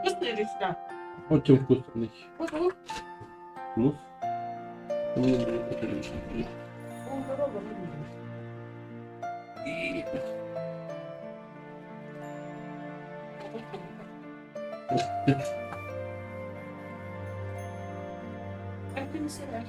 вкусно. Очень вкусный. Угу. Ну. Как ты не сыраешь?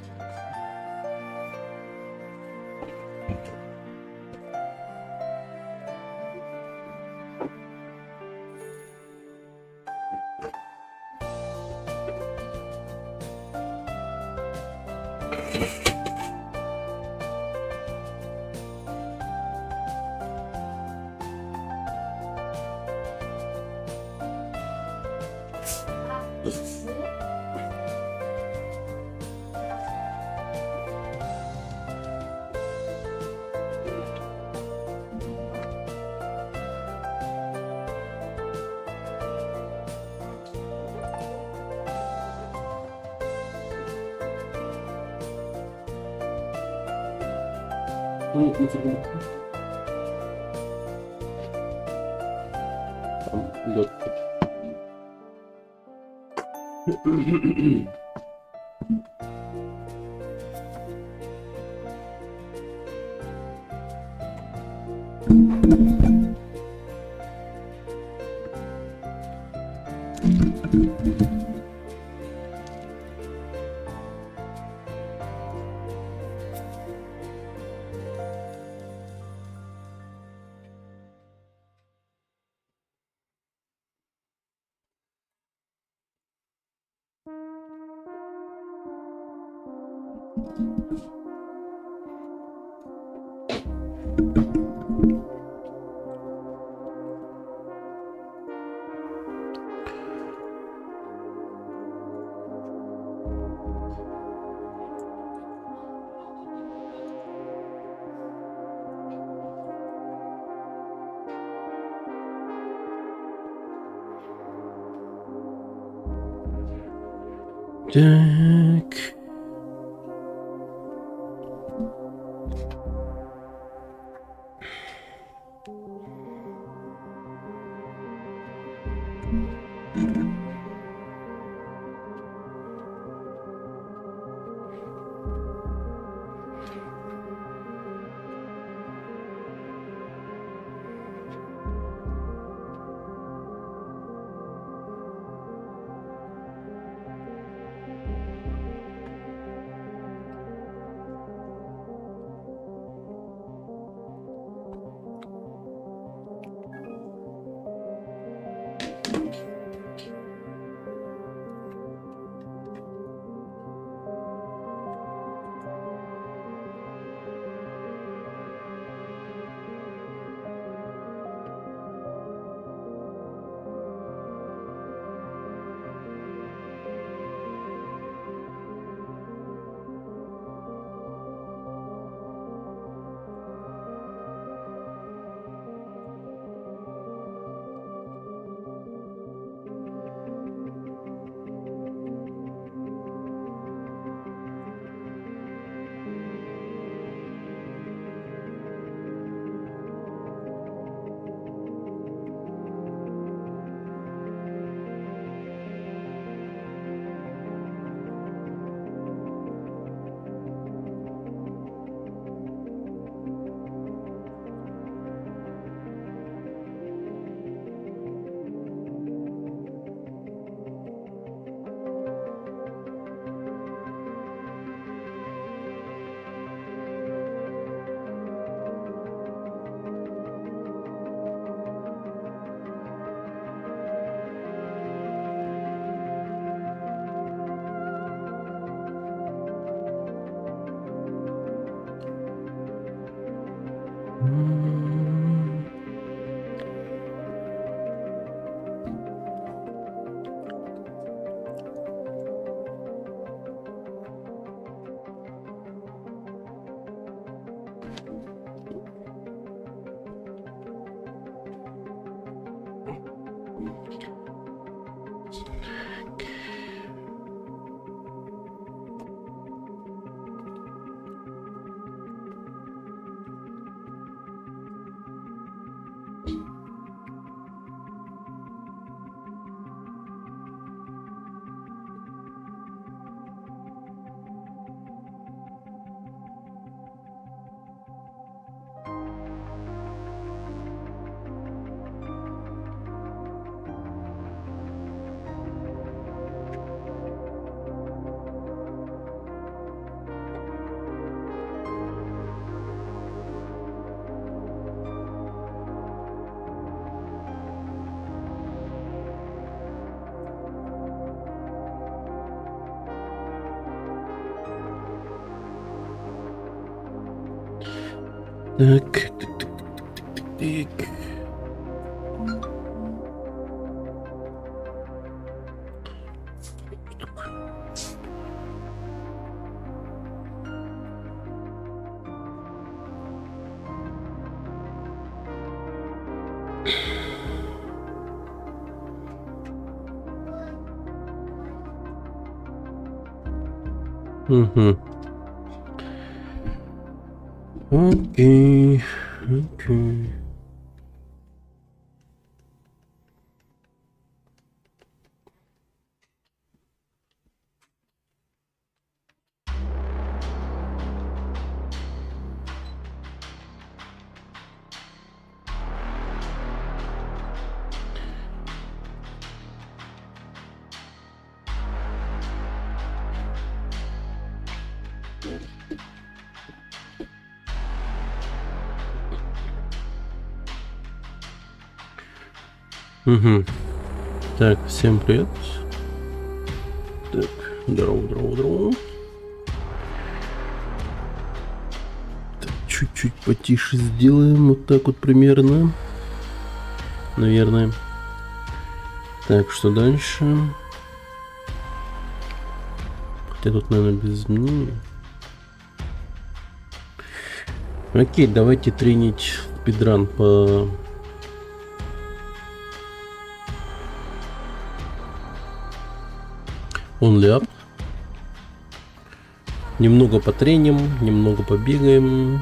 Ну, там лед. Так. Так, так. Угу. Окей. Окей. Угу. Так, всем привет. Так, здорово. Так, чуть-чуть потише сделаем, вот так вот примерно. Наверное. Так, что дальше? Хотя тут, наверное, без изменений. Окей, давайте тренить спидран по... Only up. Немного потреним, немного побегаем.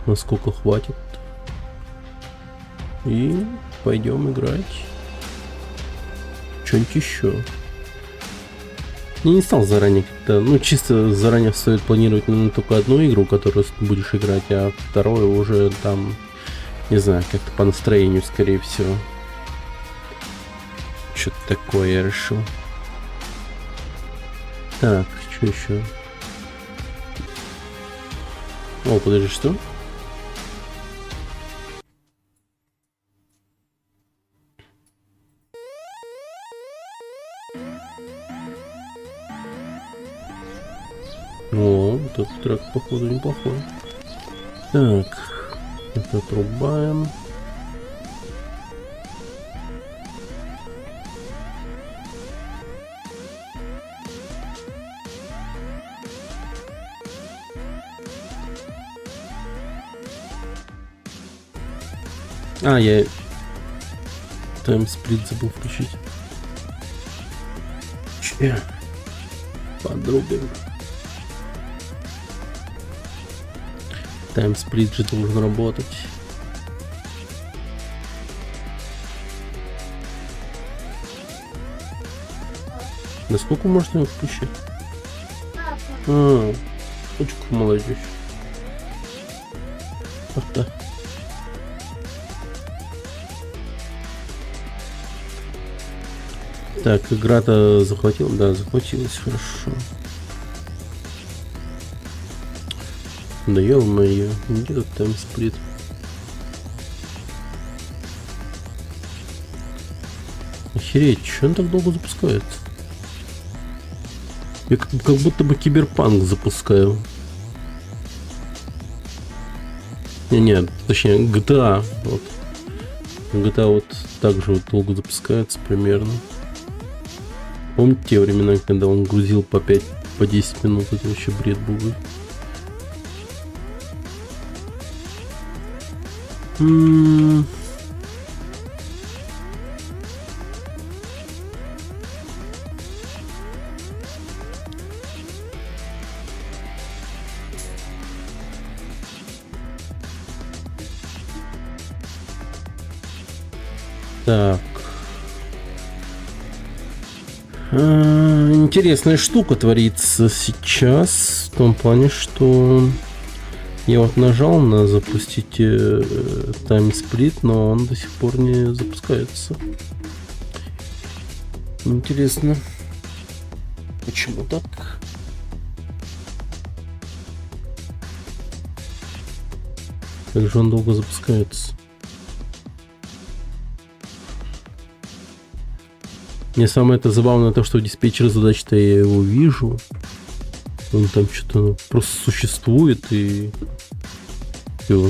Насколько хватит. И пойдем играть. Что-нибудь еще. Я не стал заранее как-то... Ну, чисто заранее стоит планировать, наверное, только одну игру, которую будешь играть, а вторую уже там... Не знаю, как-то по настроению, скорее всего. Что-то такое я решил. Так, что еще? О, подожди, что? О, этот трек, походу, неплохой. Так, это отрубаем. А, я таймсплит забыл включить. Че? Подругаем. Таймсплит же должен работать. Да сколько можно его включить? А, очень молодежь. Ах-то. Так, игра-то захватила? Да, захватилась, хорошо. Да ё-моё, где тут таймсплит? Охереть, что он так долго запускается? Я как будто бы киберпанк запускаю. Не, точнее, GTA. Вот. GTA вот так же вот долго запускается примерно. Помните те времена, когда он грузил по 5, по 10 минут? Это вообще бред был. Так. Интересная штука творится сейчас. В том плане, что я вот нажал на запустить таймсплит, но он до сих пор не запускается. Интересно, почему так? Как же он долго запускается? Мне самое это забавное то, что в диспетчере задач-то я его вижу. Он там что-то просто существует и всё.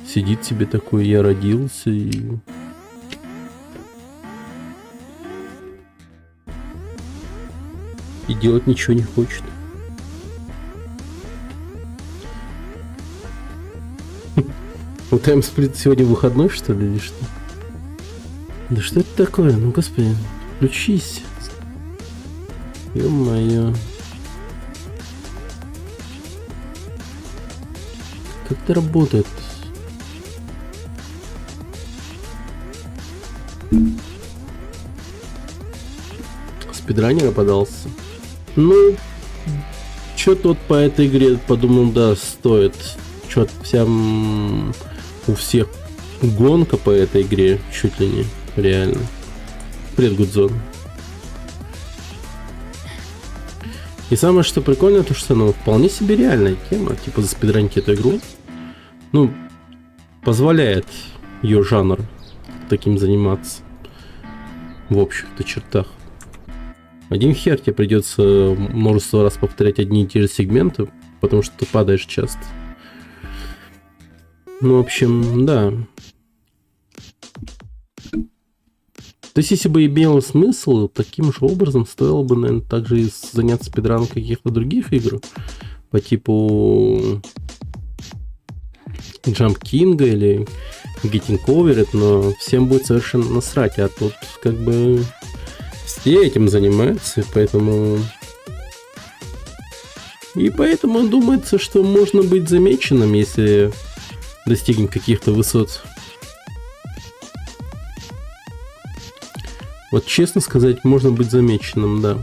Сидит себе такой, я родился и... И делать ничего не хочет. У Таймсплит сегодня выходной, что ли, или что? Да что это такое? Ну, господи, включись. Ё-моё. Как это работает? Спидранера подался. Ну, чё-то вот по этой игре подумал, да, стоит. Чё-то всем... У всех гонка по этой игре, чуть ли не, реально. Привет, Гудзон. И самое, что прикольно, то что, ну, вполне себе реальная тема, типа заспидранить эту игру. Ну, позволяет ее жанр таким заниматься. В общих-то чертах. Один хер тебе придется множество раз повторять одни и те же сегменты, потому что ты падаешь часто. Ну, в общем, да. То есть, если бы имело смысл, таким же образом стоило бы, наверное, также и заняться спидраном каких-то других игр. По типу Jump King или Getting Covered, но всем будет совершенно насрать. А тут как бы все этим занимаются, поэтому... И поэтому думается, что можно быть замеченным, если достигнем каких-то высот. Вот честно сказать, можно быть замеченным, да.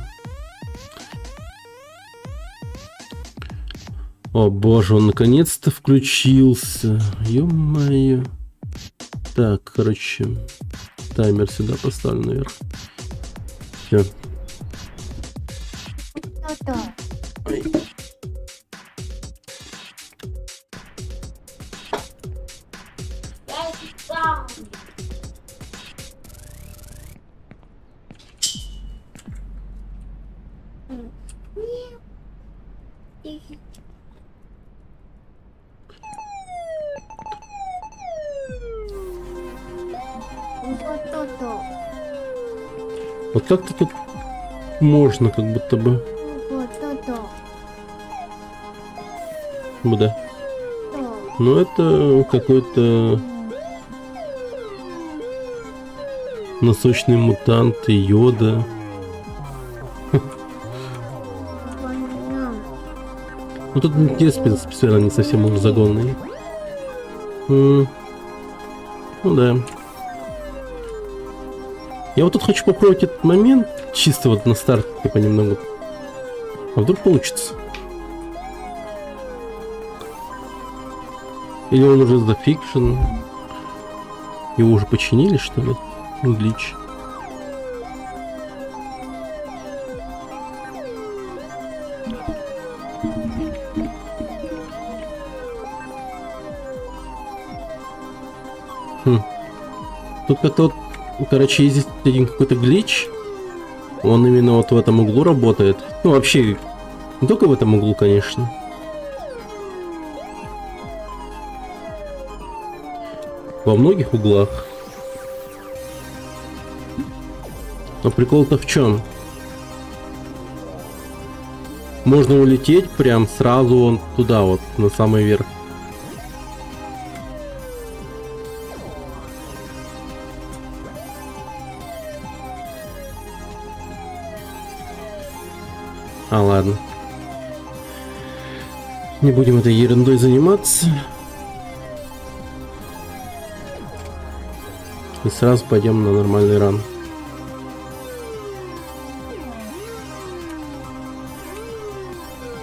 О боже, он наконец-то включился. Ё-моё. Так, короче, таймер сюда поставлю наверх. Всё. Ой. Вот как-то тут можно, как будто бы. Да. Но это какой-то носочный мутант и Йода. Ну тут интересно, специально не совсем уже загонные. Ну да. Я вот тут хочу попробовать этот момент, чисто вот на старт, типа немного. А вдруг получится? Или он уже зафикшен? Его уже починили, что ли? Глич. Тут как-то вот, короче, есть один какой-то глич. Он именно вот в этом углу работает. Ну, вообще, не только в этом углу, конечно. Во многих углах. Но прикол-то в чем? Можно улететь прям сразу вон туда вот, на самый верх. А, ладно. Не будем этой ерундой заниматься. И сразу пойдем на нормальный ран.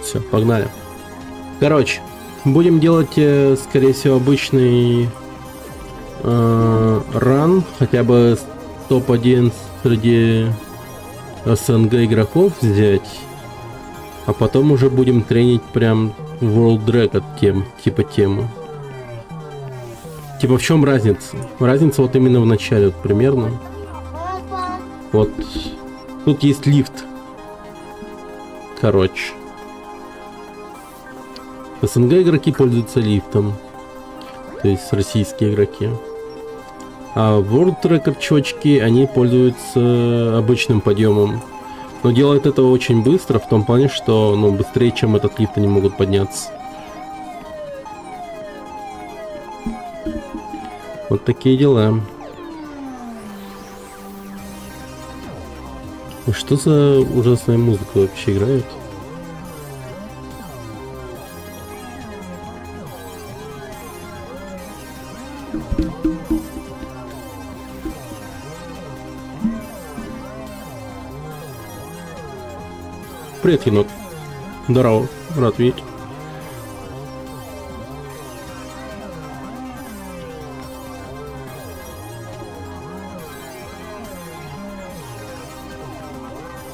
Все, погнали. Короче, будем делать, скорее всего, обычный ран. Хотя бы топ-1 среди СНГ игроков взять. А потом уже будем тренить прям World Drag от типа тему. Типа в чем разница? Разница вот именно в начале, вот примерно. Вот Тут есть лифт. Короче. В СНГ игроки пользуются лифтом. То есть российские игроки. А World Tracker чувачки, они пользуются обычным подъемом. Но делают это очень быстро, в том плане, что ну, быстрее, чем этот лифт, они могут подняться. Вот такие дела. Что за ужасная музыка вообще играет? Привет, енот. Здорово, рад видеть.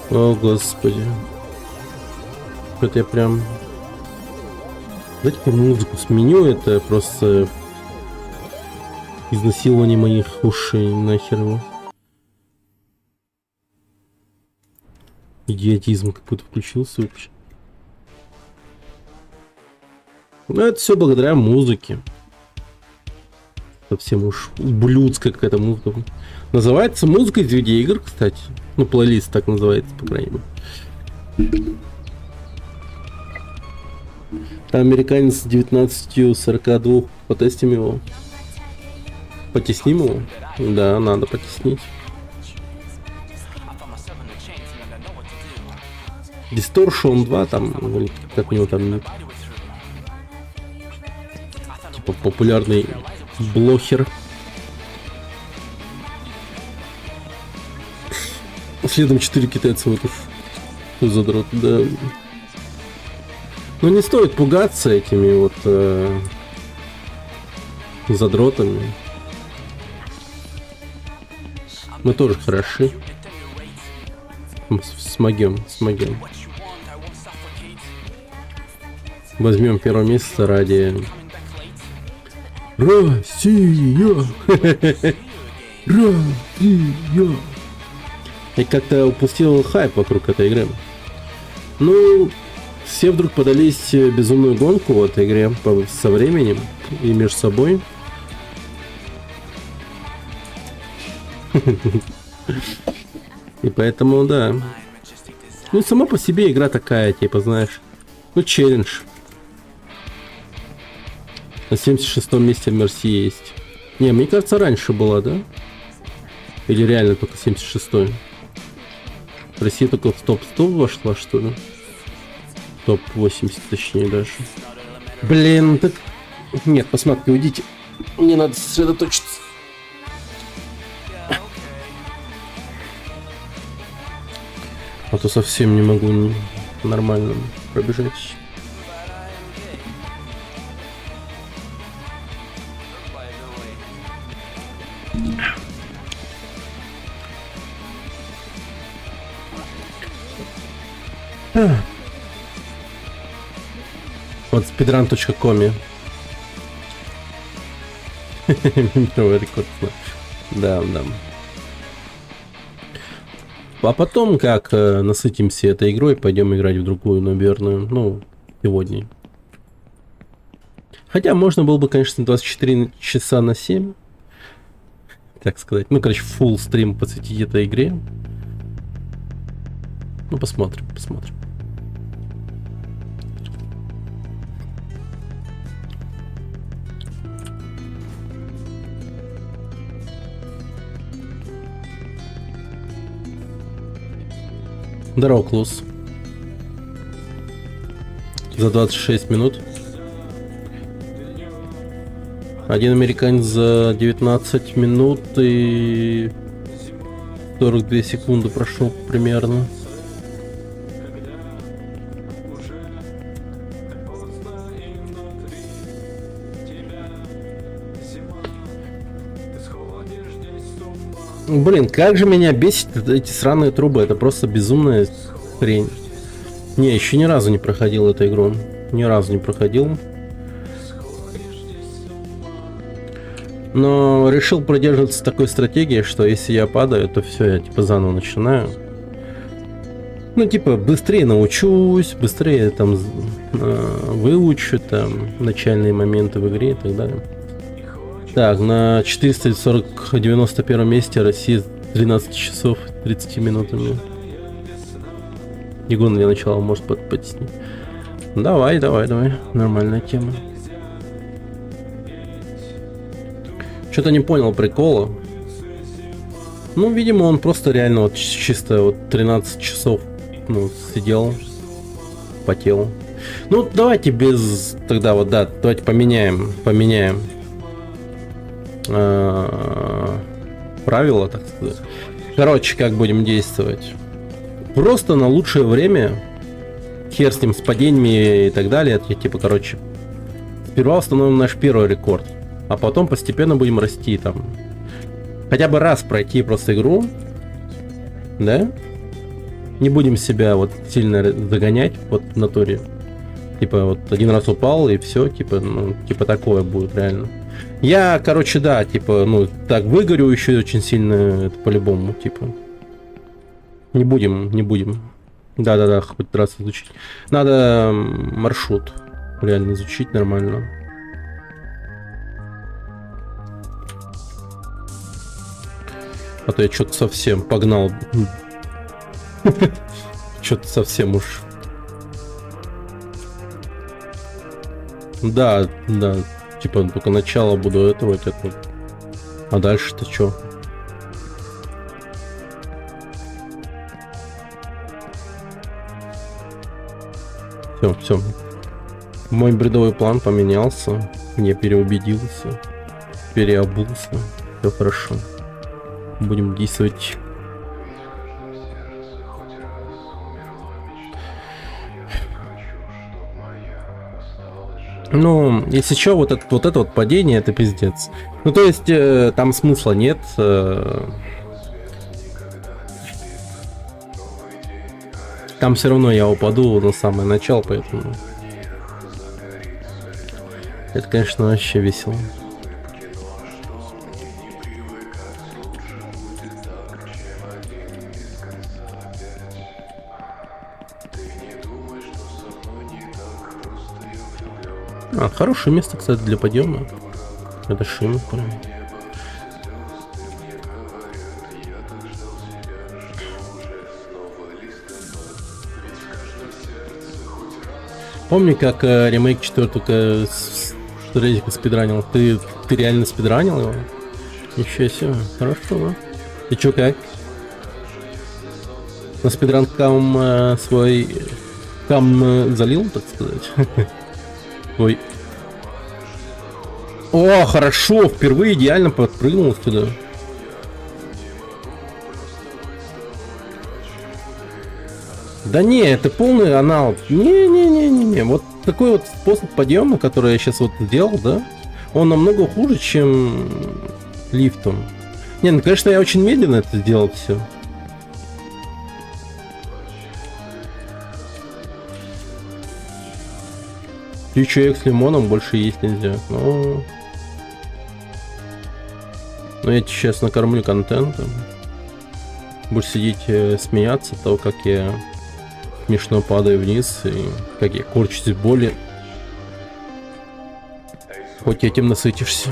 О, господи. Это я прям... Дайте-ка музыку сменю, это просто... Изнасилование моих ушей, нахер его. Идиотизм какой-то включился вообще. Ну, это все благодаря музыке. Совсем уж ублюдская какая-то музыка. Называется музыка из видеоигр, кстати. Ну, плейлист так называется, по крайней мере. Американец с 19:42. Потестим его. Потесним его? Да, надо потеснить. Distortion 2 там, как у него там, типа популярный блохер. Следом 4 китайца вот уж задрот, да. Но не стоит пугаться этими вот задротами. Мы тоже хороши. Смогем. Возьмем первое место ради Россия. Россия. Я как-то упустил хайп вокруг этой игры. Ну, все вдруг подались в безумную гонку в этой игре со временем и между собой. И поэтому, да. Ну, сама по себе игра такая, типа, знаешь. Ну, челлендж. На 76-м месте в Мерси есть. Не, мне кажется, раньше была, да? Или реально только 76-й? Россия только в топ-100 вошла, что ли? Топ-80, точнее, даже. Блин, так... Нет, посмотри, уйдите. Мне надо сосредоточиться. А то совсем не могу нормально пробежать. Вот speedrun.com. Мировой рекорд. Да. А потом, как насытимся этой игрой, пойдем играть в другую, наверное. Ну, сегодня. Хотя можно было бы, конечно, 24 часа на 7. Так сказать. Ну, короче, full стрим посвятить этой игре. Ну, посмотрим. Здорово, Клус. За 26 минут. Один американец за 19 минут и 42 секунды прошел примерно. Блин, как же меня бесит эти сраные трубы. Это просто безумная хрень. Не, еще ни разу не проходил эту игру. Ни разу не проходил. Но решил придерживаться такой стратегии, что если я падаю, то все, я типа заново начинаю. Ну, типа, быстрее научусь, быстрее там выучу там начальные моменты в игре и так далее. Так, на 491 месте Россия 13 часов 30 минутами. Игон для начала может потеснить. Давай. Нормальная тема. Что-то не понял прикола. Ну, видимо, он просто реально вот чисто вот 13 часов сидел, потел. Ну, давайте без... Тогда вот, да, давайте поменяем правила, так сказать. Короче, как будем действовать? Просто на лучшее время, хер с ним, с падениями и так далее, типа, короче, сперва установим наш первый рекорд, а потом постепенно будем расти там. Хотя бы раз пройти просто игру, да? Не будем себя вот сильно загонять вот в натуре. Типа вот один раз упал и все, типа, ну, типа такое будет реально. Я, короче, да, типа, ну, так выгорю еще очень сильно, это по-любому, типа. Не будем. Да, хоть раз изучить. Надо маршрут реально изучить нормально. А то я что-то совсем погнал. Что-то совсем уж. Да, типа только начало буду этого. А дальше-то что? Все. Мой бредовый план поменялся. Я переубедился. Переобулся. Все хорошо. Будем действовать. Ну, если что, вот это вот падение, это пиздец. Ну, то есть, там смысла нет. Там все равно я упаду на самое начало, поэтому... Это, конечно, вообще весело. Хорошее место, кстати, для подъема. Это шим. Помни, как ремейк 4 с Резика спидранил? Ты реально спидранил его? Ничего себе, хорошо, да? И чё, как? На спидранкам свой кам залил, так сказать? Ой. О, хорошо, впервые идеально подпрыгнул сюда. Да не, это полный анал. Не. Вот такой вот способ подъема, который я сейчас вот сделал, да, он намного хуже, чем лифтом. Не, ну конечно, я очень медленно это сделал все. Ключевик с лимоном больше есть нельзя. Но я тебя сейчас накормлю контентом. Будешь сидеть смеяться от того, как я смешно падаю вниз и как я корчусь в боли. Хоть этим насытишься.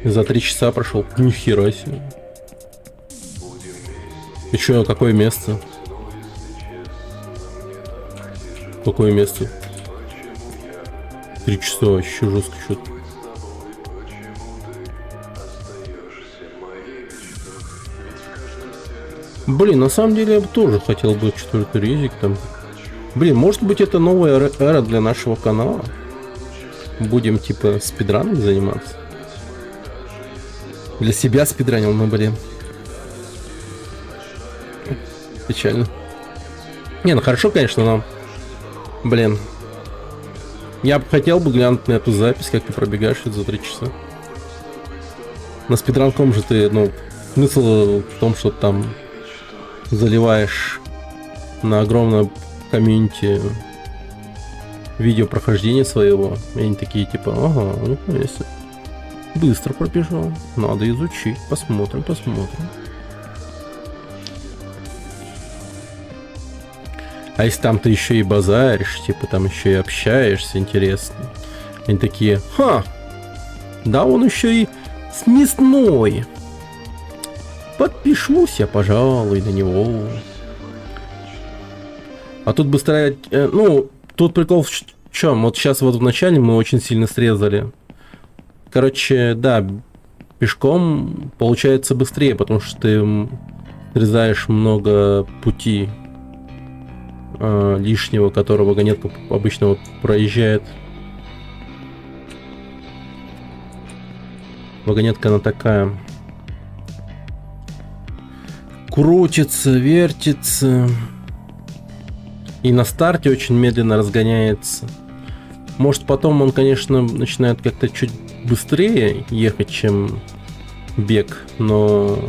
За 3 часа прошел. Нихера себе. Еще какое место? Какое место? 3 часа вообще жестко что-то. Блин, на самом деле я бы тоже хотел бы 4-й резик там. Блин, может быть это новая эра для нашего канала? Будем типа спидраном заниматься? Для себя спидранил, ну блин. Печально. Не, ну хорошо, конечно, но... Блин. Я бы хотел бы глянуть на эту запись, как ты пробегаешь за 3 часа. На спидранком же ты, ну, смысл в том, что там заливаешь на огромном комьюнити видео прохождения своего. И они такие типа, ага, нихуя себе. Быстро пробежал. Надо изучить. Посмотрим. А если там ты еще и базаришь, типа там еще и общаешься, интересно. Они такие, ха, да он еще и смесной. Подпишусь я, пожалуй, на него. А тут быстро, ну, тут прикол в чем? Вот сейчас вот в начале мы очень сильно срезали. Короче, да, пешком получается быстрее, потому что ты срезаешь много пути лишнего, которого вагонетка обычно вот проезжает. Вагонетка она такая. Крутится, вертится. И на старте очень медленно разгоняется. Может, потом он, конечно, начинает как-то чуть быстрее ехать, чем бег, но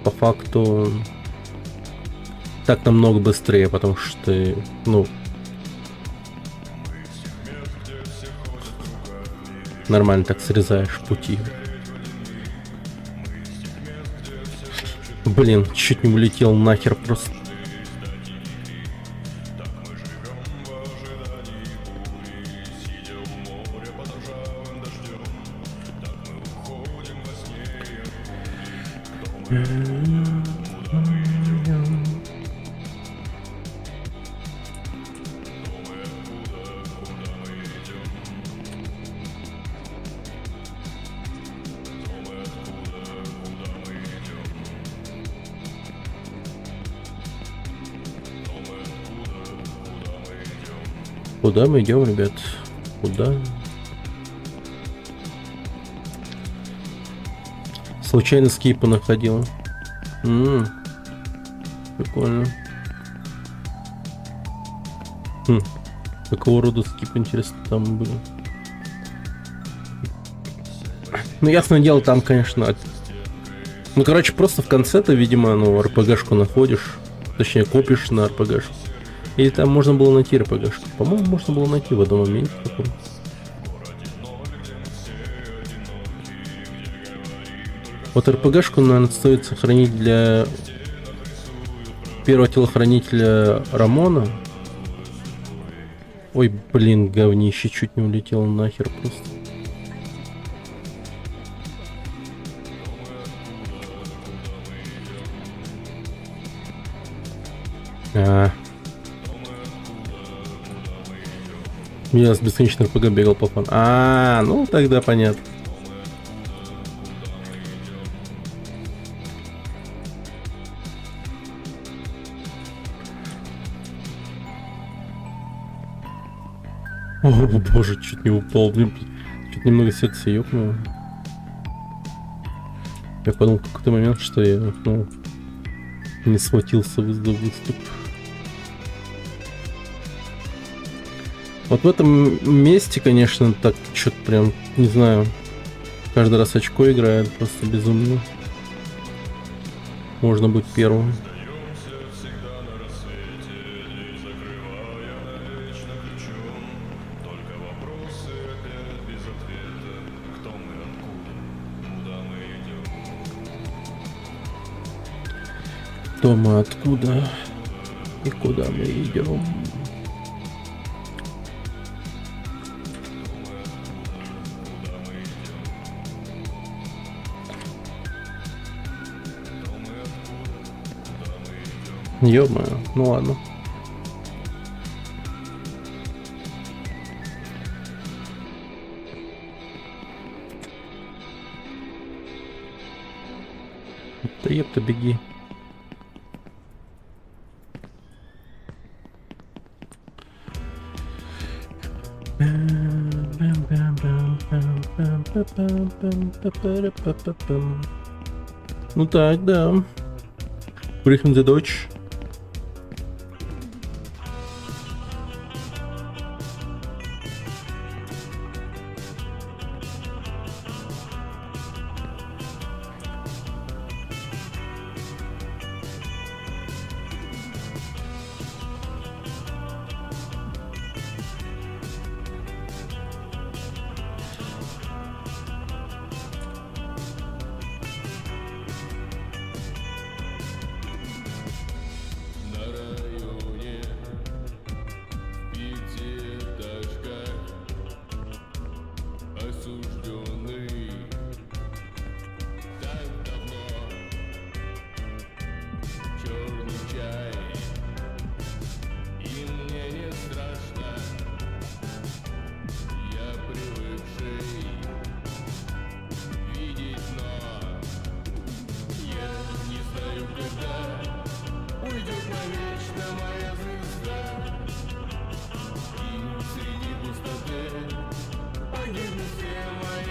по факту так намного быстрее, потому что ты, ну, нормально так срезаешь пути. Блин, чуть не улетел нахер просто. Куда мы идем, ребят? Куда? Случайно скипы находил. Прикольно. Какого рода скип, интересно, там были? Ну, ясное дело, там, конечно... Ну, короче, просто в конце ты, видимо, ну, РПГшку находишь. Точнее, копишь на РПГшку. Или там можно было найти РПГшку. По-моему, можно было найти в одном моменте таком. Вот РПГшку, наверное, стоит сохранить для первого телохранителя Рамона. Ой, блин, говнище, чуть не улетел нахер просто. Я с бесконечным РПГ бегал по фану. Ну тогда понятно. О боже, чуть не упал, блин. Чуть немного сердце ёкнуло. Я подумал в какой-то момент, что я, ну, не схватился за выступ. Вот в этом месте, конечно, так что-то прям, не знаю, каждый раз очко играет, просто безумно. Можно быть первым. Кто мы, откуда и куда мы идем? Ё-моё, ну ладно. Да ёпта, беги. Ну так, да. Брихен the Dodge.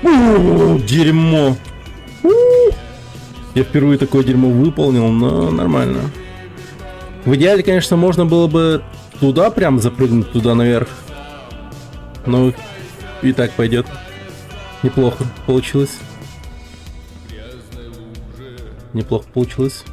Дерьмо. Я впервые такое дерьмо выполнил, но нормально. В идеале, конечно, можно было бы туда прям запрыгнуть, туда наверх. Но и так пойдет. Неплохо получилось. Неплохо получилось.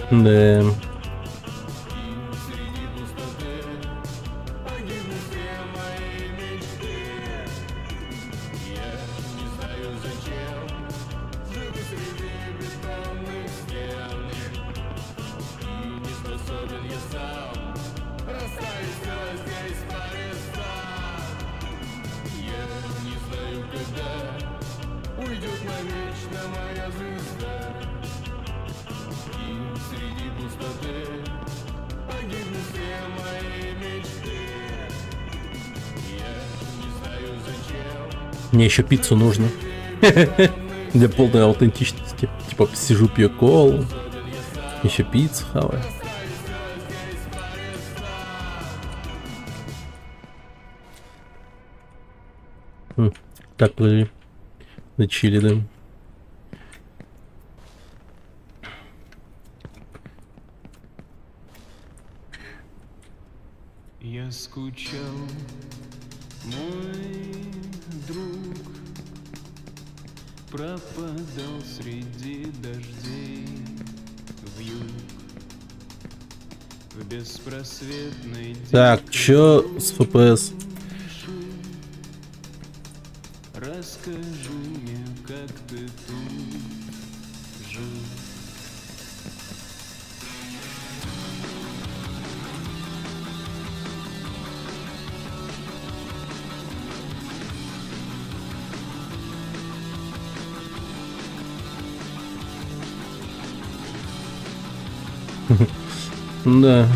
Да. Мне еще пиццу нужно. Для полной аутентичности. Типа посижу, пью колу. Еще пиццу хаваю. Так, подожди. Начили, да? Я скучал, мой друг, пропадал среди дождей в юг, в беспросветной Так, чё с ФПС? Расскажи мне, как ты тут жил. Да.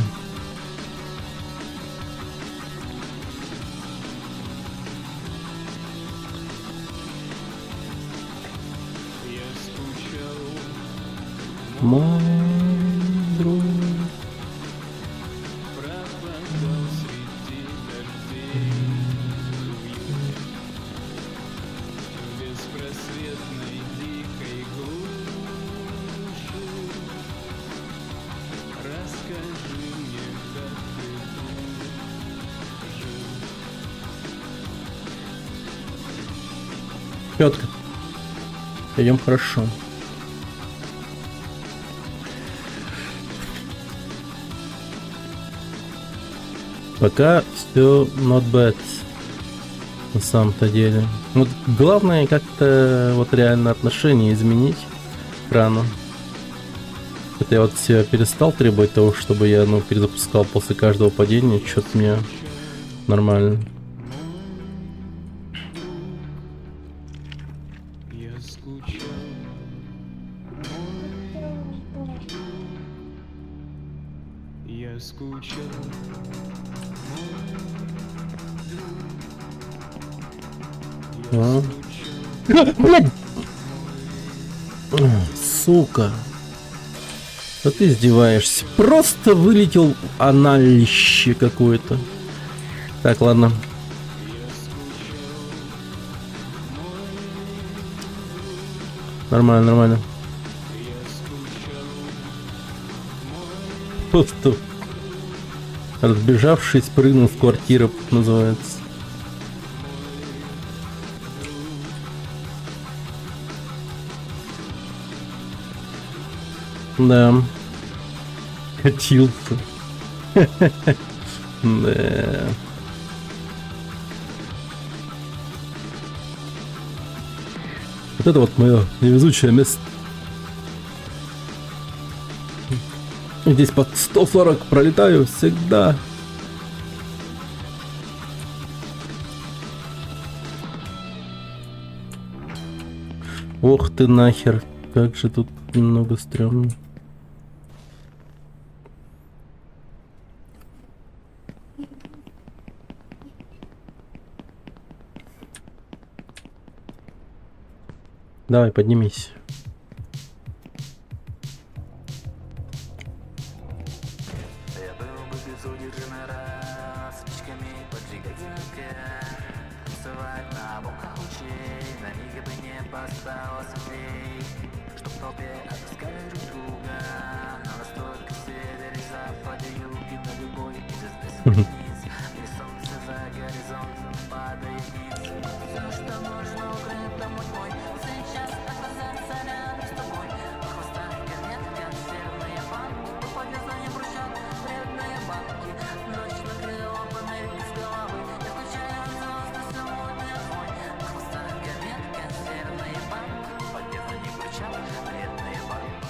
Я скучал, Мой друг. пропадал среди дождей в юг, в беспросветной дикой глуши. Расскажи мне, как ты тут жил. Четко. Идем хорошо. Пока все not bad. На самом-то деле. Вот главное как-то вот реально отношение изменить к экрану. Это я вот себя перестал требовать того, чтобы я перезапускал после каждого падения. Что-то мне нормально. Я скучал, я скучал, А? Блядь! Сука. Да ты издеваешься. Просто вылетел аналище какое-то. Так, ладно. Нормально, нормально. Просто разбежавшись, прыгнул в квартиру, называется. Да. Катился. Да. Вот это вот мое невезучее место. Здесь под 140 пролетаю всегда. Ох ты нахер, как же тут немного стрёмно. Давай, поднимись. Я был бы безудержный рад спичками поджигать огонь, танцевать на волнах лучей, на миг бы небо стало светлей, чтоб в толпе отыскали друг друга, на востоке, севере, западе, юге, на любой из известных границ, где солнце за горизонтом падает ниц. Все, что нужно, укрыть домой твой, сейчас оказаться рядом с тобой, на хвостах комет, консервные банки, подвязание брусчат, вредные банки, ночь накрыла панель без головы, я включаю звезды, сегодня твой, на хвостах комет, консервные банки, подвязание брусчат, вредные банки.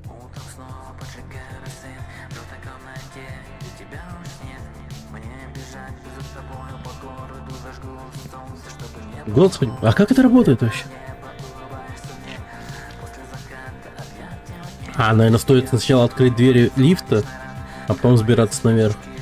Утром снова поджигаю рассвет в желтой комнате, где тебя уж нет. Мне бежать за тобою по городу, зажгу солнце, чтобы не было Господи, а как это работает вообще? неба, улыбаешься мне. После заката объятия А, наверное, стоит сначала открыть двери лифта, а потом взбираться наверх. жду заката.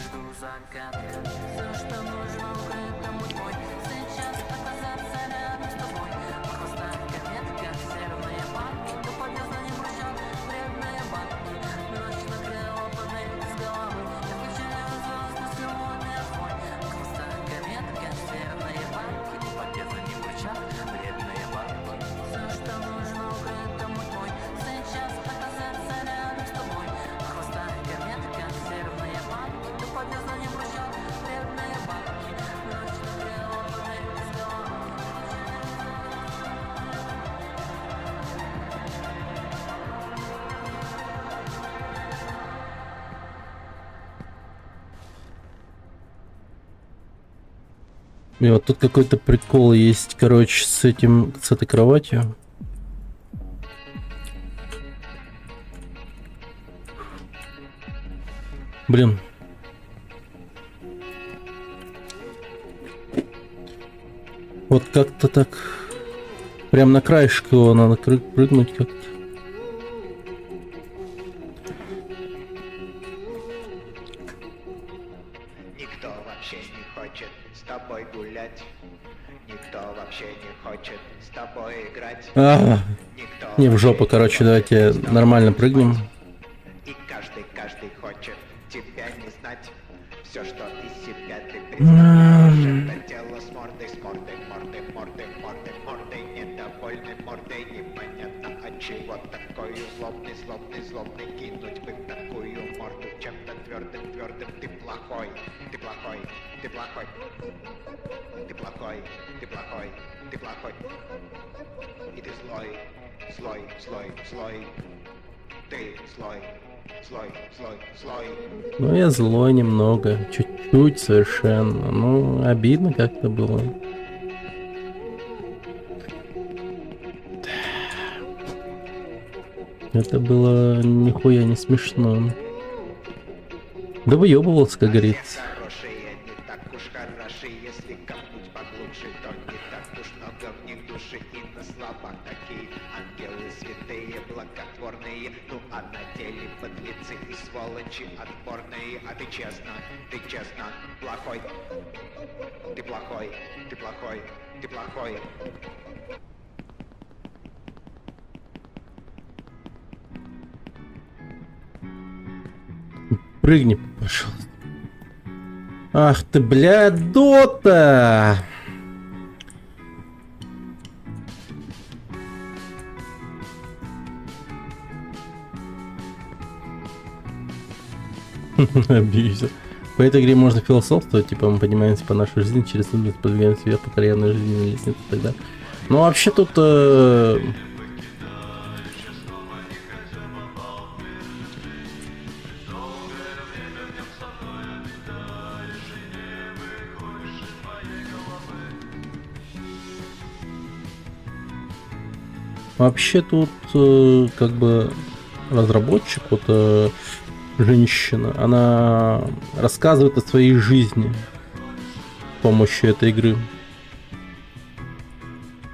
Все, что нужно, укрыть домой твой, сейчас оказаться рядом с тобой. На хвостах комет, консервные банки, до подвязания брусчат, вредные банки. Ночь накрыла панель без головы, я включаю звезды, сегодня твой. На хвостах комет, консервные банки, до подвязания брусчат, вредные банки. Все, что нужно, укрыть домой твой, сейчас оказаться рядом с тобой. На хвостах комет, консервные банки, до подвязания брусчат, вредные банки. Ночь накрыла панель без головы. И вот тут какой-то прикол есть, короче, с этим, с этой кроватью. Блин. Вот как-то так. Прям на краешку его надо прыгнуть как-то. Никто вообще не хочет с тобой гулять. Никто вообще не хочет с тобой играть. Никто Не, в вообще жопу, не короче, хочет давайте с тобой нормально прыгнем. спать. И каждый хочет тебя не знать. Все, что из себя ты представляешь, это тело с мордой, мордой, недовольной мордой. Непонятно от чего такой злобный кинуть бы такую морду чем-то твердым. Ты плохой, ты плохой, ты плохой. Ты плохой, ты плохой, ты плохой. И ты злой. Ты злой. Ну, я злой немного. Чуть-чуть совершенно. Ну, обидно как-то было. Это было нихуя не смешно. Да выебывался, как говорится. Хорошие, не так уж хороши. Если копнуть поглубже, то не так уж много в них души. И на слова такие ангелы святые, благотворные. Ну а на деле подлецы и сволочи отборные. А ты честно, плохой. Ты плохой, ты плохой, ты плохой. Прыгни, пожалуйста. Ах ты, блядь, Дота! Обидел. По этой игре можно философствовать, типа мы поднимаемся по нашей жизни, через трудность подвигаемся вверх по карьерной жизни, лестнице и так далее. Ну вообще тут... Вообще тут как бы разработчик, вот женщина, она рассказывает о своей жизни с помощью этой игры.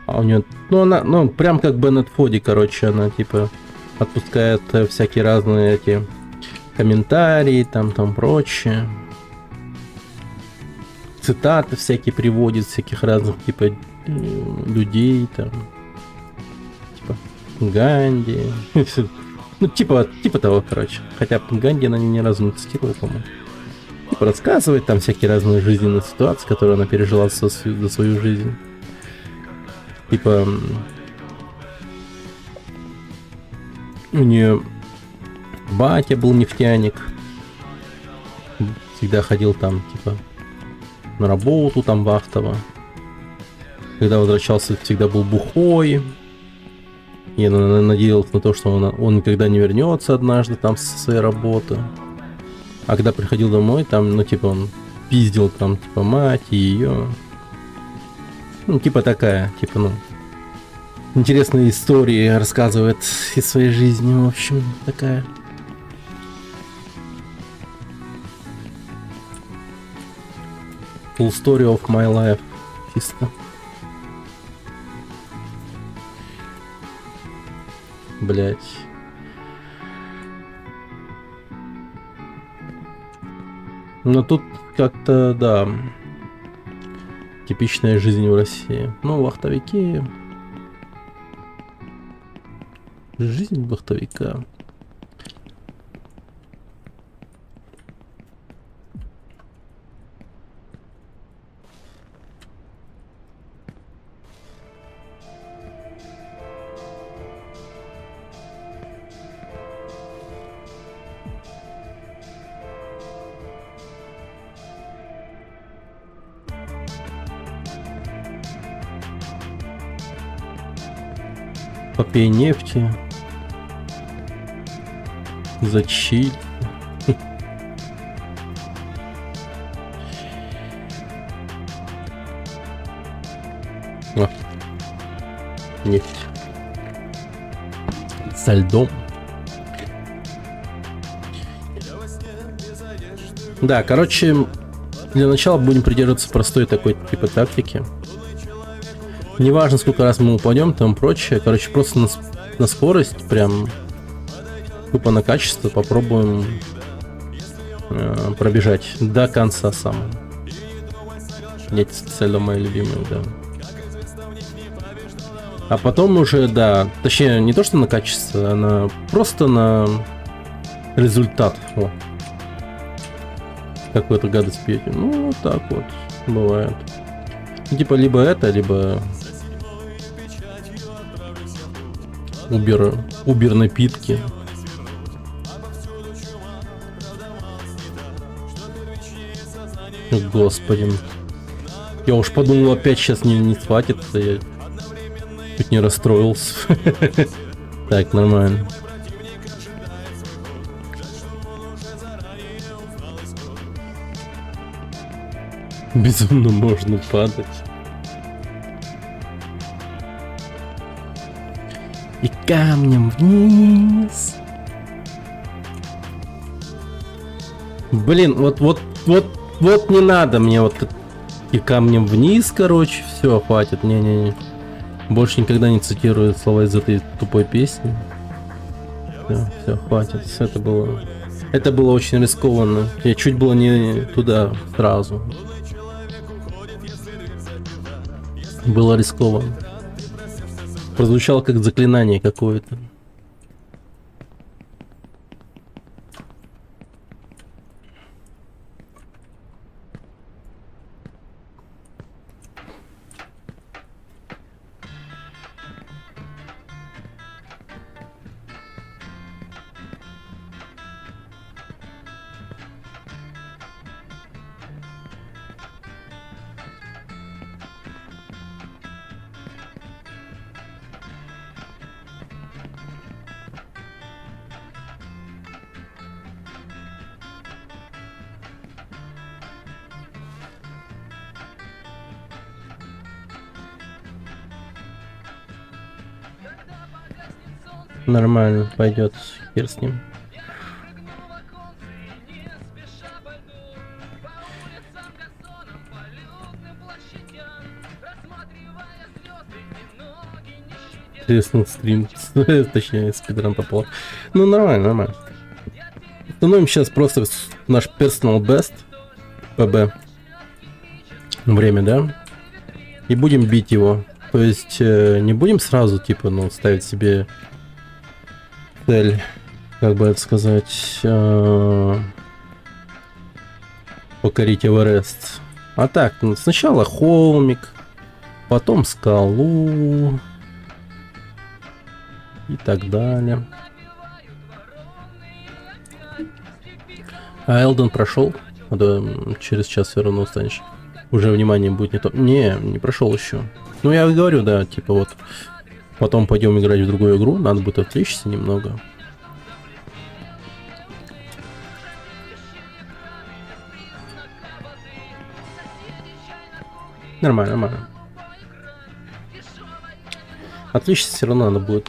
А у нее, ну она, ну прям как Беннет Фоди, короче, она типа отпускает всякие разные эти комментарии, там прочее. Цитаты всякие приводит, всяких разных типа людей, там, типа Ганди. Ну, типа того, короче. Хотя Ганди она ни разу не цитировала, по-моему. Типа рассказывает там всякие разные жизненные ситуации, которые она пережила за свою жизнь. Типа у нее батя был нефтяник. Всегда ходил там, типа, на работу там вахтово. Когда возвращался, всегда был бухой. И она надеялась на то, что он никогда не вернется однажды там со своей работы. А когда приходил домой, там, ну, типа, он пиздил там, типа, мать и ее. Ну, типа такая, типа, ну, интересные истории рассказывает из своей жизни, в общем, такая. Full story of my life. Чисто. Блять. Но тут как-то, да, типичная жизнь в России. Ну, вахтовики. Жизнь вахтовика. Попей нефти. Зачи. Нефть. Со льдом. Да, короче, для начала будем придерживаться простой такой типа тактики. Неважно, сколько раз мы упадем, там прочее. Короче, просто на скорость, прям тупо на качество попробуем пробежать до конца самого. Эти специально мои любимые, да. А потом уже, да, точнее, не то, что на качество, а просто на результат. О. Какую-то гадость пьете. Ну, вот так вот бывает. Ну, типа, либо это, либо Убер напитки. Господи. Я уж подумал, опять сейчас не схватится. Я чуть не расстроился. Так, нормально. Безумно можно падать. И камнем вниз. Блин, вот не надо мне вот и камнем вниз, короче, все, хватит, не-не-не. Больше никогда не цитирую слова из этой тупой песни. Все, хватит, это было очень рискованно. Я чуть было не туда сразу. Было рискованно. Прозвучало как заклинание какое-то. Нормально, пойдет, хер с ним. Интересный стрим. Точнее, спидран попал. Ну, нормально, нормально. Установим сейчас просто наш personal best. ПБ. Время, да? И будем бить его. То есть, не будем сразу, типа, ну, ставить себе цель, как бы это сказать, покорить Эверест. А так, ну, сначала холмик, потом скалу и так далее. А Элден прошел? А то через час все равно устанешь. Уже внимание будет не то. Не прошел еще. Ну я говорю, да, типа вот. Потом пойдем играть в другую игру. Надо будет отвлечься немного. Нормально, нормально. Отвлечься все равно надо будет.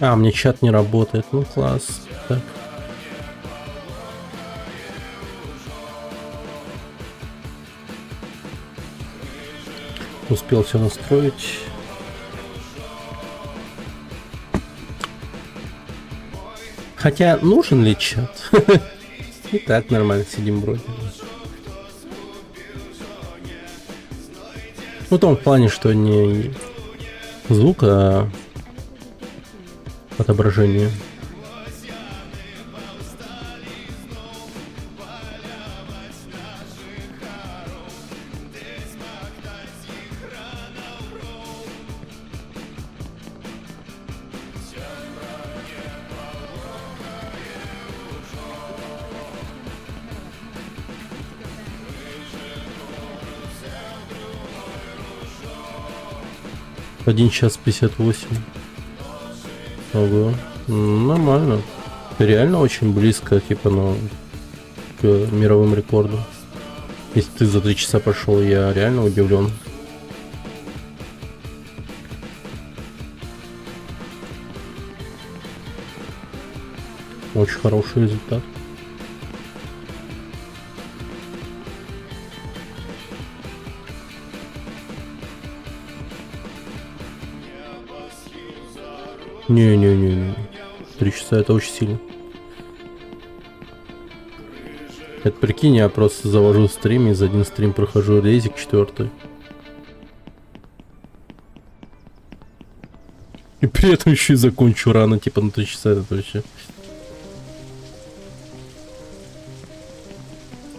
А, мне чат не работает. Ну класс. Так. Успел все настроить. Хотя нужен ли чат? И так нормально сидим вроде. Ну, в том плане, что не звук, а отображение. Один час 58. Ого. Нормально. Реально очень близко, типа, ну, к мировым рекорду. Если ты за 3 часа пошел, я реально удивлен. Очень хороший результат. Не. 3 часа это очень сильно. Это прикинь, я просто завожу стрим, и за один стрим прохожу резик 4. И при этом еще и закончу рано, типа на 3 часа, это вообще.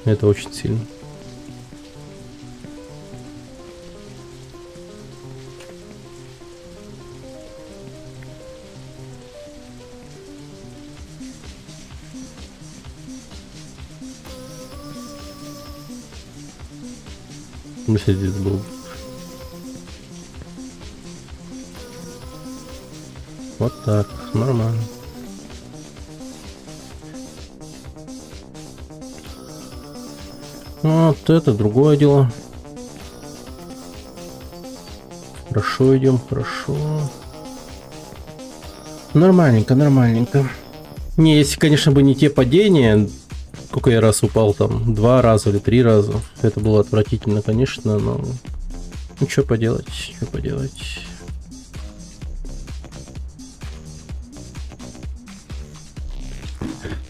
Это очень сильно. Здесь был. Вот так, нормально. Вот это другое дело. Хорошо идем, хорошо. Нормальненько, нормальненько. Не, если, конечно, бы не те падения, сколько я раз упал там, 2 раза или 3 раза. Это было отвратительно, конечно, но... Ну, что поделать, что поделать.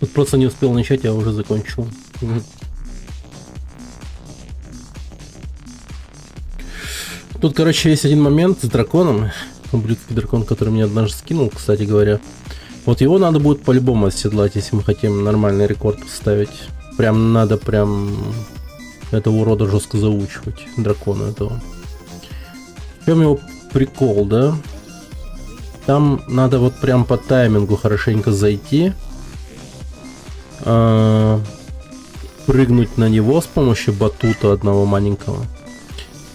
Тут просто не успел начать, я уже закончил. Тут, короче, есть один момент с драконом. Ублюдский дракон, который мне однажды скинул, кстати говоря. Вот его надо будет по-любому оседлать, если мы хотим нормальный рекорд поставить. Прям надо прям этого урода жестко заучивать, дракона этого. В чем его прикол, да? Там надо вот прям по таймингу хорошенько зайти. Прыгнуть на него с помощью батута одного маленького.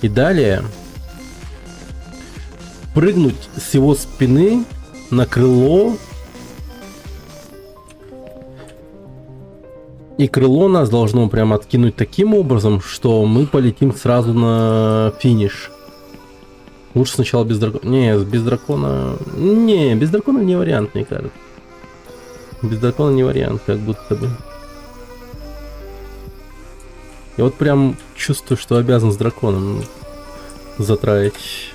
И далее прыгнуть с его спины на крыло. И крыло нас должно прям откинуть таким образом, что мы полетим сразу на финиш. Лучше сначала без дракона. Не, без дракона... Не, без дракона не вариант, мне кажется. Без дракона не вариант, как будто бы. Я вот прям чувствую, что обязан с драконом затраить.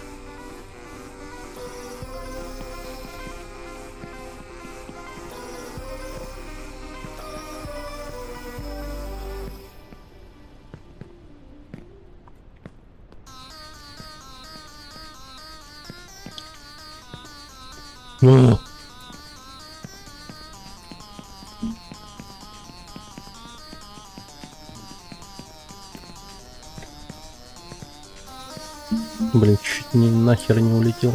О! Блин, чуть не нахер не улетел.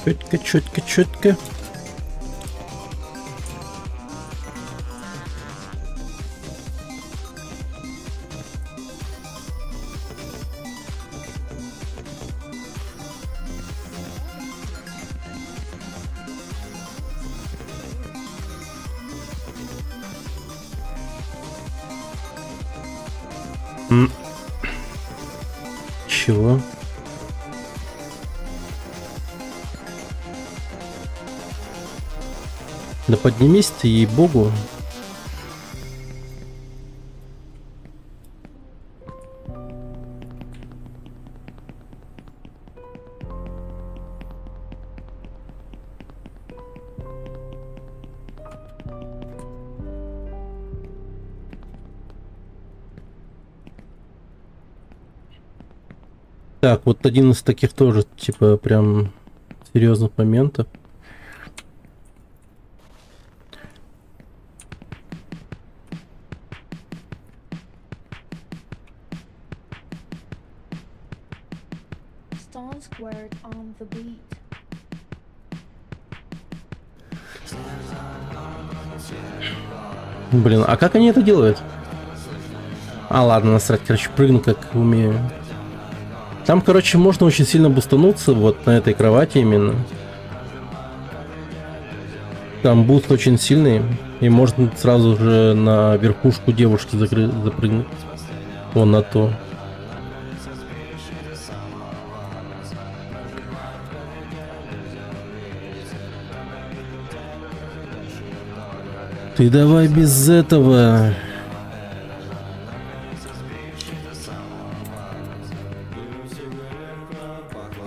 Четко, четко, четко. Чего? Да поднимись ты, ей-богу. Так, вот один из таких тоже, типа, прям серьезных моментов. Stone squared on the beat. Блин, а как они это делают? А, ладно, насрать, короче, прыгну как умею. Там, короче, можно очень сильно бустануться вот на этой кровати именно. Там буст очень сильный, и можно сразу же на верхушку девушки запрыгнуть. Вон на то. Ты давай без этого.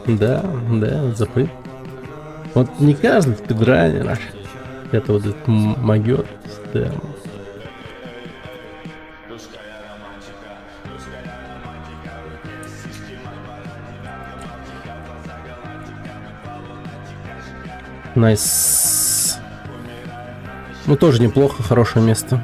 Да, запрыг. Вот не каждый спидранер. Это вот этот могет. Да. Найс. Ну тоже неплохо, хорошее место.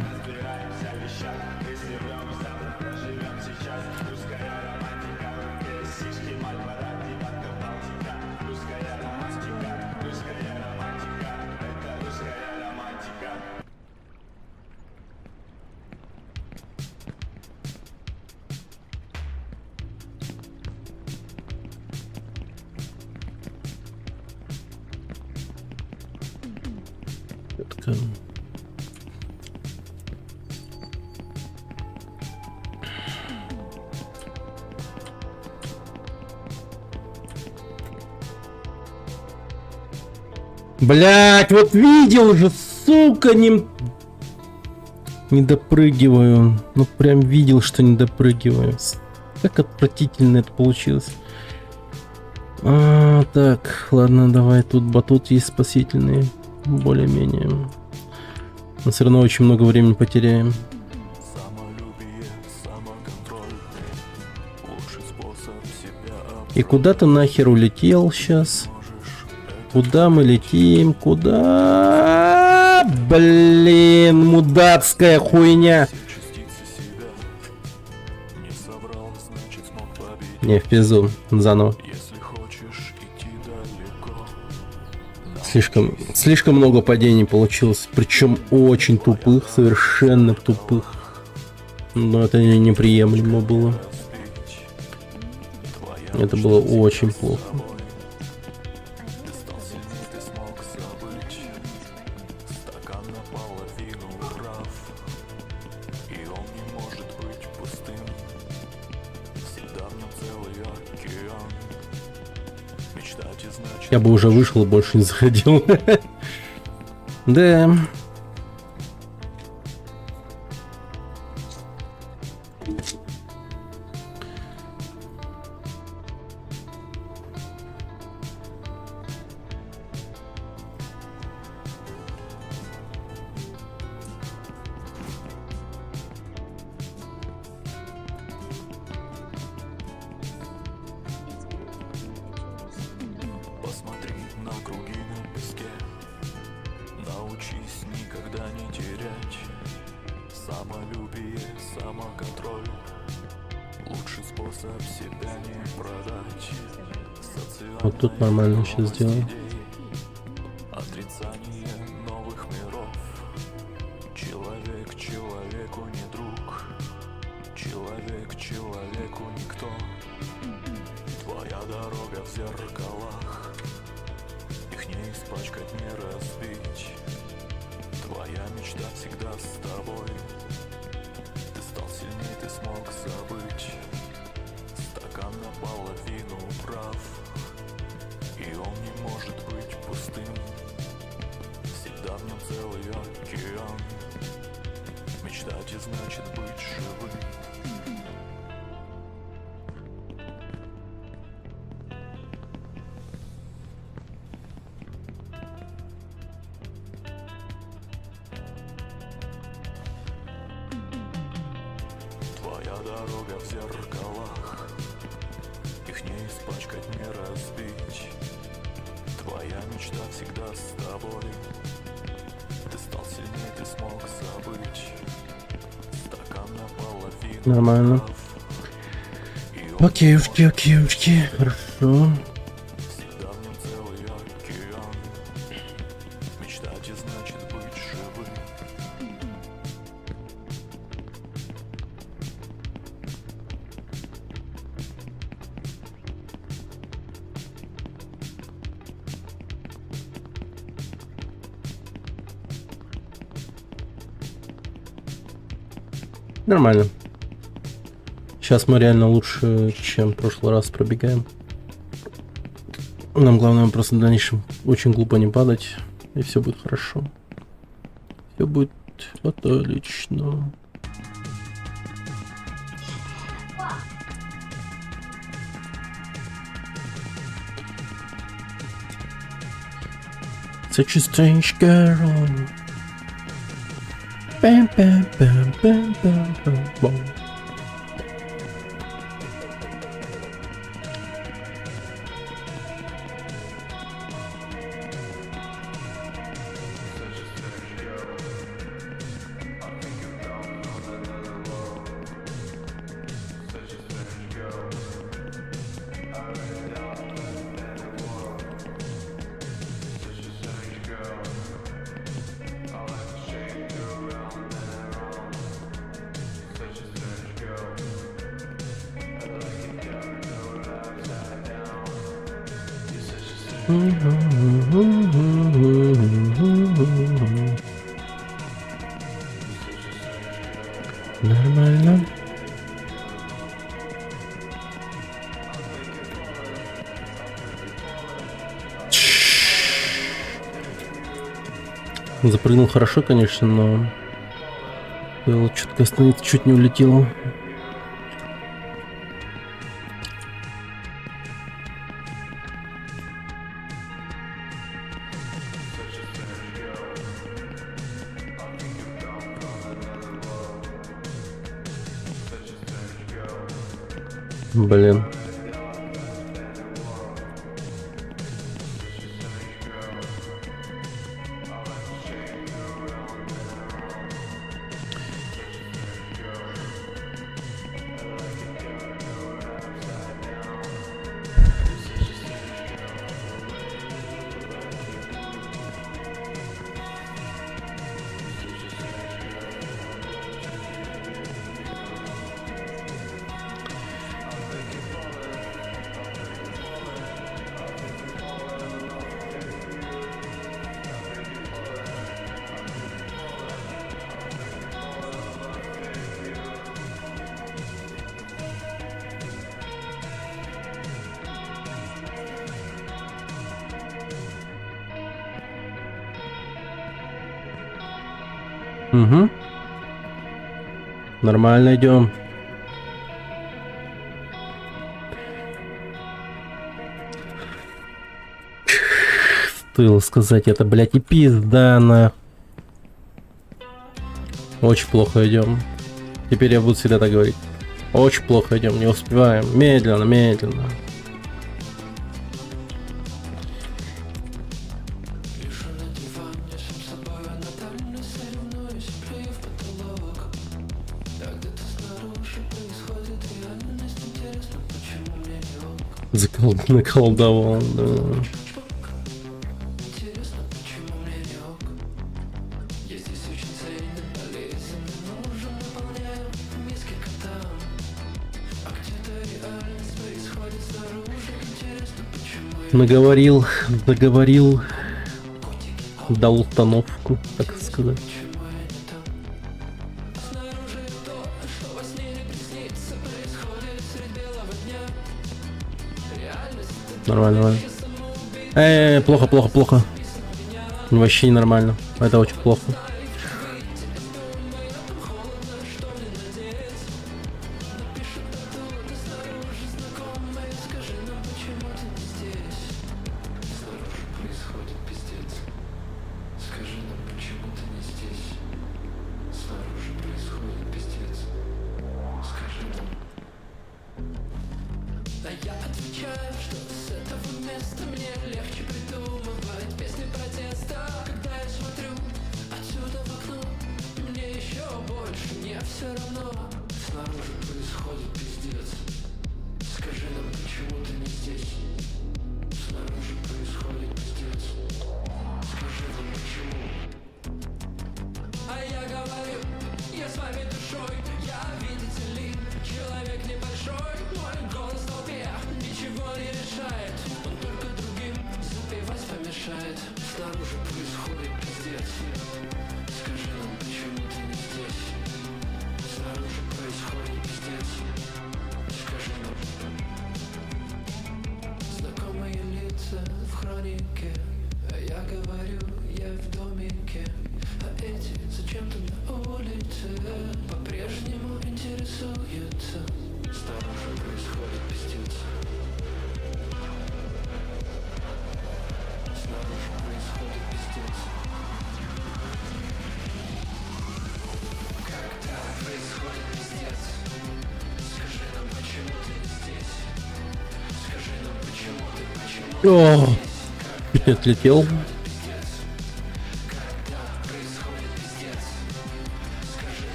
Блять, вот видел же, сука, не допрыгиваю. Ну прям видел, что не допрыгиваю. Как отвратительно это получилось. Так, ладно, давай, тут батут есть спасительный. более-менее. Но все равно очень много времени потеряем. И куда ты нахер улетел сейчас? Куда мы летим? Куда? Блин, мудацкая хуйня. Не, в пизду. Заново. Слишком много падений получилось. Причем очень тупых, совершенно тупых. Но это неприемлемо было. Это было очень плохо. Я бы уже вышел и больше не заходил. Да. Посмотри на круги на песке, научись никогда не терять самолюбие, самоконтроль. Лучший способ себя не продать. Вот тут нормально сейчас сделаем. Отрицание новых миров. Человек человеку не друг. Человек человеку никто. Твоя дорога в зеркалах. Их не испачкать, не разбить. Твоя мечта всегда с тобой. Ты стал сильнее, ты смог забыть. Стакан наполовину прав, и он не может быть пустым. Всегда в нем целый океан. Мечтать и значит быть живым. Твоя дорога в зеркалах. Их не испачкать, не разбить. Твоя мечта всегда с тобой. Ты стал сильнее, ты смог забыть. Стакан наполовину Нормально. прав, и он Окей, хорошо. всегда в нем целый океан. Мечтать и значит быть живым. Нормально. Сейчас мы реально лучше, чем в прошлый раз пробегаем. Нам главное просто в дальнейшем очень глупо не падать, и все будет хорошо. Все будет отлично. Such a strange girl. Bam, bam, bam, bam, bam, bam, bam. Нормально. Запрыгнул хорошо, конечно, но было четко остановиться, чуть не улетело. Блин. Угу. Нормально идем. Стоило сказать это, блядь, и пизда на. Очень плохо идем. Теперь я буду всегда так говорить. Очень плохо идем, не успеваем. Медленно, медленно. Наколдовал, да. Наговорил, договорил, дал установку, так сказать. Нормально, нормально. Плохо, плохо, плохо. Вообще не нормально. Это очень плохо. О, чуть не отлетел.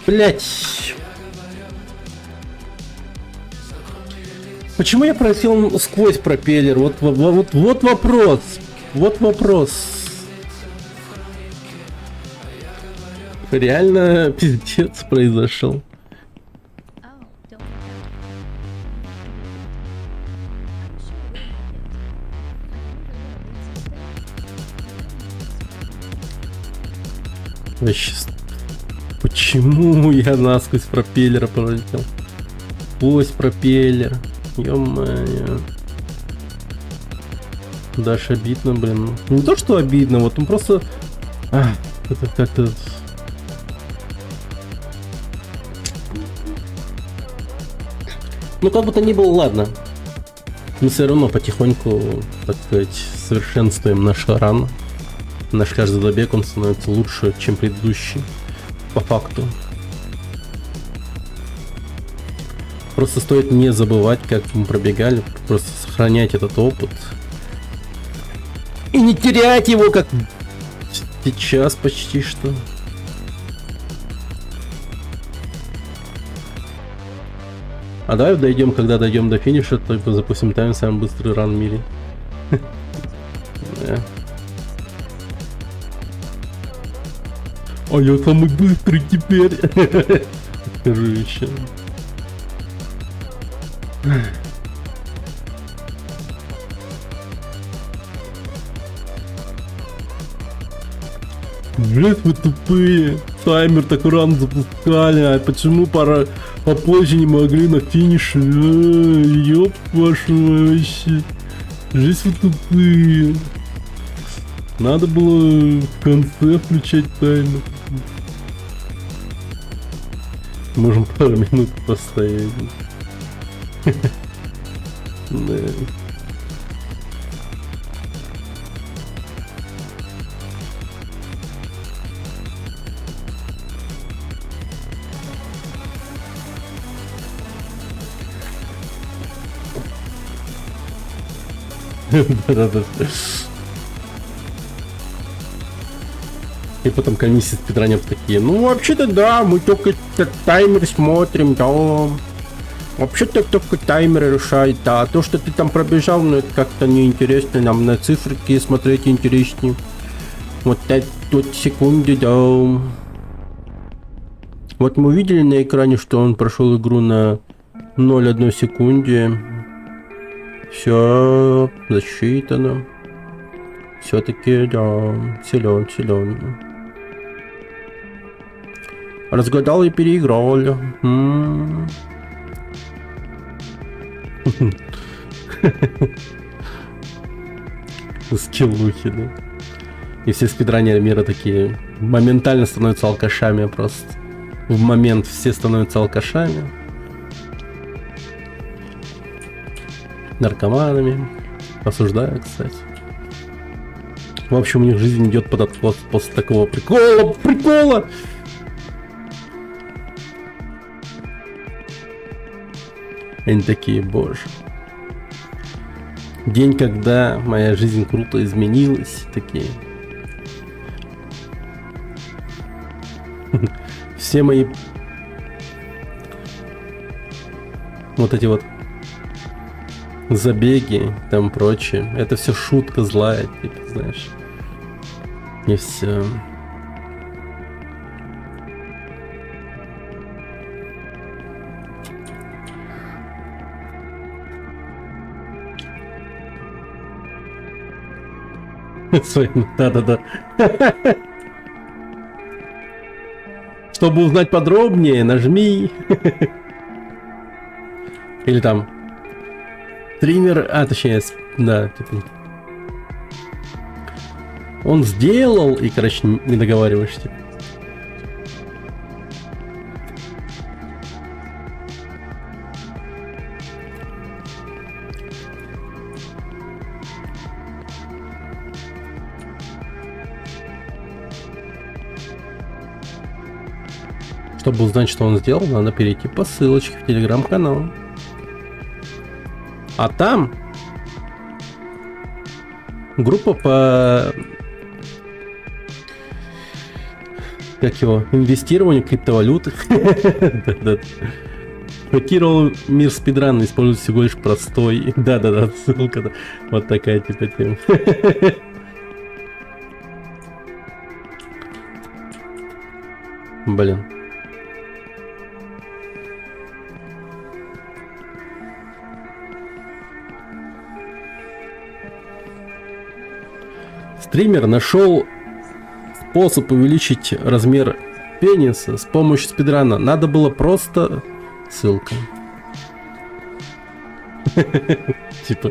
Блять. Почему я пролетел сквозь пропеллер? Вот вопрос. Вот вопрос. Реально пиздец произошел. Вообще, почему я насквозь пропеллера пролетел? Сквозь пропеллер. Ё-моё. Даже обидно, блин. Не то, что обидно, вот он просто... это как-то... Ну, как бы то ни было, ладно. Мы все равно потихоньку, так сказать, совершенствуем наш ран. Наш каждый забег, он становится лучше, чем предыдущий. По факту. Просто стоит не забывать, как мы пробегали, просто сохранять этот опыт. И не терять его, как сейчас почти что. А давай дойдем, когда дойдем до финиша, то запустим тайм самый быстрый ран в мире. А я самый быстрый теперь. Скажу еще. Блять, вы тупые. Таймер так рано запускали, а почему пора попозже не могли на финише? Ёб вашу вообще. Жесть, вы тупые. Надо было в конце включать таймер. Можем пару минут поставить. Да. Да-да-да. И потом комиссия спидранеров такие: ну вообще-то да, мы только таймер смотрим, да. Вообще-то только таймер решает, да. То, что ты там пробежал, ну это как-то неинтересно, нам на циферки смотреть интереснее. Вот это тут секунды, да. Вот мы увидели на экране, что он прошел игру на 0,1 секунде. Все засчитано. Все-таки, да, силен. Разгадал и переиграл. Скиллухи, да. И все спидранеры мира такие моментально становятся алкашами просто. В момент все становятся алкашами. Наркоманами. Осуждаю, кстати. В общем, у них жизнь идет под откос после такого прикола. Они такие: боже. День, когда моя жизнь круто изменилась. Такие. Все мои вот эти вот забеги, там прочее, это все шутка злая, типа, знаешь. И все. Да-да-да. Чтобы узнать подробнее, нажми. Или там стример, точнее, да, типа. Он сделал, и, короче, не договариваешься, типа. Чтобы узнать, что он сделал, надо перейти по ссылочке в телеграм-канал. А там группа по инвестированию криптовалюты. Хакировал мир спидрана, использует всего лишь простой. Да-да-да, ссылка. Вот такая типа тема. Блин. Стример нашел способ увеличить размер пениса с помощью спидрана. Надо было просто... Ссылка. Типа...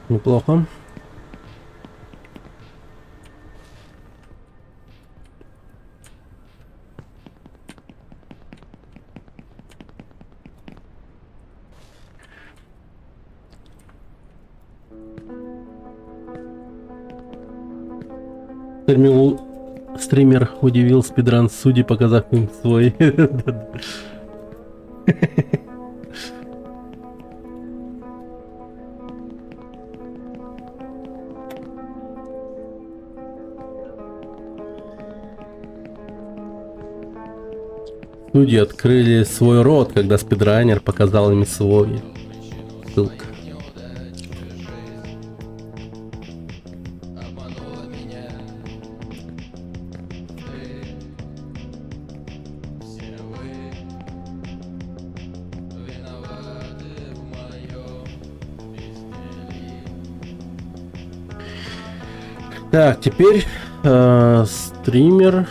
Неплохо. Стример удивил спидран судей, показав им свой. Судьи открыли свой рот, когда спидранер показал им свой. Ссылка. Так, теперь стример.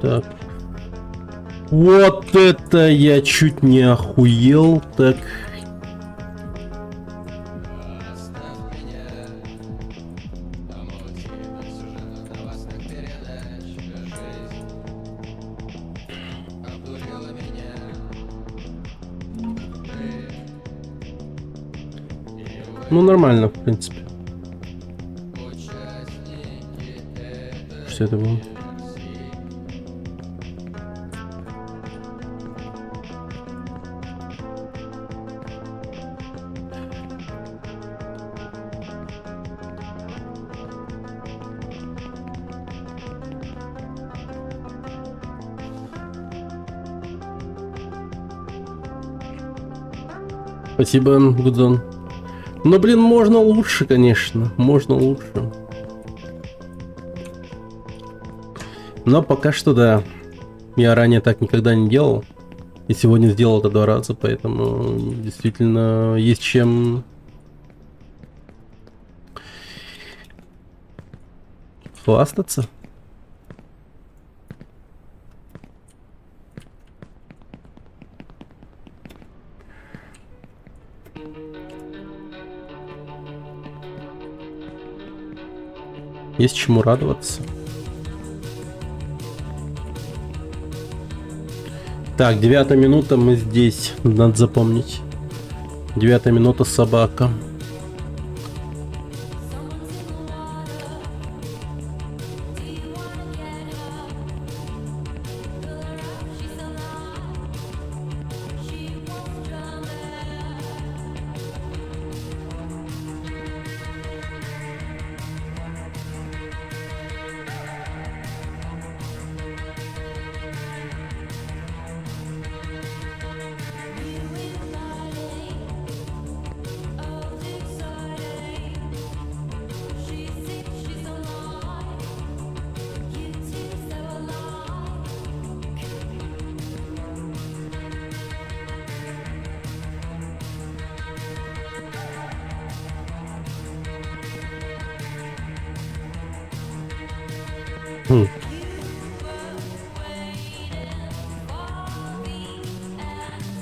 Так. Вот это я чуть не охуел. Так. Ну, нормально, в принципе. Что это было? Спасибо, Гудзон. Но, блин, можно лучше, конечно. Можно лучше. Но пока что, да. Я ранее так никогда не делал. И сегодня сделал это 2 раза, поэтому действительно есть чем хвастаться. Есть чему радоваться. Так, 9-я минута, мы здесь. Надо запомнить. 9-я минута, собака.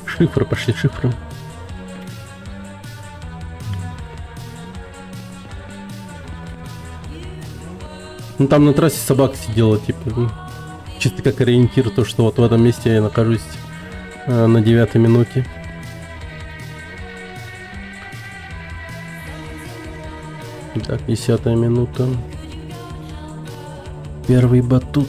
Шифры, пошли шифры. Ну там на трассе собака сидела, типа, чисто как ориентир, то, что вот в этом месте я нахожусь на 9-й минуте. Так, 10-я минута. Первый батут.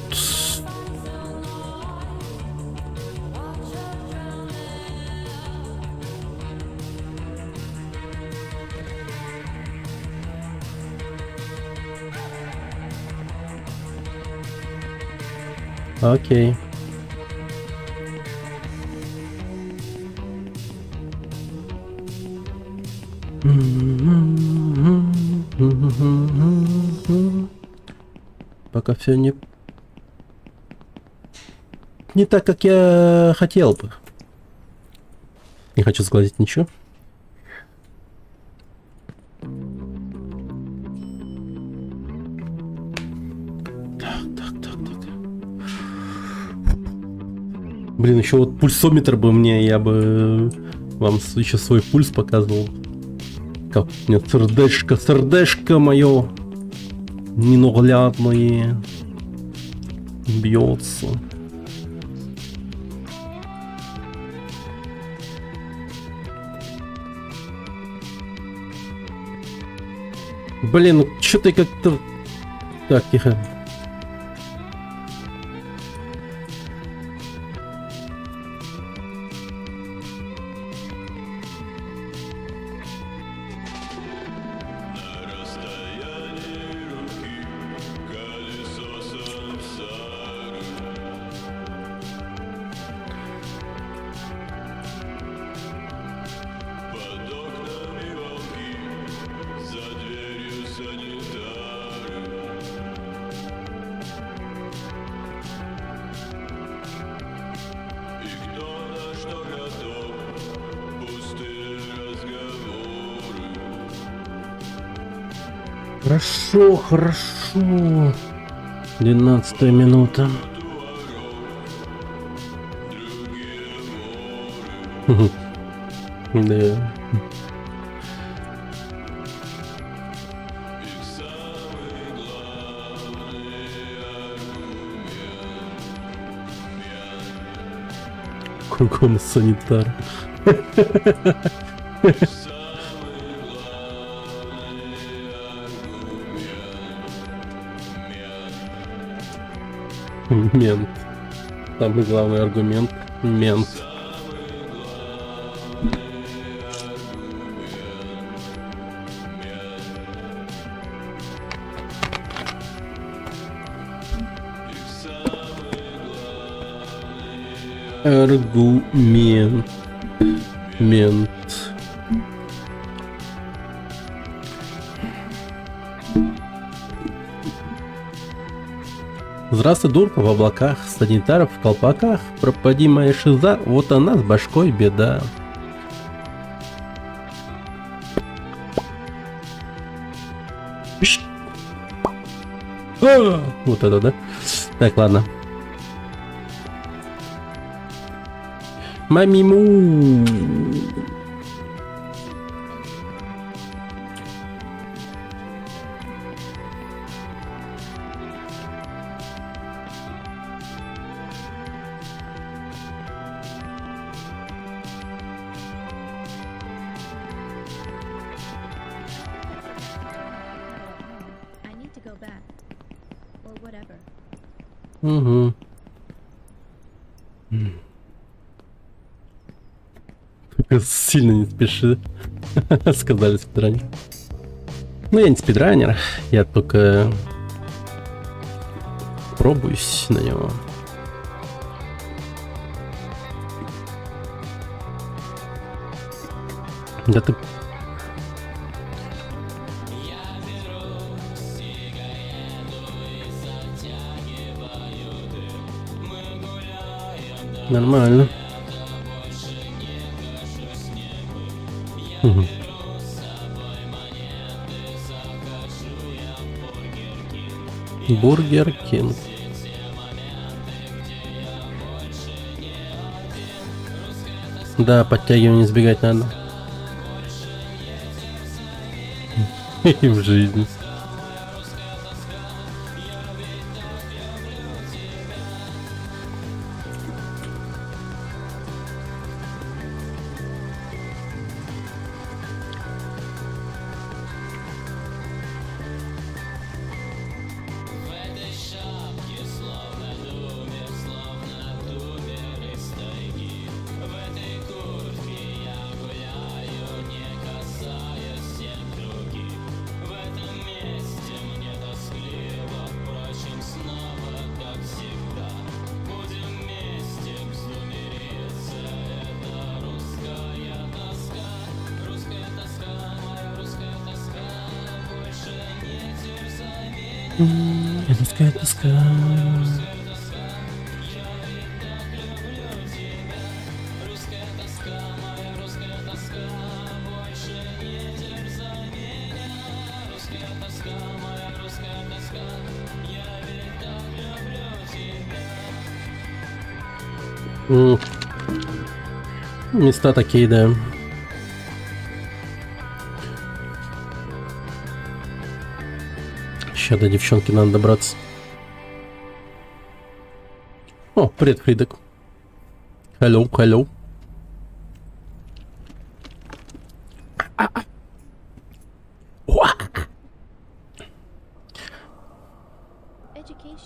Окей. Пока все не так, как я хотел бы. Не хочу сглазить ничего. Так. Блин, еще вот пульсометр бы мне, я бы вам еще свой пульс показывал. Как у меня сердечко мое ненаглядное бьется. Блин, ну чё ты как-то... Так, тихо. Хорошо, хорошо. 12 минута. Да. Кругом санитар. Мент. Самый главный аргумент. Мент. Аргумент. Мент. Здравствуй, дурка в облаках, санитаров в колпаках. Пропади моя шиза, вот она с башкой беда. Вот это, да? Так, ладно. Мамиму. I need to go back. Or whatever. Угу. Только сильно не спеши. Сказали спидранер. Ну, я не спидранер. Я только пробуюсь на него. Да ты... Нормально. Мгм. Бургер Кинг. Да, подтягивание избегать надо. И в жизни. Русская тоска. Места такие, да. Сейчас до девчонки надо добраться. О, привет, Фридек. Hello, hello.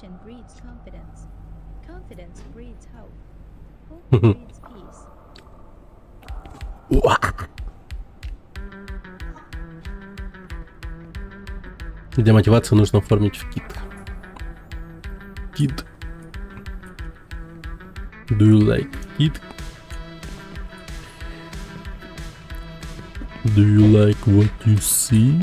Cooperation breeds confidence. Confidence breeds hope. Hope breeds peace. Для мотивации нужно оформить в кит. Кит. Do you like kit? Do you like what you see?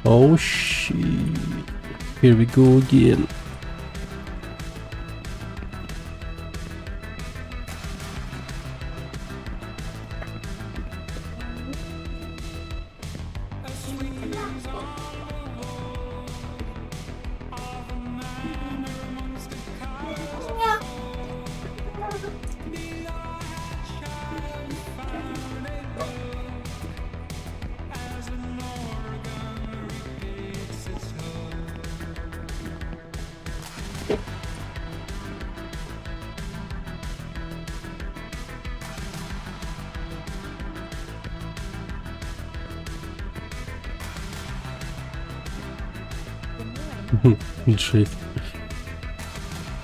Oh shit. Here we go again. Жесть.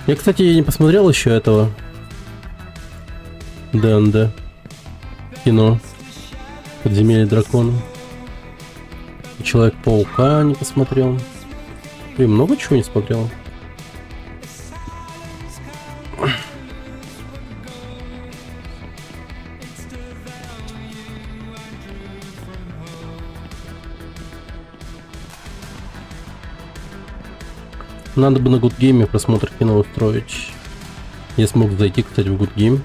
Я, кстати, не посмотрел еще этого ДНД кино Подземелье дракона. Человек-паука не посмотрел. И много чего не смотрел. Надо бы на Good Game просмотр кино устроить. Я смог зайти, кстати, в Good Game.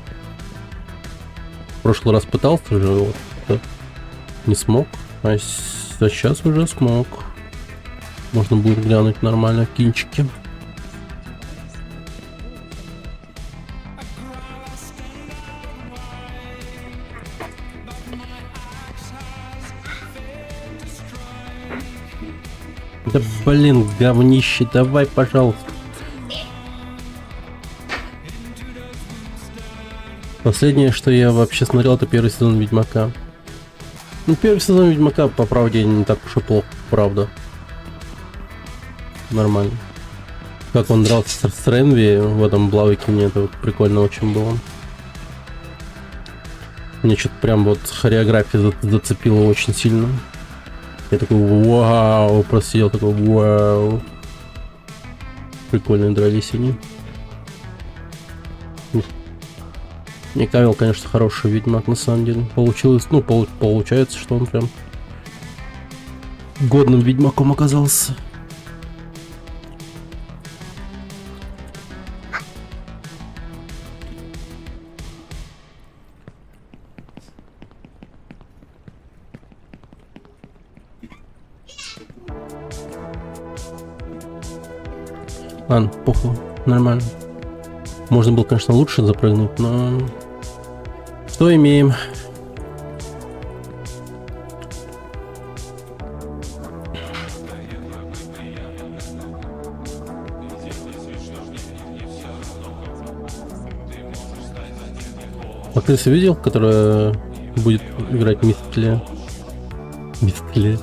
В прошлый раз пытался уже, вот, да, не смог. А сейчас уже смог. Можно будет глянуть нормально кинчики. Да блин, говнище, давай, пожалуйста. Последнее, что я вообще смотрел, это первый сезон Ведьмака. Ну, первый сезон Ведьмака, по правде, не так уж и плохо, правда. Нормально. Как он дрался с Ренви в этом Блавикине, это вот прикольно очень было. Мне что-то прям вот хореография зацепила очень сильно. Я такой, вау, просто сидел такой, вау. Прикольные дрались они. Не Кавилл, конечно, хороший ведьмак, на самом деле. Получилось, ну, получается, что он прям годным ведьмаком оказался. Ладно, похуй, нормально. Можно было, конечно, лучше запрыгнуть, но что имеем? Актрису видел, которая будет играть Мистле? Мистле.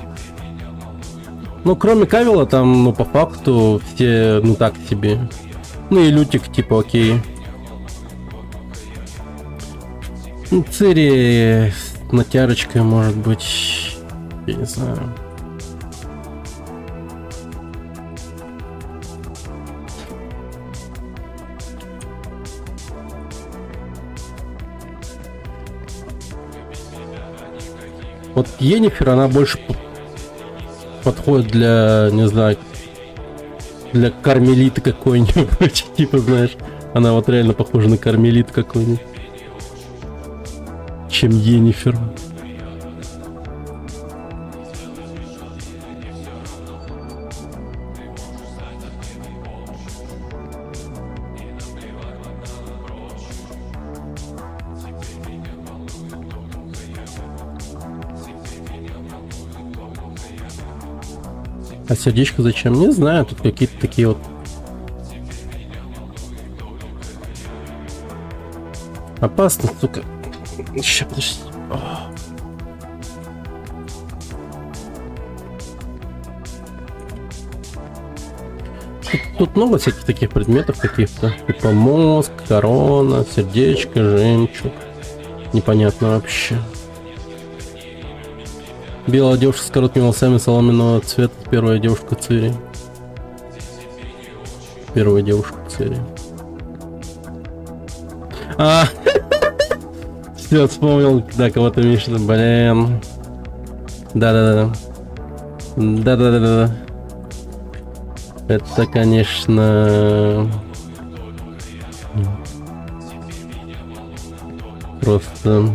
Ну, кроме Кавилла, там, ну, по факту, все, ну, так себе. Ну, и Лютик, типа, окей. Ну, Цири с натяжечкой, может быть, я не знаю. Вот Йеннифер, она больше подходит для, не знаю, для кармелита какой-нибудь, типа, знаешь, она вот реально похожа на кармелит какой-нибудь, чем Йеннифер. А сердечко зачем? Не знаю, тут какие-то такие вот Опасно, сука. Ща, подожди. Тут много всяких таких предметов каких-то. Типа мозг, корона, сердечко, жемчуг. Непонятно вообще. Белая девушка с короткими волосами соломенного цвета. Первая девушка Цири. Первая девушка Цири. Все, вспомнил, да, кого-то Миша, блин. Да-да-да. Да-да-да-да. Это, конечно... Просто...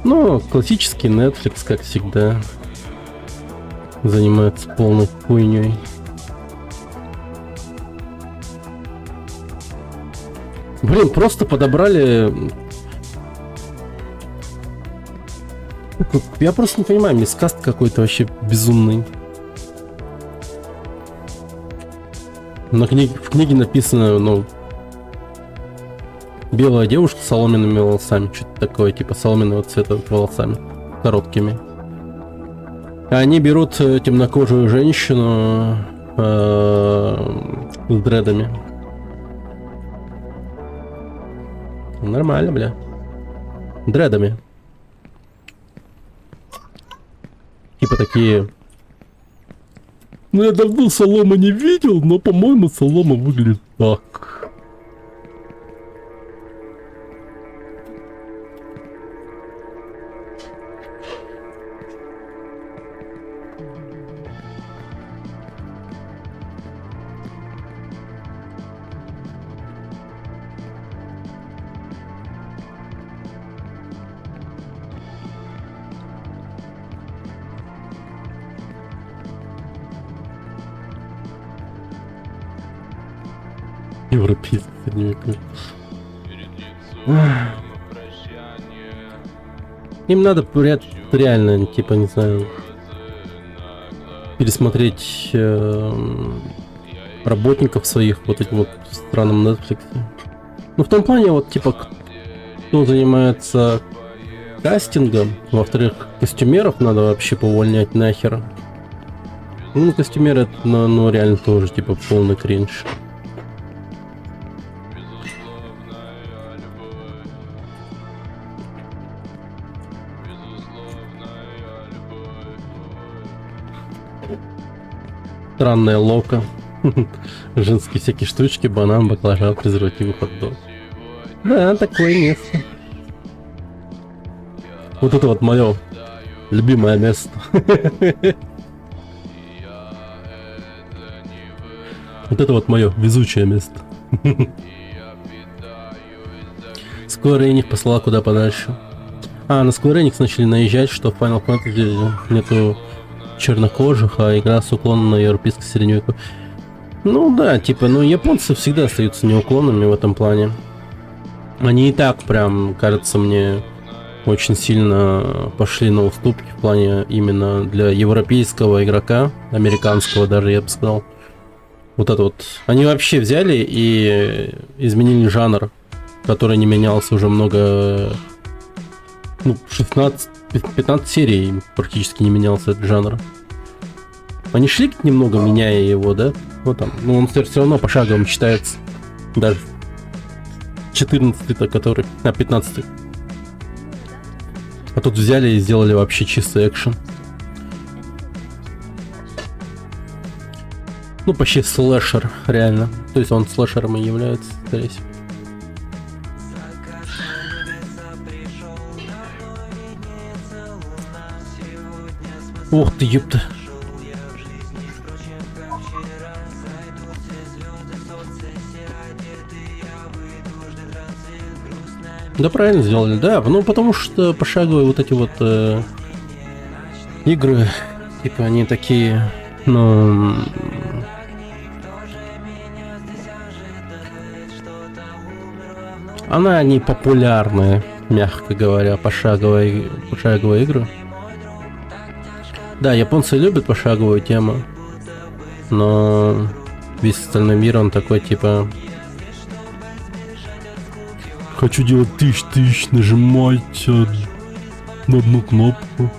Ну, классический Netflix, как всегда. Занимается полной хуйней. Блин, просто подобрали... Я просто не понимаю, мискаст какой-то вообще безумный. В книге написано, ну... Белая девушка с соломенными волосами. Что-то такое, типа соломенного цвета волосами. Короткими. А они берут темнокожую женщину с дредами. Нормально, бля. Дредами. Типа такие... Ну, я давно солома не видел, но, по-моему, солома выглядит так. Европейский средневековье. Им надо реально, типа, не знаю, пересмотреть работников своих вот этим вот странам Netflix. Ну, в том плане, вот, типа, кто занимается кастингом, во-вторых, костюмеров надо вообще повольнять нахер. Ну, костюмеры, это, ну, реально тоже, типа, полный кринж. Странная лока. Женские всякие штучки, банан, баклажан, презервативы, хот-дог. Да, такое место. Вот это вот мое любимое место. Вот это вот мое везучее место. Square Enix послала куда подальше. На Square Enix начали наезжать, что в Final Fantasy нету чернокожих, а игра с уклоном на европейское средневековье. Ну да, типа, ну японцы всегда остаются неуклонными в этом плане. Они и так прям, кажется мне, очень сильно пошли на уступки в плане именно для европейского игрока, американского даже, я бы сказал. Вот это вот. Они вообще взяли и изменили жанр, который не менялся уже много... Ну, 15 серий практически не менялся этот жанр. Они шли немного, меняя его, да? Вот там. Ну, он все равно пошаговым читается. Даже 14-й-то, который... 15-й. А тут взяли и сделали вообще чистый экшен. Ну, почти слэшер, реально. То есть он слэшером и является, скорее всего. Ух ты, ёпта. Да, правильно сделали, да. Ну, потому что пошаговые вот эти вот игры, типа, они такие, ну... Они популярные, мягко говоря, пошаговые игры. Да, японцы любят пошаговую тему, но весь остальной мир, он такой, типа, хочу делать тысяч, нажимать на одну кнопку.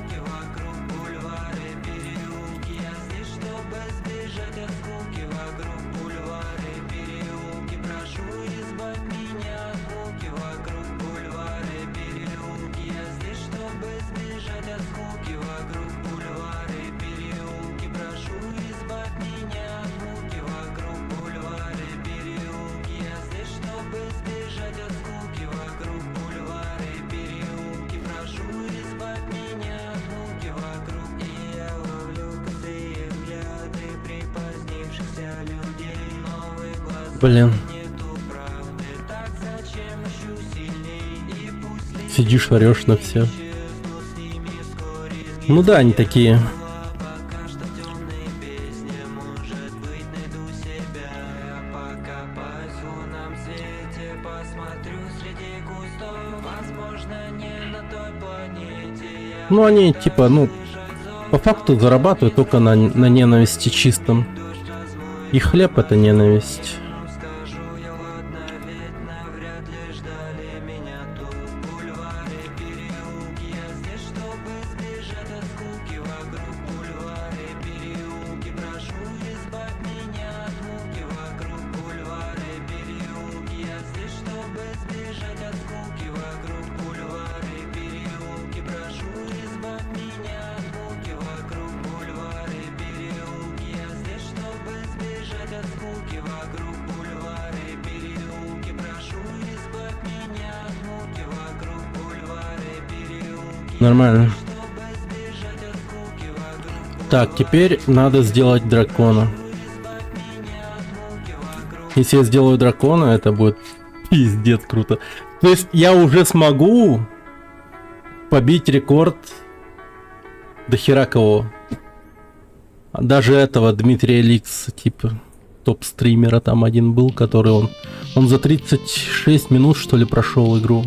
Блин. Сидишь, орешь на все. Ну да, они такие. Ну они типа, ну, по факту зарабатывают только на ненависти чистом. И хлеб это ненависть. Нормально. Так, теперь надо сделать дракона. Если я сделаю дракона, это будет пиздец круто. То есть я уже смогу побить рекорд до хера кого. Даже этого Дмитрия Ликс, типа топ-стримера там один был, который он за 36 минут что ли прошел игру.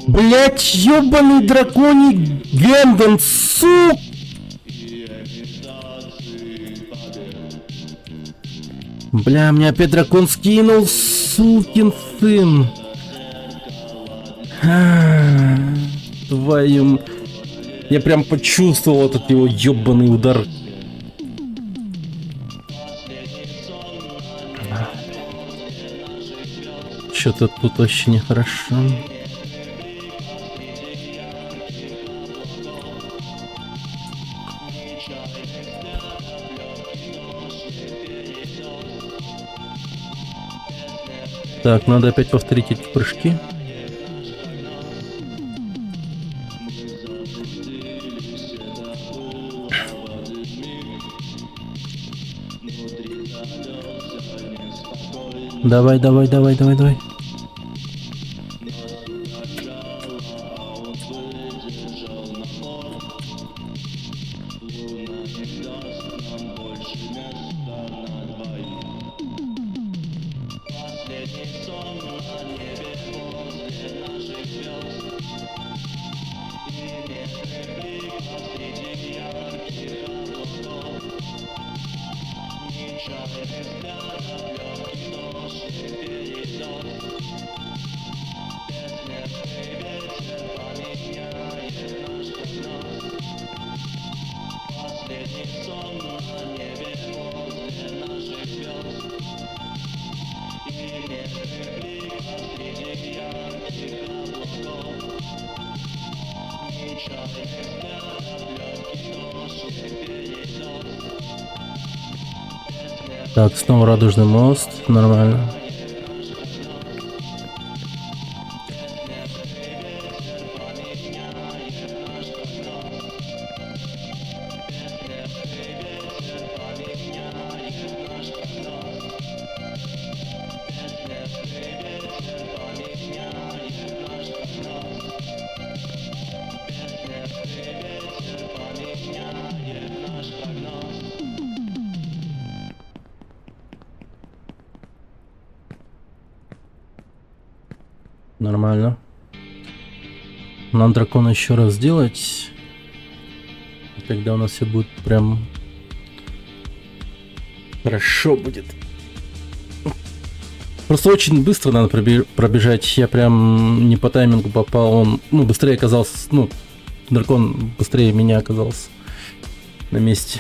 Блять, ёбаный драконий Гэндон, сук! Бля, мне опять дракон скинул, сукин сын. Твою... Я прям почувствовал этот его ёбаный удар. Что-то тут вообще нехорошо. Так, надо опять повторить эти прыжки. Давай, давай, давай, давай, давай. Так, снова радужный мост, нормально. Нормально. Надо дракона еще раз сделать. И тогда у нас все будет прям хорошо будет. Просто очень быстро надо пробежать. Я прям не по таймингу попал. Он, ну, быстрее оказался. Ну, дракон быстрее меня оказался на месте.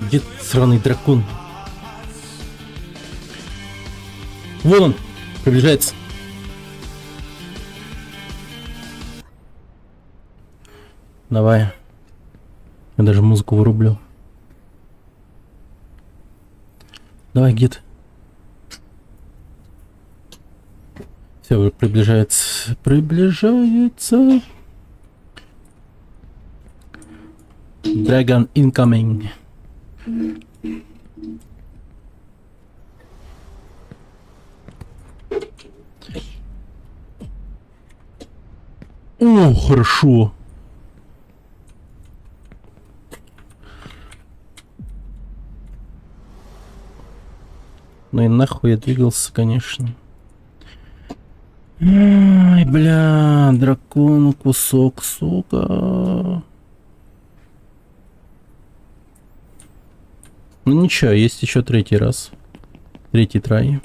Где сраный дракон? Вон он, приближается. Давай. Я даже музыку вырублю. Давай, где ты? Все, приближается. Приближается. Dragon incoming. О, хорошо. Ну и нахуй я двигался, конечно. Ай, бля, дракон, кусок, сука. Ну ничего, есть еще третий раз. Третий трай.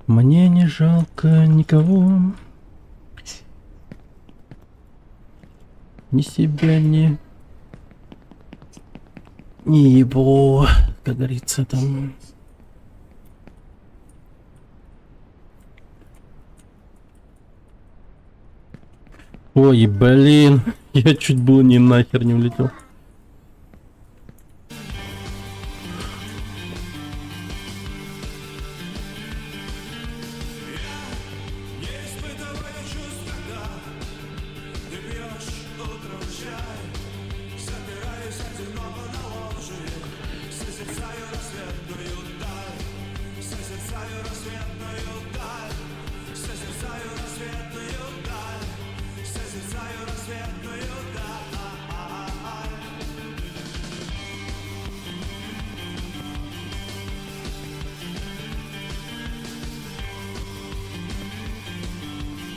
Мне не жалко никого. Ни себя, ни его, как говорится, там. Ой, блин, я чуть было не нахер не улетел.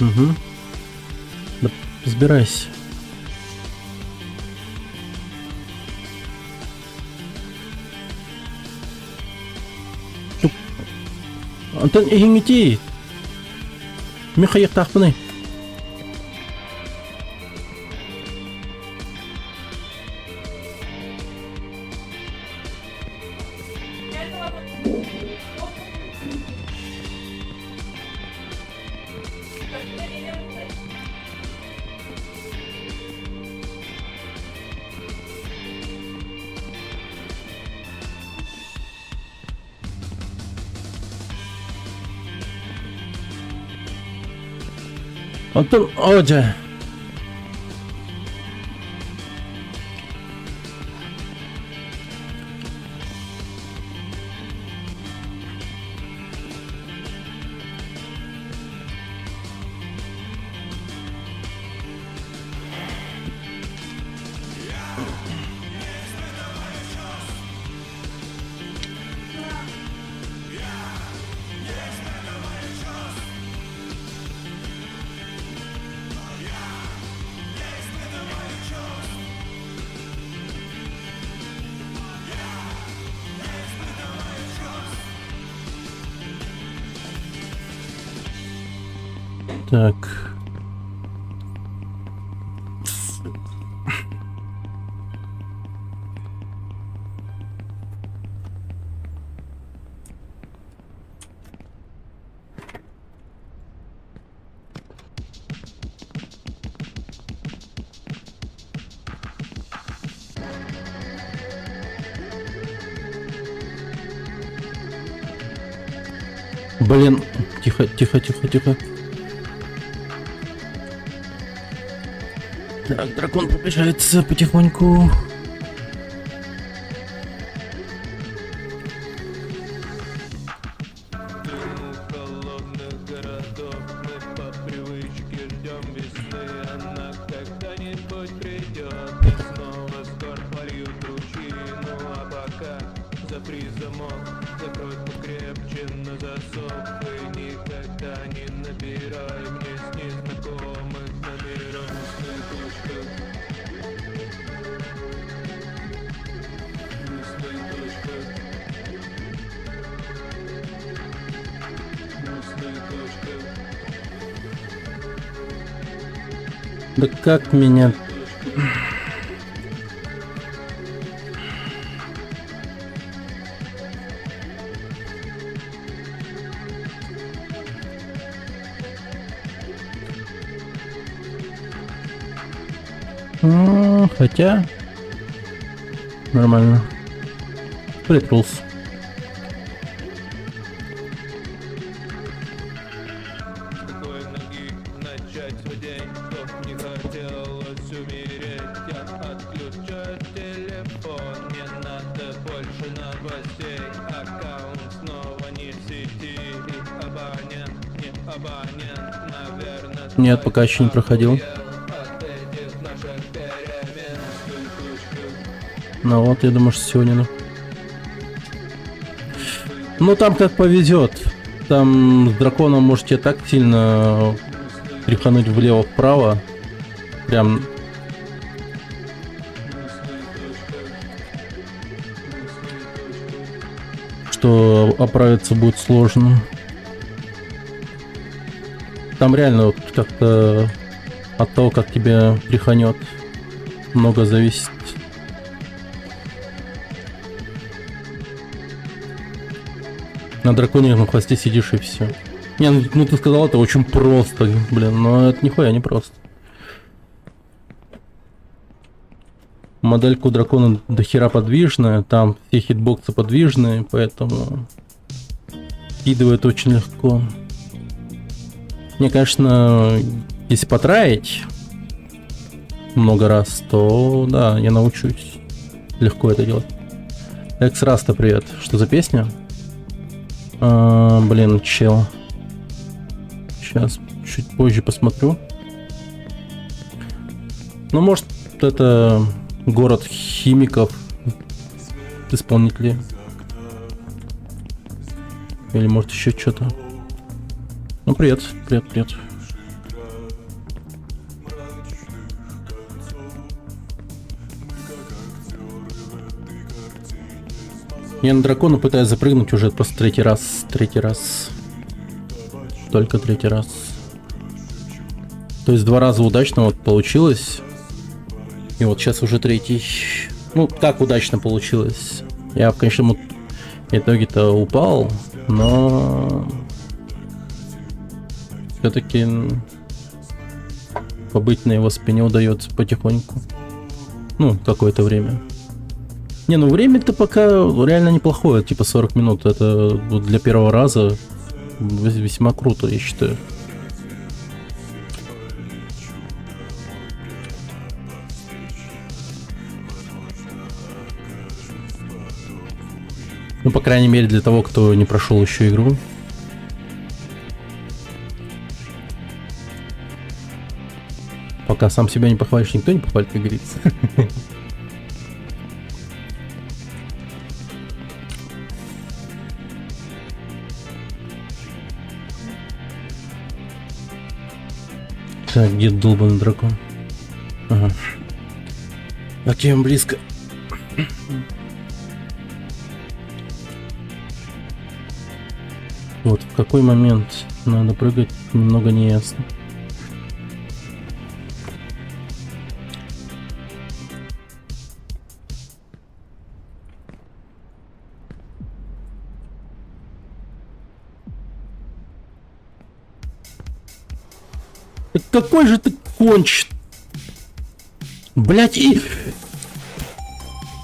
Угу. Да, разбирайся. Антон, ингити. Михаил Тахпаны. Антон, Оджа. Так. Блин, тихо, тихо, тихо, тихо. Так, дракон приближается потихоньку. Дыму холодных городов мы по привычке ждем весны. Она когда-нибудь придет и снова с гор польют ручьи. Ну а пока запри замок, закрой покрепче на засов. И никогда не набирай мне с незнакомых номеров. Грустная точка. Грустная точка. Да как меня... Хотя... Нормально. Притрус. С какой ноги начать свой день? Чтоб не хотелось умереть. Я отключаю телефон. Не надо больше новостей. Аккаунт снова не в сети. И абонент, не абонент. Наверное, Нет, пока еще не проходил. от этих наших перемен. Ну вот, я думаю, что сегодня... Ну там как повезет. Там с драконом можете так сильно тряхануть влево-вправо. Прям... Что оправиться будет сложно. Там реально вот как-то от того, как тебя тряханет, много зависит. На драконьем хвосте сидишь и все. Не, ну ты сказал, это очень просто, блин, но это нихуя не просто. Моделька у дракона до хера подвижная, там все хитбоксы подвижные, поэтому скидывает очень легко. Мне, конечно, если потраить много раз, то да, я научусь легко это делать. Экс-Раста, привет. Что за песня? Блин, чел. Сейчас, чуть позже посмотрю. Ну, может, это город химиков, исполнители. Или может еще что-то. Ну, привет, привет, привет. Я на дракона пытаюсь запрыгнуть уже просто третий раз. Только третий раз. То есть 2 раза удачно вот получилось. И вот сейчас уже третий. Ну, так удачно получилось. Я в конечном итоге-то упал, но... Все-таки побыть на его спине удается потихоньку. Ну, какое-то время. Не, ну время-то пока реально неплохое, типа 40 минут. Это вот для первого раза весьма круто, я считаю. Ну, по крайней мере, для того, кто не прошел еще игру. Пока сам себя не похвалишь, никто не похвалит, как говорится. Так, где долбаный дракон? Ага. Окей, он близко. Вот, в какой момент надо прыгать, немного не ясно. Да какой же ты конч... Блять, и...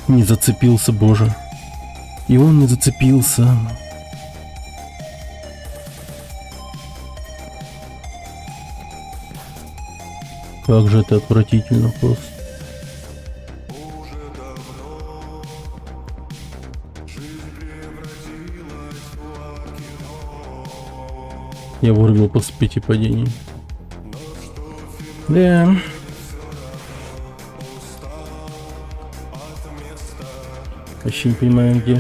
Не зацепился, боже. И он не зацепился. Как же это отвратительно просто. Я вырубил после 5 падений. Да. Вообще не понимаю, где.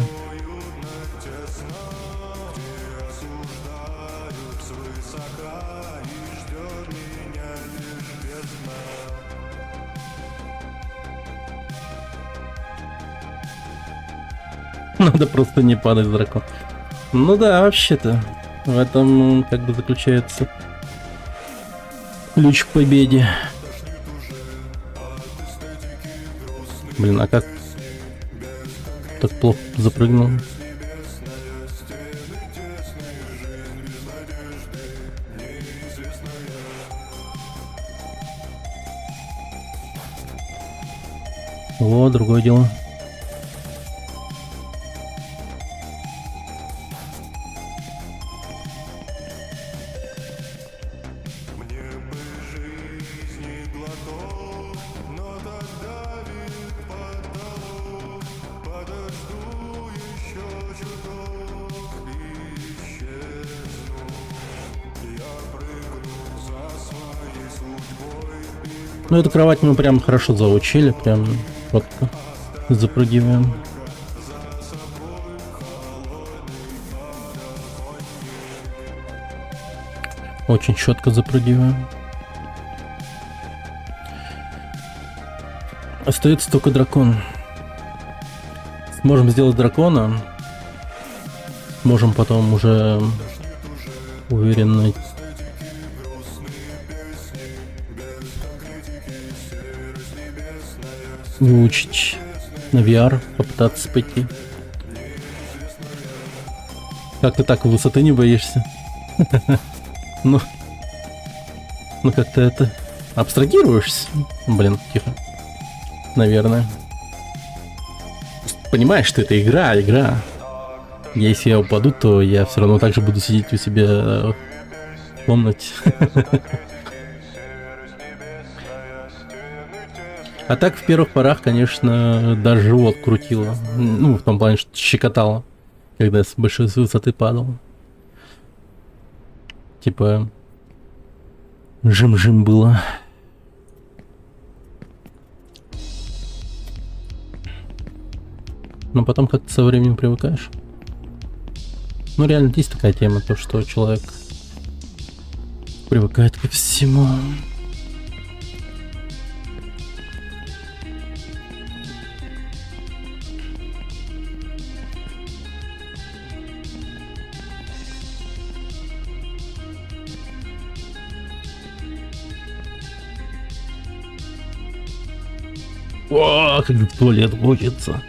Надо просто не падать с дракона. Ну да, вообще-то. В этом как бы заключается ключ к победе. Блин, а как так плохо запрыгнул? О, другое дело. Ну, эту кровать мы прям хорошо заучили, прям четко запрыгиваем. Очень четко запрыгиваем. Остается только дракон. Сможем сделать дракона. Можем потом уже уверенно выучить на VR, попытаться пойти. Как ты так высоты не боишься? Ну как-то это... Абстрагируешься? Блин, тихо. Наверное. Понимаешь, что это игра. Если я упаду, то я все равно так же буду сидеть у себя в комнате. А так, в первых порах, конечно, даже живот крутило. Ну, в том плане, что щекотало, когда я с большой высоты падал. Типа, жим-жим было. Но потом как-то со временем привыкаешь. Ну, реально, есть такая тема, то, что человек привыкает ко всему. О, как в туалет хочется.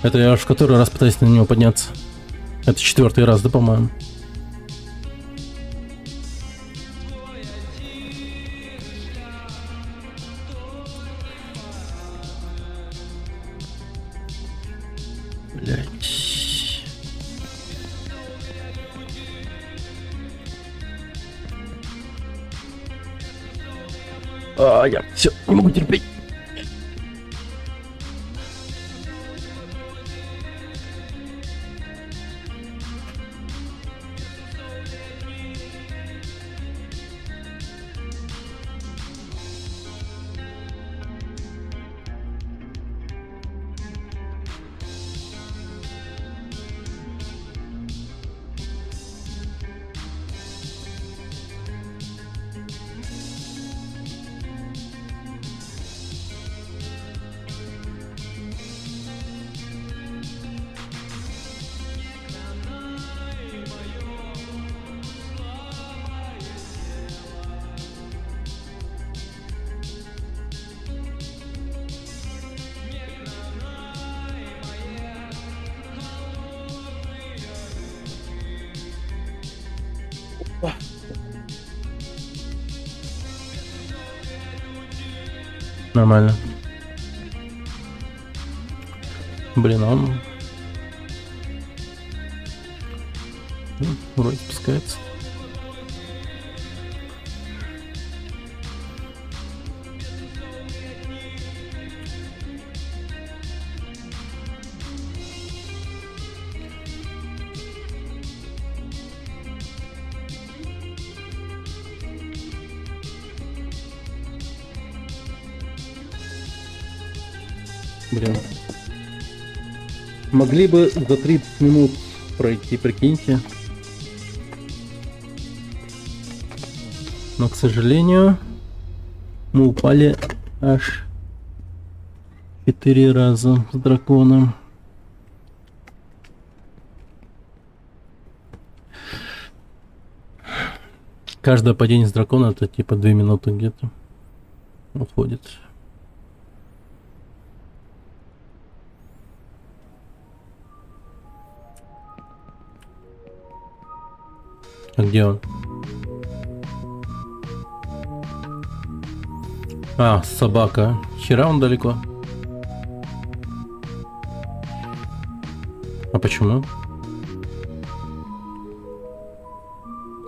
Это я аж в который раз пытаюсь на него подняться. Это 4-й раз, да, по-моему? Блять. Я все, не могу терпеть. Нормально. Блин, он... вроде спускается. Блин. Могли бы за 30 минут пройти, прикиньте. Но, к сожалению, мы упали аж 4 раза с драконом. Каждое падение с дракона это типа 2 минуты где-то уходит. А где он? А, собака. Хера он далеко. А почему?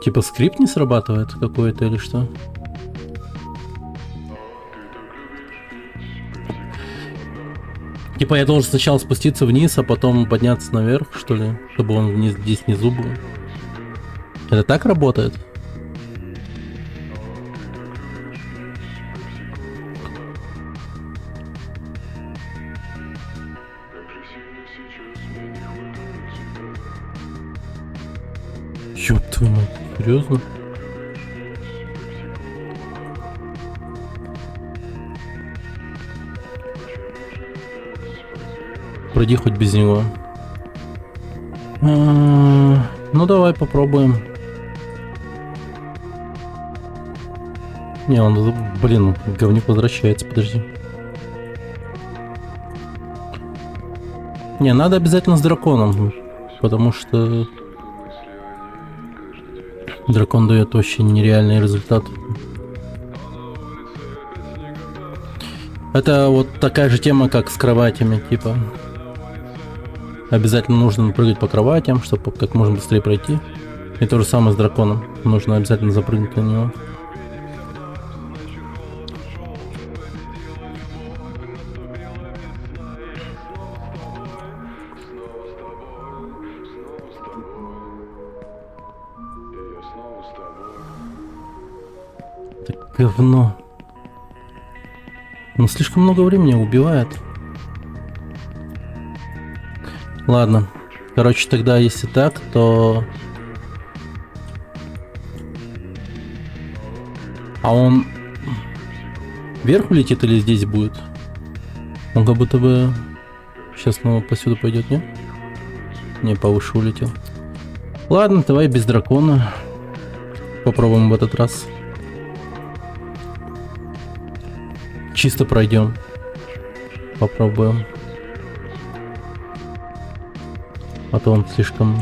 Типа скрипт не срабатывает какой-то или что? Типа я должен сначала спуститься вниз, а потом подняться наверх, что ли? Чтобы он здесь внизу был. Это так работает? Ёб твою мать, серьезно? Пройди хоть без него. Ну давай попробуем. Не, он, блин, говнюк возвращается, подожди. Не, надо обязательно с драконом, потому что дракон дает очень нереальный результат. Это вот такая же тема, как с кроватями, типа. Обязательно нужно прыгать по кроватям, чтобы как можно быстрее пройти. И то же самое с драконом. Нужно обязательно запрыгнуть на него. Это говно. Но слишком много времени убивает. Ладно. Короче, тогда если так, то... А он вверх улетит или здесь будет? Он как будто бы сейчас снова посюда пойдет, не? Не, повыше улетел. Ладно, давай без дракона. Попробуем в этот раз. Чисто пройдем. Попробуем. А то он слишком...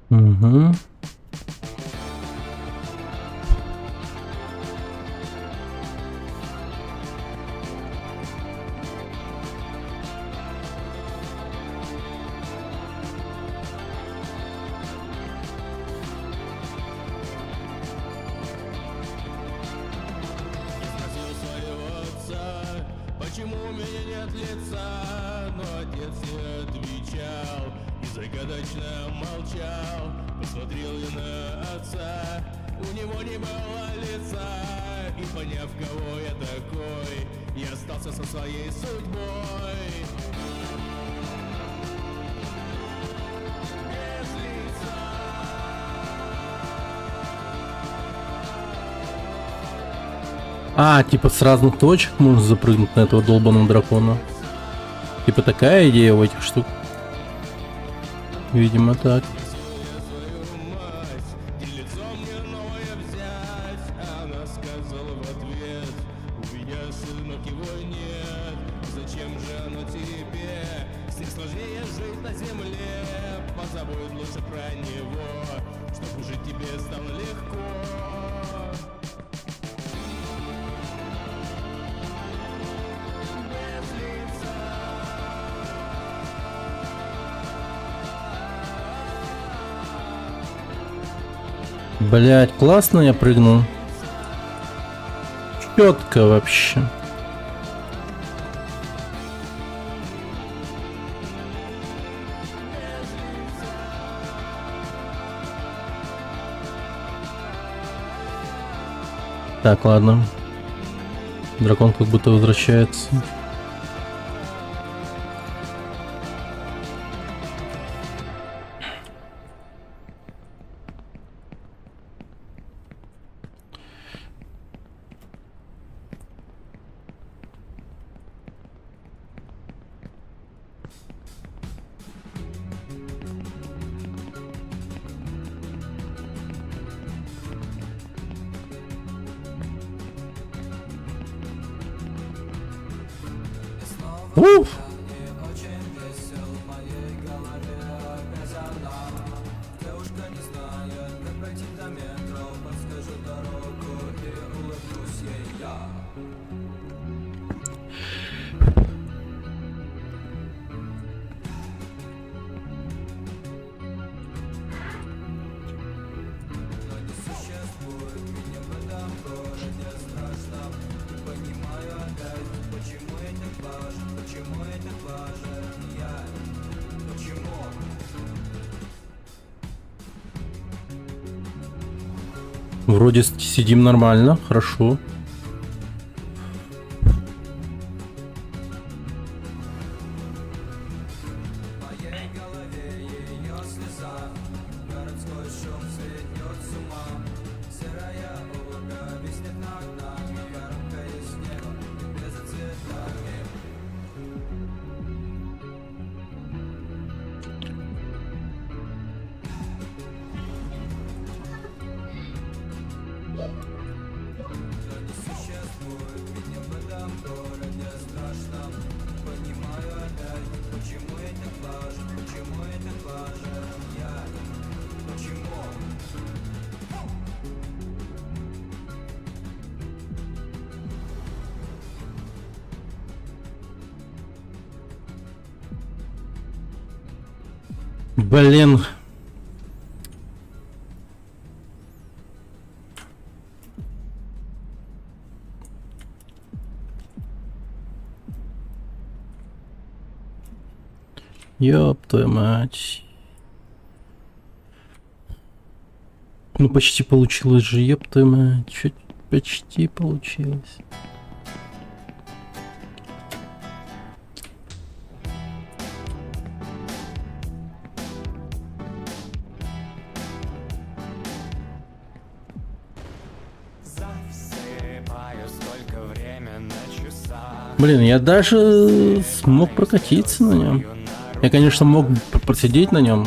Угу. Почему у меня нет лица? Но отец не отвечал и загадочно молчал. Посмотрел я на отца, у него не было лица. И поняв, кого я такой, я остался со своей судьбой. Без лица. А, типа с разных точек можно запрыгнуть на этого долбаного дракона. Типа такая идея у этих штук. Видимо, так. Позабудь лучше про него, чтобы жить тебе стало легко. Блять, классно я прыгнул. Четко вообще. Так, ладно. Дракон как будто возвращается. Уф! Вроде сидим нормально, хорошо. Блин. Ёб твою мать. Ну почти получилось же, ёб твою мать. Чуть почти получилось. Блин, я даже смог прокатиться на нем. Я, конечно, мог просидеть на нем,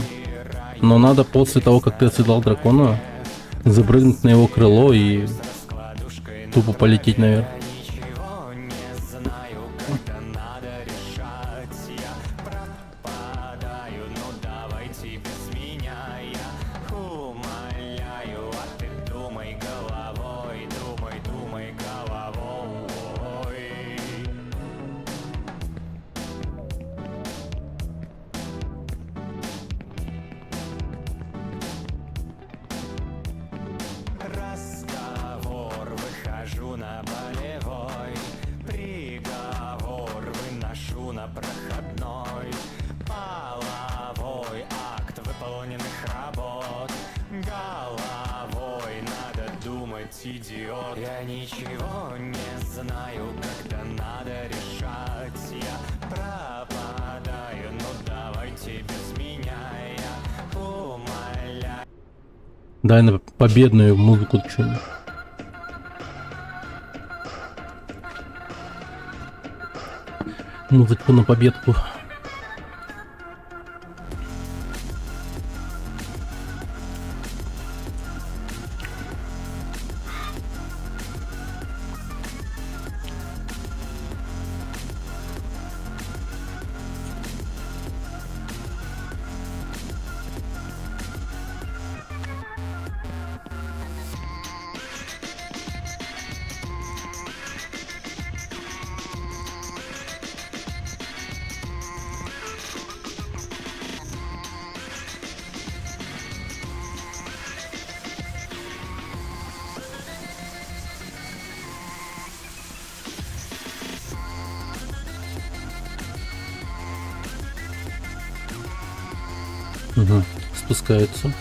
но надо после того, как ты оседлал дракона, запрыгнуть на его крыло и тупо полететь наверх. Идиот, я ничего не знаю, когда надо решать. Я пропадаю, ну давайте без меня, я умоляю. Дай на победную музыку что-нибудь. Музыку на победку. Угу. Спускается.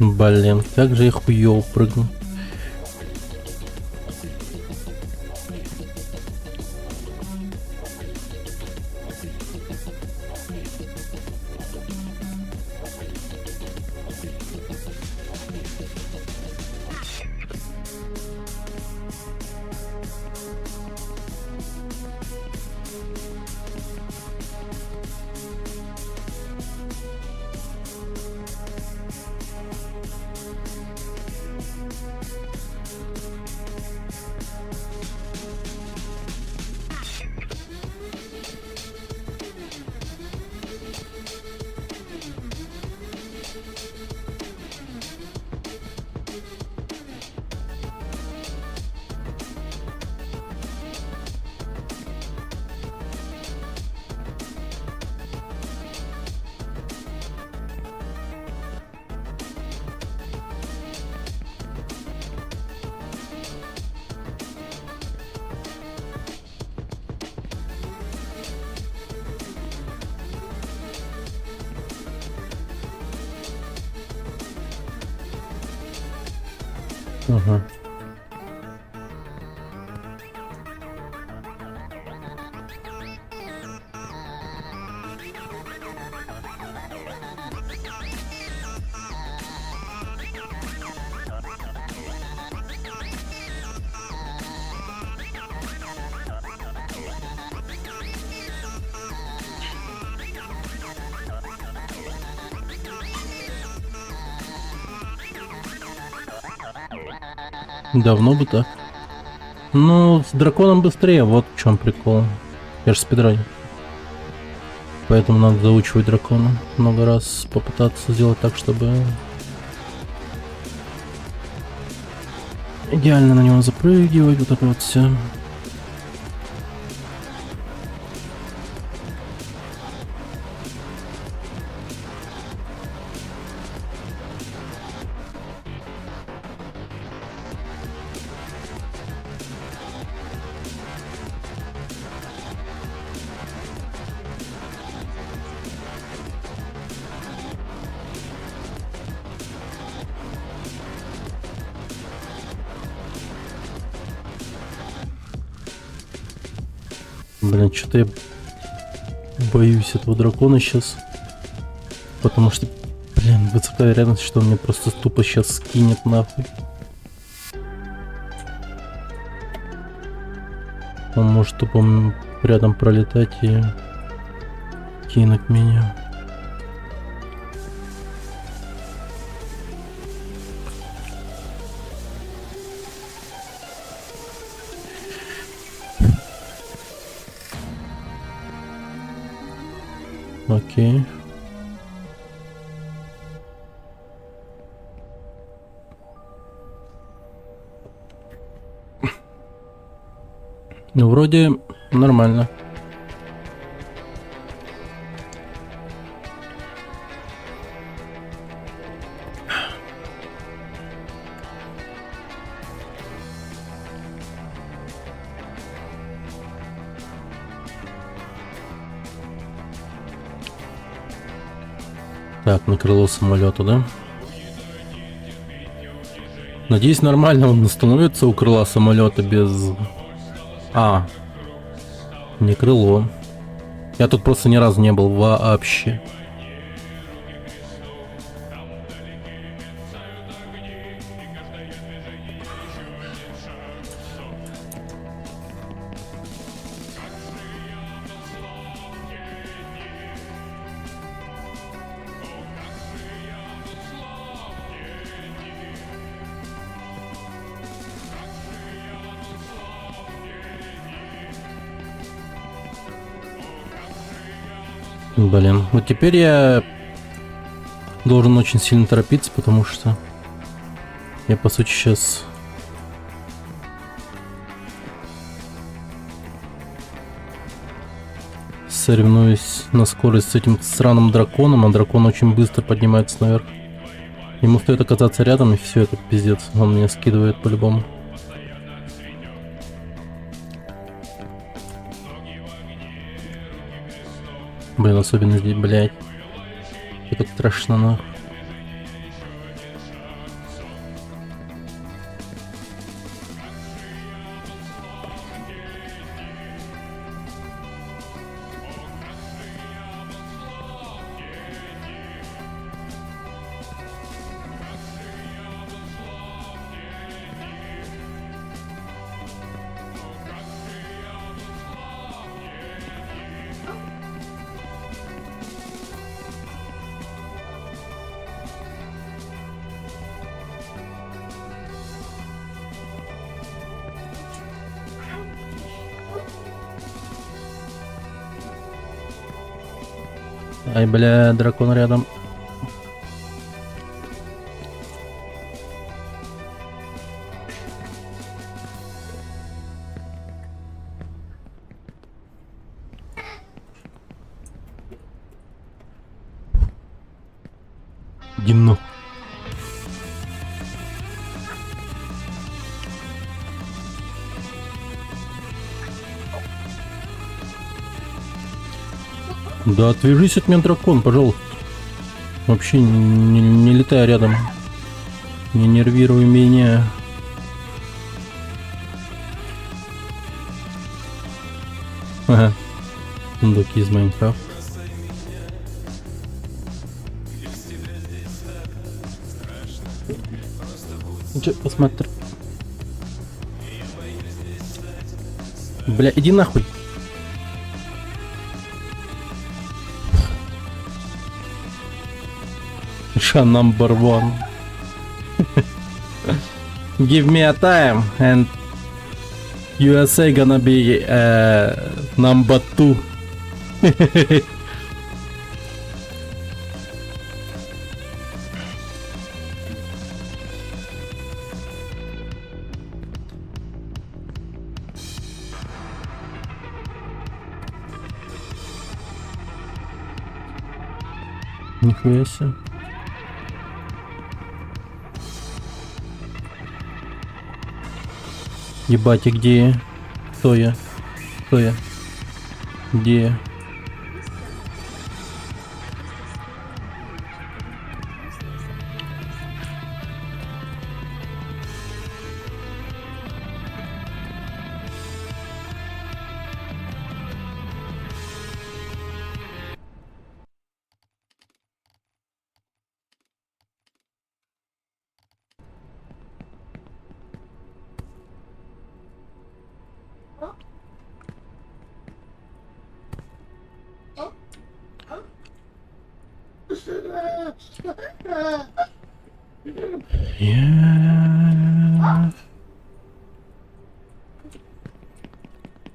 Блин, как же я хуёво прыгну. Ага. Давно бы так. Ну, с драконом быстрее, вот в чем прикол. Я же спидраню. Поэтому надо заучивать дракона. Много раз попытаться сделать так, чтобы идеально на него запрыгивать, вот это вот все. Блин, что-то я боюсь этого дракона сейчас. Потому что, блин, высокая вероятность, что он мне просто тупо сейчас скинет нахуй. Он может тупо рядом пролетать и кинуть меня. Окей. Ну, вроде нормально. Так, на крыло самолета, да? Надеюсь, нормально он становится у крыла самолета без... А, не крыло. Я тут просто ни разу не был вообще. Блин, вот теперь я должен очень сильно торопиться, потому что я, по сути, сейчас соревнуюсь на скорость с этим сраным драконом, а дракон очень быстро поднимается наверх. Ему стоит оказаться рядом, и все, это пиздец. Он меня скидывает по-любому. Блин, особенно здесь, блядь. Это страшно, нахуй. Ай, бля, дракон рядом. Иди нахуй. Да отвяжись от меня, дракон, пожалуйста. Вообще не летай рядом. Не нервируй меня. Ага. Сундуки из Майнкрафта. Че, посмотри. Бля, иди нахуй. Number one. Give me a time and USA gonna be number two. Нихуя себе. Ебать, и где я? Кто я? Кто я? Где я?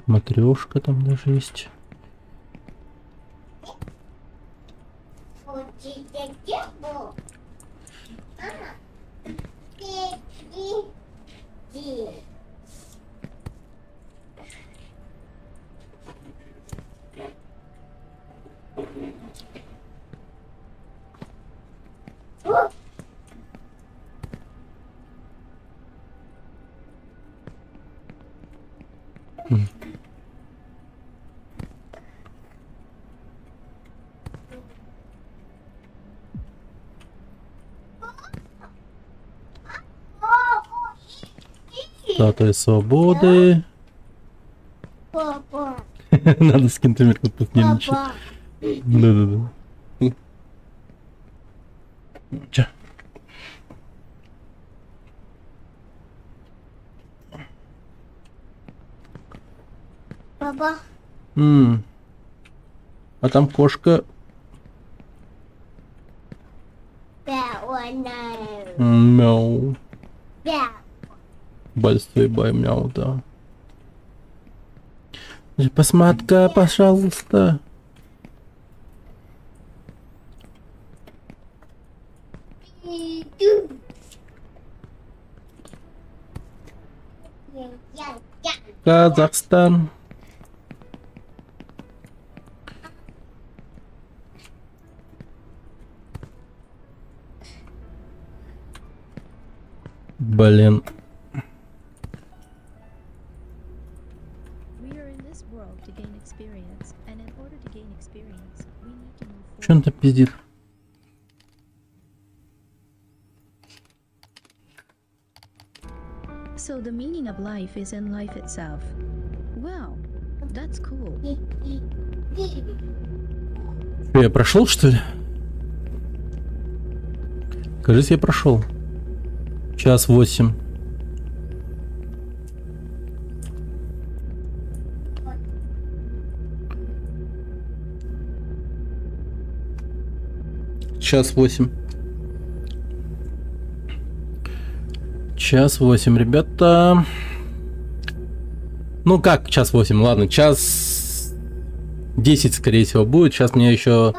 Матрешка там даже есть. Статуя свободы. Папа, Надо с кем-то тут нервничать. папа, Да-да-да. Чё? папа, А там кошка. Мяу. Большой бай, мяу, да. Посмотри, пожалуйста. Казахстан. Блин. We are in this world to gain experience, and in order to gain experience, we need to move Че он там пиздит? forward. So the meaning of life is in life itself. Wow, that's cool. Что, я прошел, что ли? Кажется, я прошел. Час 8. Час 8. Час 8, ребята. Ну как час 8? Ладно, час 10, скорее всего, будет. Сейчас мне еще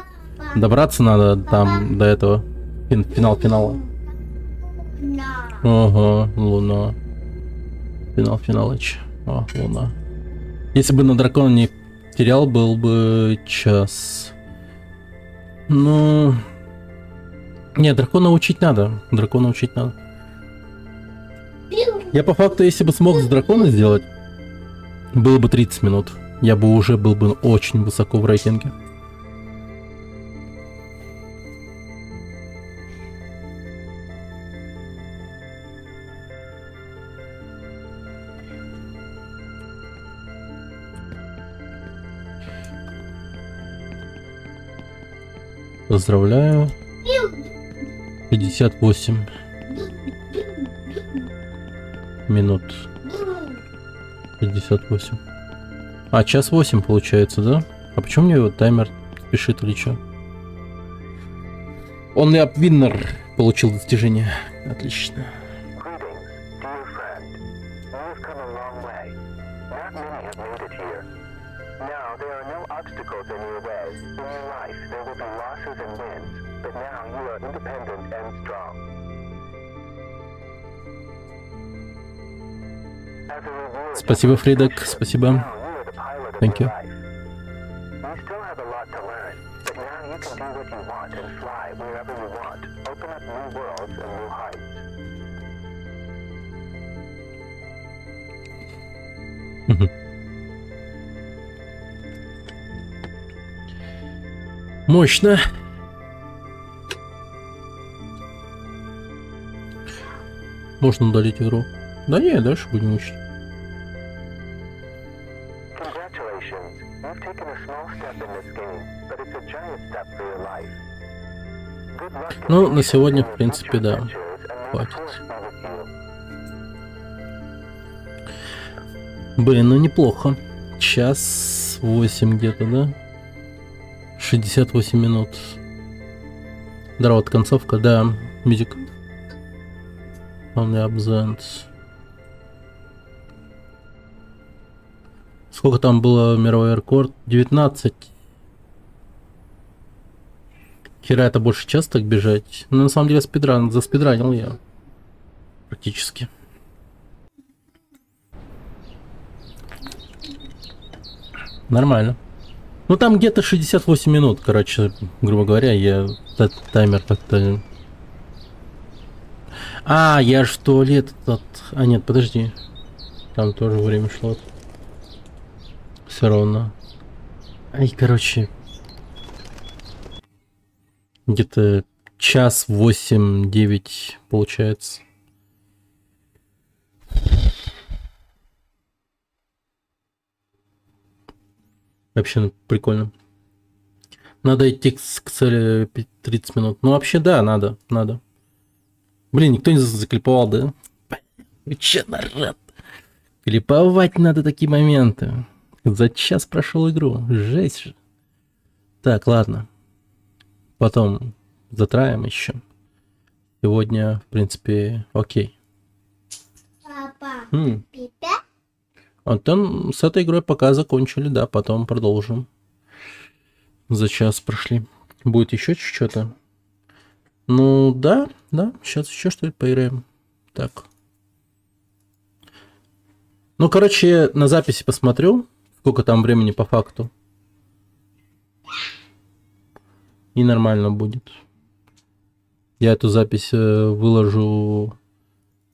добраться надо там до этого. Финала. Ага, луна. Финалыч. О, луна. Если бы на дракона не терял, был бы час. Ну... Не, дракона учить надо. Я по факту, если бы смог с дракона сделать, было бы 30 минут. Я бы уже был бы очень высоко в рейтинге. Поздравляю. 58 минут. 58. А, час 8 получается, да? А почему мне его таймер пишет или что? Он и Апвиннер получил достижение. Отлично. Greetings, dear friend. You've come a long way. Not many have made it here. Now, there are no obstacles in your way. In your life, there will be losses and wins, but now you are independent and strong. As a reward, Спасибо, Фридок, спасибо. now you are the pilot of Thank your you. life. You still have a lot to learn, but now you can do what you want and fly wherever you want. Open up new worlds and new heights. Мощно. Можно удалить игру. Да не, дальше будем учить. Congratulations. You've taken a small step in this game, but it's a giant step for your life. Good luck in Ну, your на сегодня, в future принципе, да. adventures, and may the Хватит. force be with you. Блин, ну неплохо. Час 8 где-то, да? 68 минут. Да, вот концовка, да, мюзик. Only absent. Сколько там было мировой рекорд? 19. Хера, это больше час так бежать. Но на самом деле заспидранил я. Практически. Нормально. Ну там где-то 68 минут, короче, грубо говоря, я этот таймер как-то... А, я ж в туалет этот... А, нет, подожди. Там тоже время шло. Все равно. Ай, короче. Где-то час 8-9 получается. Вообще, ну, прикольно. Надо идти к цели 30 минут. Ну, вообще, да, надо. Блин, никто не заклиповал, да? Вы че, народ? Клиповать надо такие моменты. За час прошел игру. Жесть же. Так, ладно. Потом затраем еще. Сегодня, в принципе, окей. Папа, Пипя? Вот там с этой игрой пока закончили, да, потом продолжим. За час прошли. Будет еще что-то. Ну, да, сейчас еще что-то поиграем. Так. Ну, короче, на записи посмотрю, сколько там времени по факту. И нормально будет. Я эту запись выложу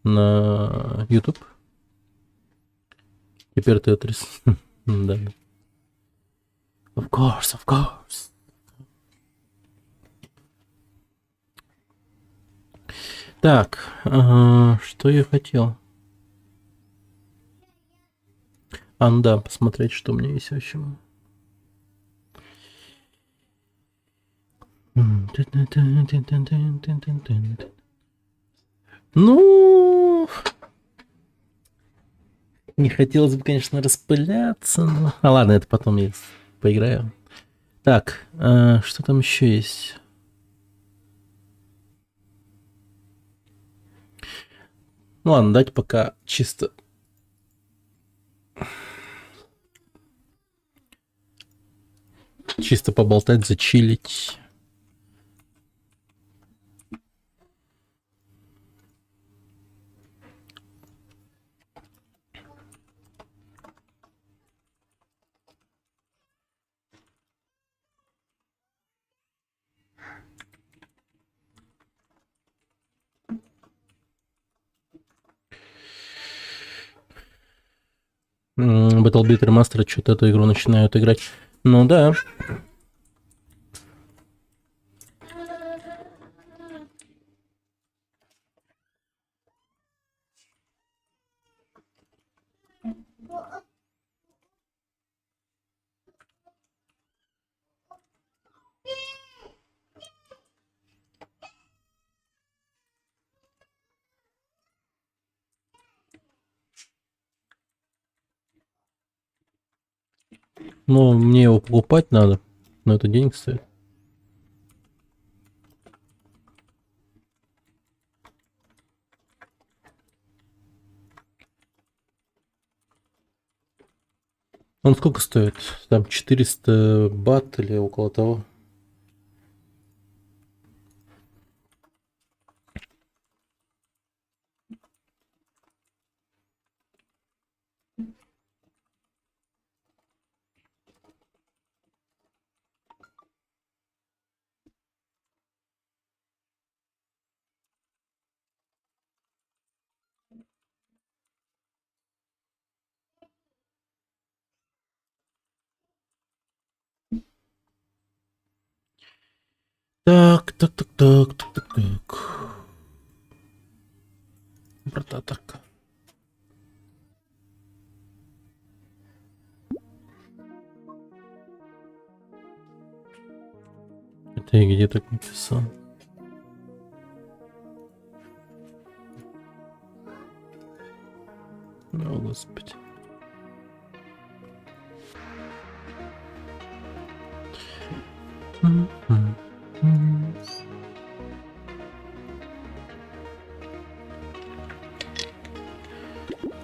на YouTube. Теперь Тетрис. Да. Of course, of course. Так, что я хотел? Ну да, посмотреть, что у меня есть вообще. Ну, не хотелось бы, конечно, распыляться, но... А ладно, это потом я поиграю. Так, что там еще есть? Ну ладно, дать пока чисто... Чисто поболтать, зачилить. BattleBeat Remastered что-то эту игру начинают играть. Ну да. Ну, мне его покупать надо, но это денег стоит. Он сколько стоит? Там 400 бат или около того. Так. Брататарка. Это я где так написал? О, Господи.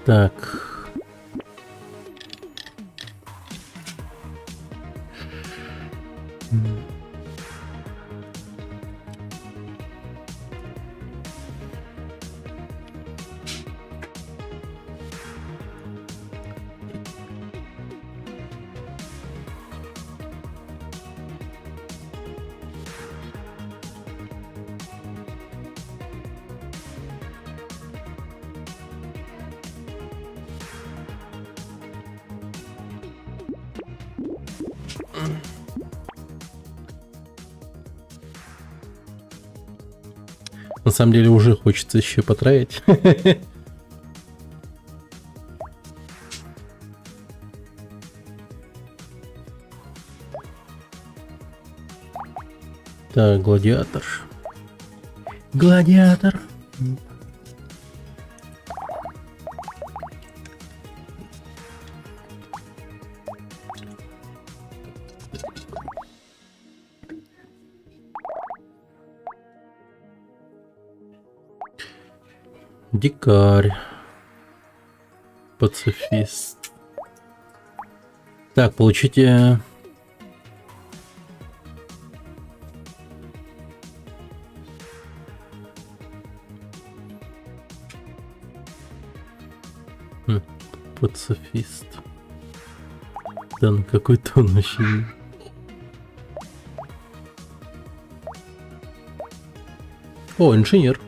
Так. На самом деле уже хочется еще потратить. Так, гладиатор. Гладиатор. Дикарь. Пацифист. Так, получите... Софист. Да, ну какой-то он вообще... О, инженер.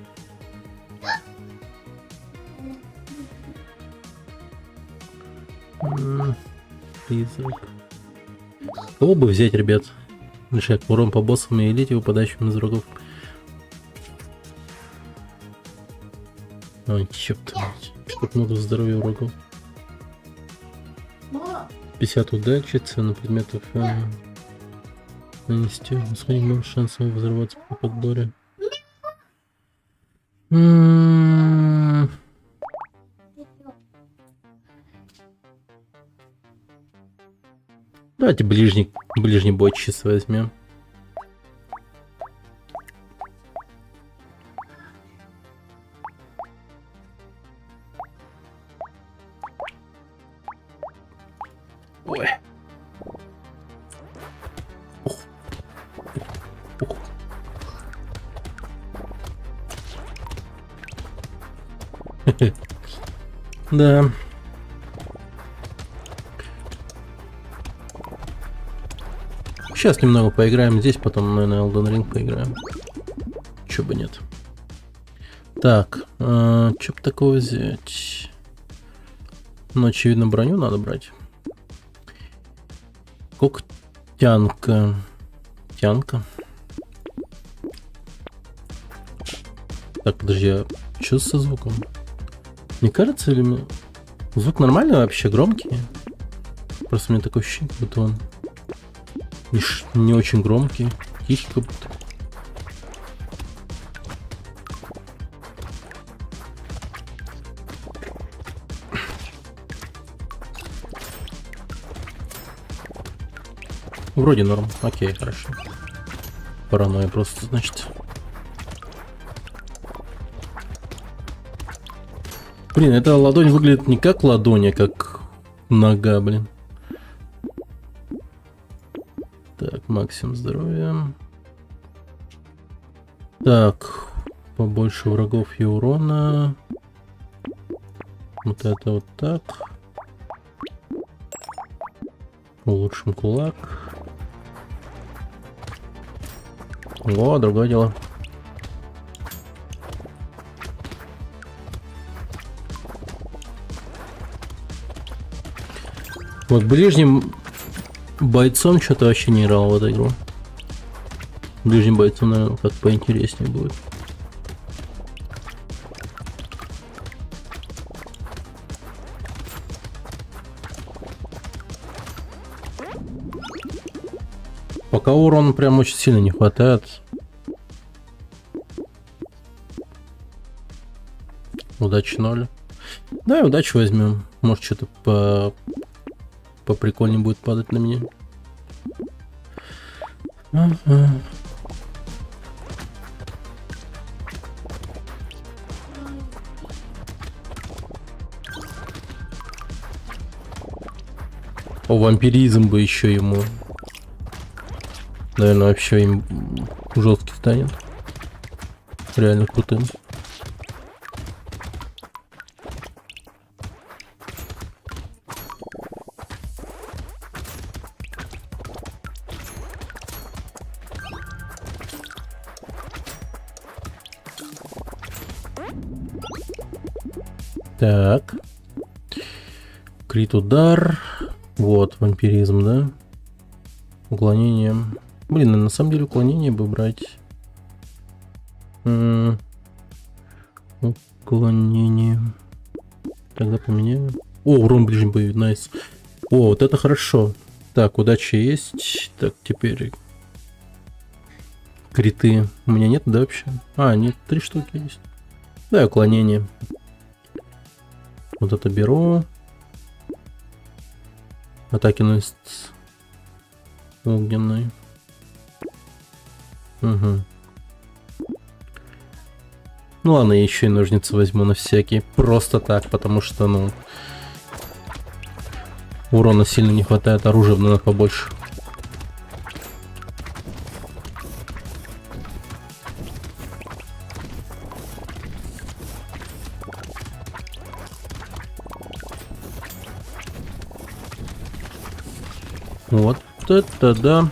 Призрак. Кого бы взять, ребят? Решать урон по боссам и элите, выпадающим из врагов. Ой, черт. Как много здоровья врагов. 50 удачи, цену предметов. Нанести. Сохранить больше шансов взорваться по подборе. Давайте ближний бой чисто возьмем. Ой. Ух. Ух. Да. Сейчас немного поиграем здесь, потом, наверное, Elden Ring поиграем. Чё бы нет. Так, чё бы такого взять? Ну, очевидно, броню надо брать. Когтянка. Тянка. Так, подожди, а что со звуком? Не кажется ли мне... Звук нормальный вообще, громкий? Просто у меня такое ощущение, как будто он не очень громкий. Тихий как будто. Вроде норм. Окей, хорошо. Паранойя просто, значит. Блин, эта ладонь выглядит не как ладонь, а как нога, блин. Так, максимум здоровья. Так, побольше врагов и урона. Вот это вот так. Улучшим кулак. О, другое дело. Вот ближним бойцом что-то вообще не играл в эту игру. Ближним бойцом, наверное, как поинтереснее будет. Пока урона прям очень сильно не хватает. Удачи 0. Да, и удачу возьмем. Может, что-то поприкольнее будет падать на меня. О, вампиризм бы еще ему. Наверное, вообще им жесткий станет. Реально крутым. Так. Крит удар. Вот, вампиризм, да? Уклонение. Блин, на самом деле уклонение бы брать. Уклонение. Тогда поменяем. О, урон ближним боевик, найс. О, вот это хорошо. Так, удача есть. Так, теперь... Криты. У меня нет, да, вообще? А, нет, 3 штуки есть. Да, уклонение. Вот это беру. Атакинность огненной. Угу. Ну ладно, я еще и ножницы возьму на всякий. Просто так, потому что, ну... Урона сильно не хватает, оружия надо побольше. Вот это да.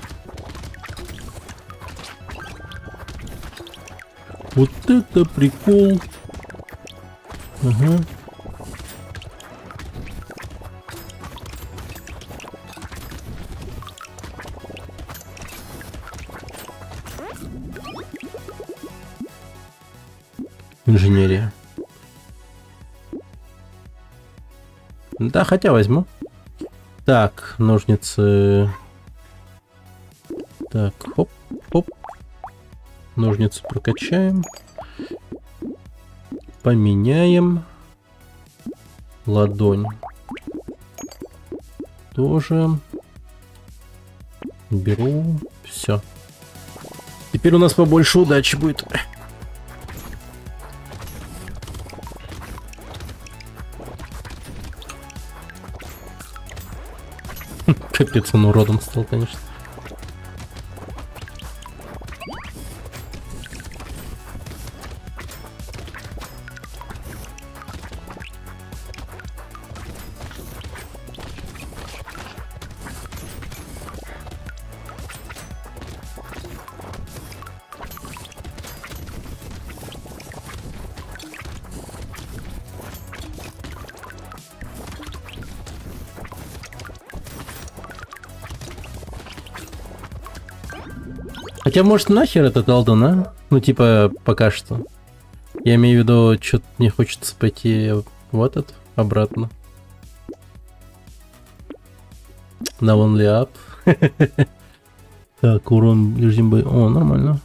Вот это прикол. Ага. Инженерия. Да, хотя возьму. Так, ножницы. Так, хоп, хоп. Ножницы прокачаем. Поменяем. Ладонь. Тоже. Беру. Все. Теперь у нас побольше удачи будет. Капец, он уродом стал, конечно. Хотя, может, нахер этот Алден, а? Ну, типа, пока что. Я имею в виду, что-то мне хочется пойти в этот, обратно. На Only Up. Так, урон ближним боем. О, нормально.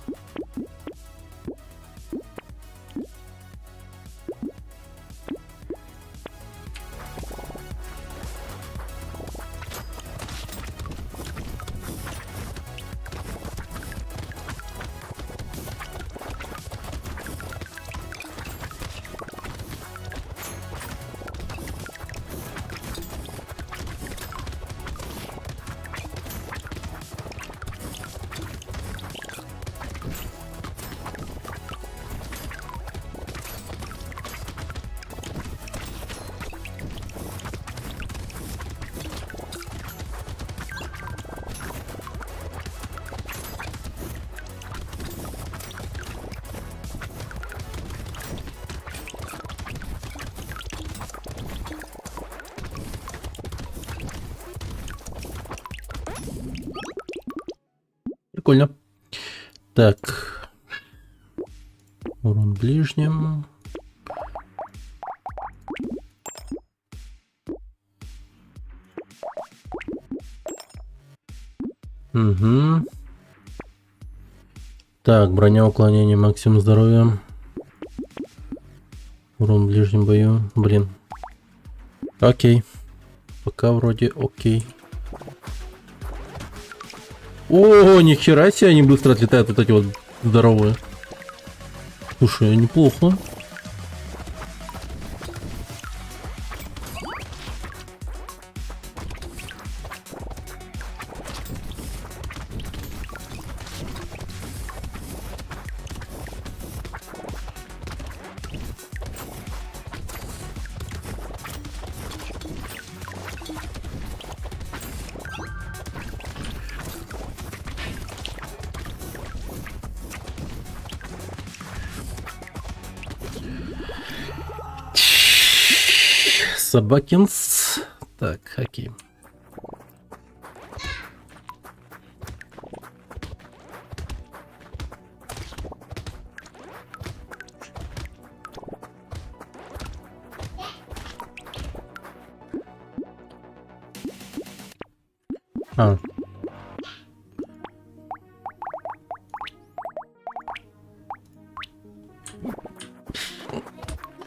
Прикольно. Так. Урон ближним. Угу. Так, броня уклонения, максимум здоровья. Урон в ближнем бою. Блин. Окей. Пока вроде окей. О, нихера себе, они быстро отлетают, вот эти вот здоровые. Слушай, неплохо. Собакинс. Так, окей. А.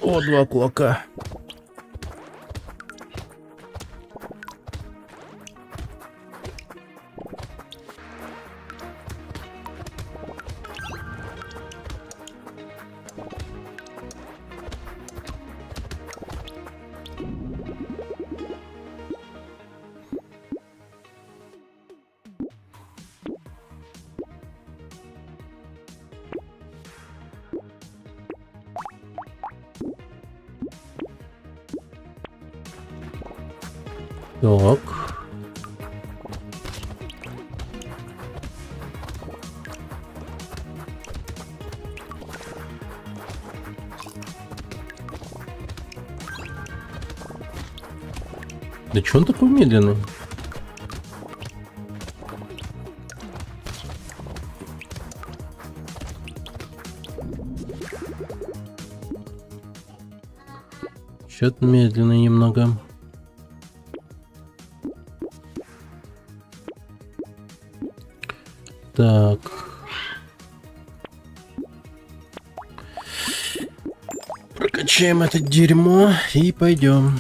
О, 2 кулака. Так. Да чё он такой медленный? Чё-то медленный немного. Так. Прокачаем это дерьмо и пойдем.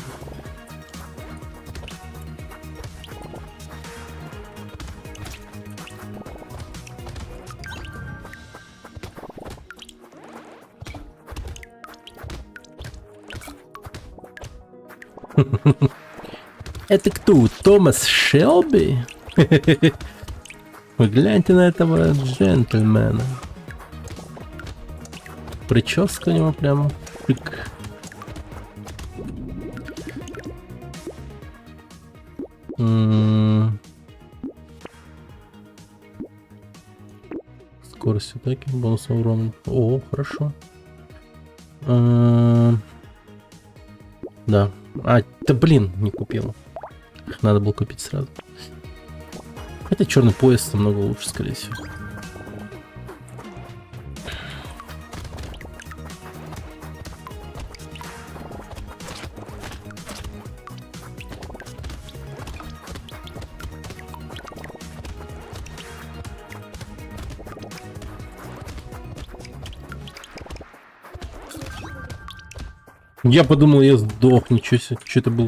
Это кто? Томас Шелби? Вы гляньте на этого джентльмена. Прическа у него прям шик. Скорость атаки, бонусный урон. О, хорошо. Да. А, да блин, не купил. Надо было купить сразу. Хотя черный пояс намного лучше, скорее всего. Я подумал, я сдох, ничего себе, что-то было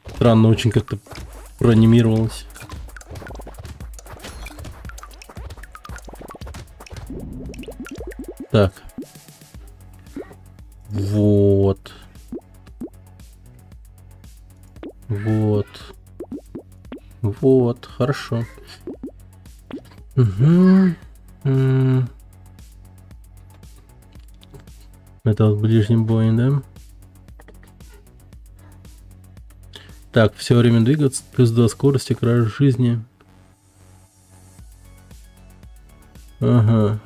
странно, очень как-то проанимировалось. Так. Вот. Вот. Вот, хорошо. Угу. Это вот ближний бой, да? Так, все время двигаться, плюс 2 скорости, краж жизни. Ага.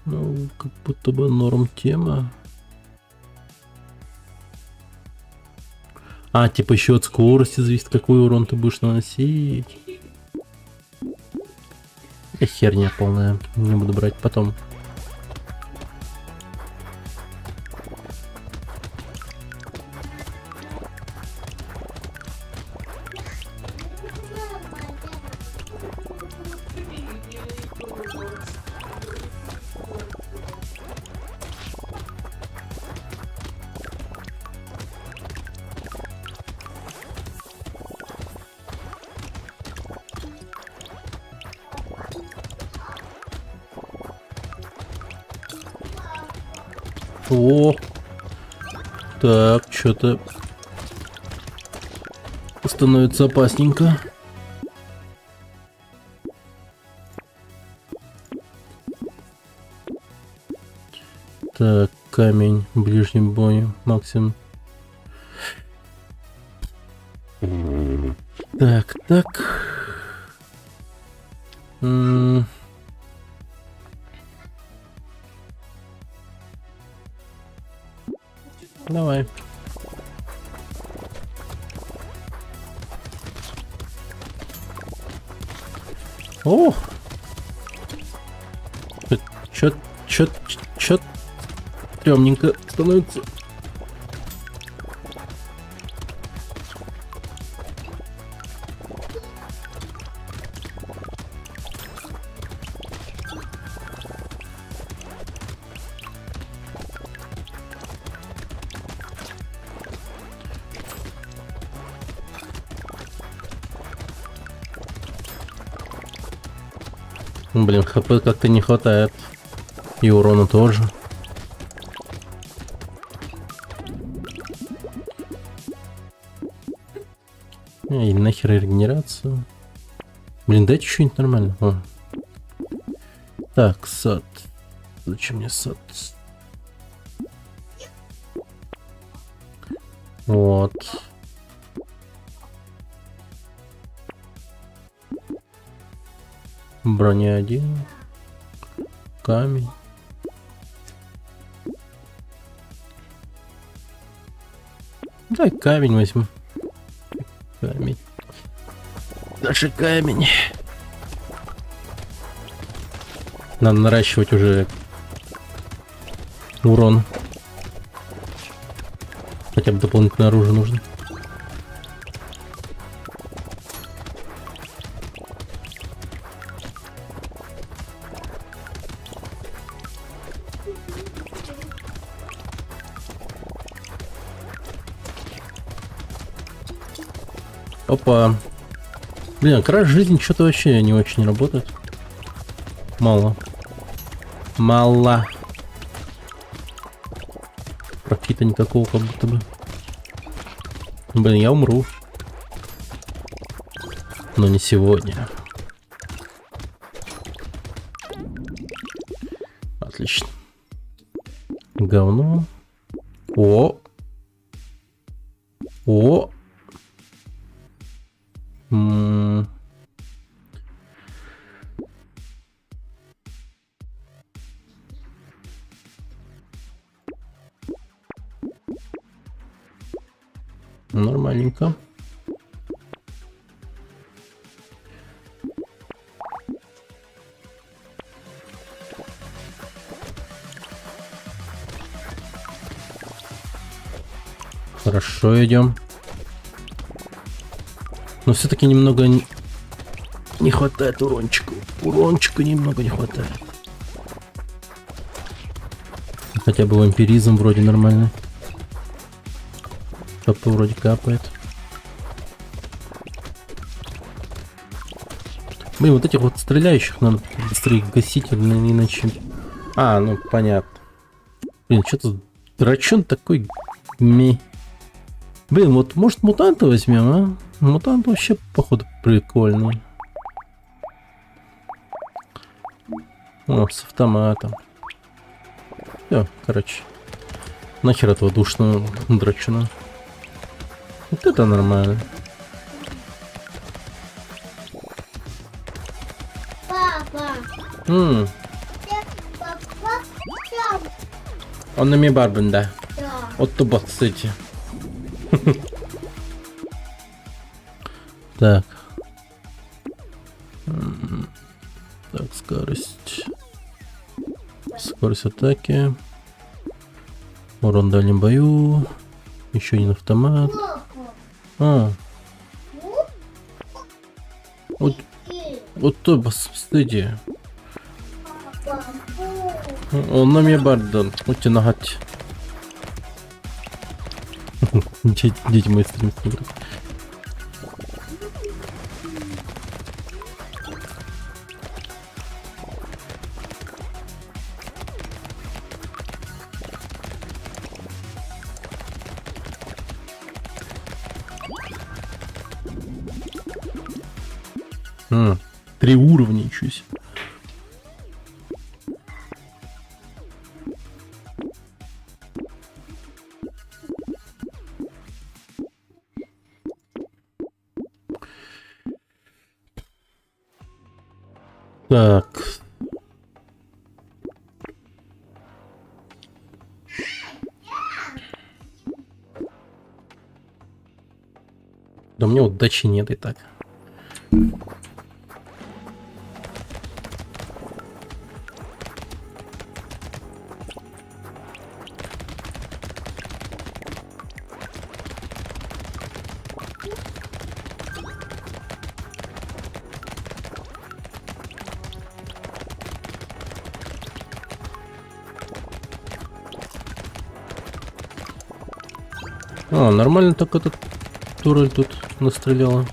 Ну, как будто бы норм тема. А, типа еще от скорости зависит, какой урон ты будешь наносить. Херня полная. Не буду брать потом. О, так, что-то становится опасненько. Так, камень, ближний бой, максимум. Так, так. Давай. О! Чё стрёмненько становится. Блин, хп как-то не хватает. И урона тоже. И нахер регенерацию. Блин, дайте что-нибудь нормально. О. Так, сад. Зачем мне сад? Вот. Броня 1. Камень. Давай камень возьму. Даже камень. Надо наращивать уже урон. Хотя бы дополнительное оружие нужно. Опа. Блин, краш жизни что-то вообще не очень работает. Мало. Мало. Профита никакого как будто бы. Блин, я умру. Но не сегодня. Отлично. Говно. О. О. Нормальненько. Хорошо, идем. Но все-таки немного не хватает урончику. Урончику немного не хватает. Хотя бы вампиризм вроде нормальный. Что-то вроде капает. Блин, вот этих вот стреляющих надо быстрее гасить, иначе... А, ну понятно. Блин, что-то драчун такой... Блин, вот может мутанта возьмем, а? Мутант вообще, походу, прикольный. О, с автоматом. Все, короче. Нахер этого душного драчуна. Вот это нормально. Папа. Он на ми барбен, да. Да. Вот то бот, кстати. Так. Так, скорость. Скорость атаки. Урон в дальнем бою. Еще один автомат. А. Вот то, кстати. Он на ми барбен. Будьте нагать. Дети мои стремятся играть. А, 3 уровня еще есть. Так. Да мне удачи нет и так. А, нормально так этот турель тут настреляла.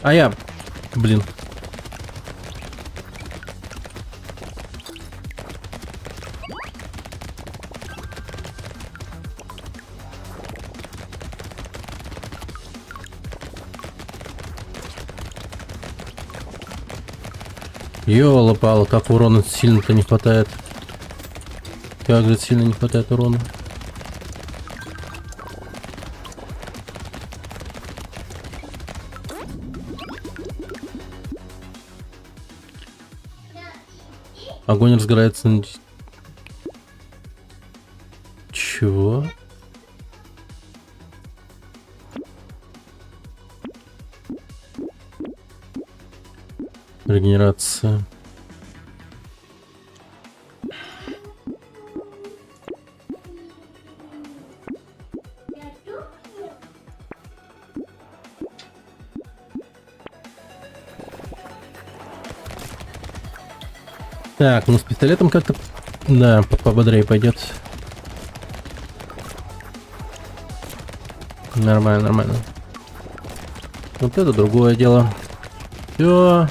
А я, блин. Ёла-пала, как урона сильно-то не хватает. Как же сильно не хватает урона. Огонь разгорается на... Чего? Регенерация. Так, ну с пистолетом как-то, да, пободрее пойдет. Нормально, нормально. Вот это другое дело. Все.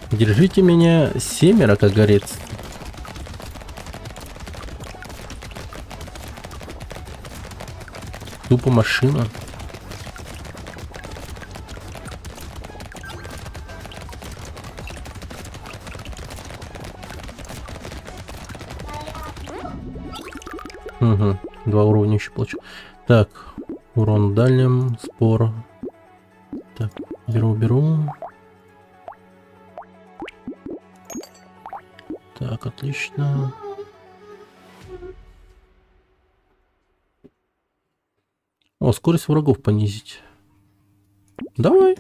Держите меня, 7, как говорится. Тупо машина. Угу, 2 уровня еще получил. Так, урон в дальнем, спор. Так, беру. Так, отлично. О, скорость врагов понизить. Давай.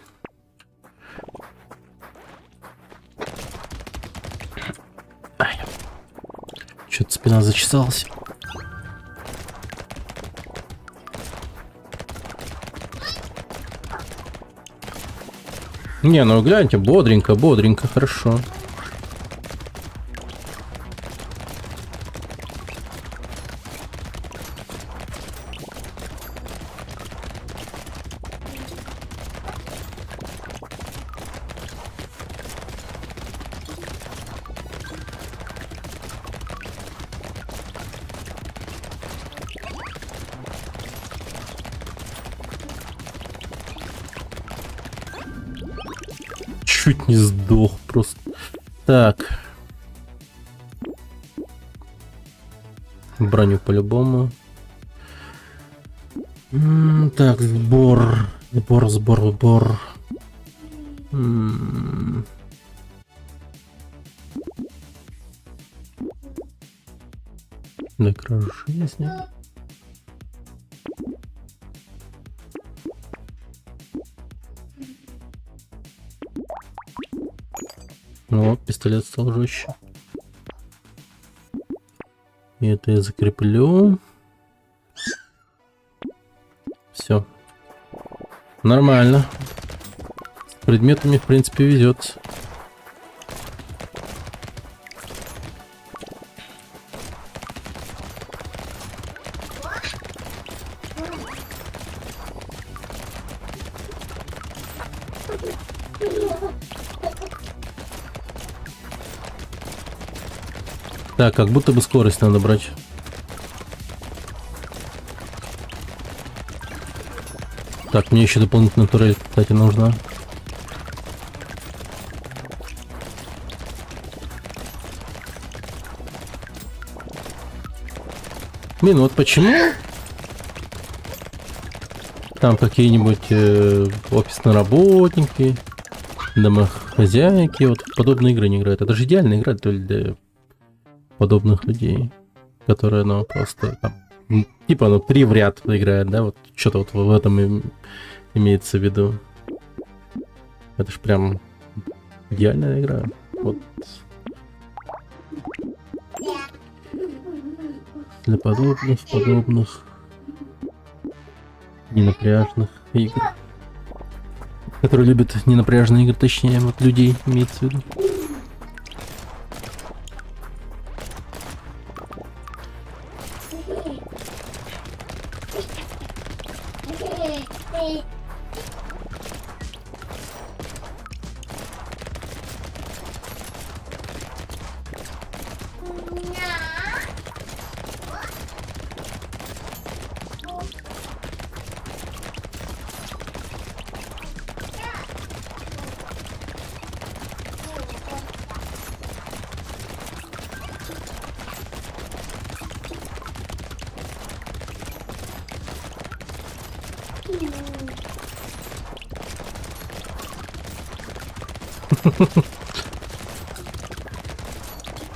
Что-то спина зачесалась. Не, ну гляньте, бодренько, хорошо. Чуть не сдох просто. Так. Броню по-любому. Так, сбор. На краю жизни. Ну, пистолет стал жестче. И это я закреплю. Все. Нормально. С предметами, в принципе, везет. Так, как будто бы скорость надо брать. Так, мне еще дополнительная турель, кстати, нужна. Блин, вот почему там какие-нибудь офисные работники, домохозяйки вот в подобные игры не играют. Это же идеальная игра для подобных людей, которые, ну, просто там, типа, ну, 3 в ряд играют, да, вот что-то вот в этом имеется в виду. Это ж прям идеальная игра. Вот. Для подобных ненапряжных игр. Которые любят ненапряжные игры, точнее, вот людей имеется в виду.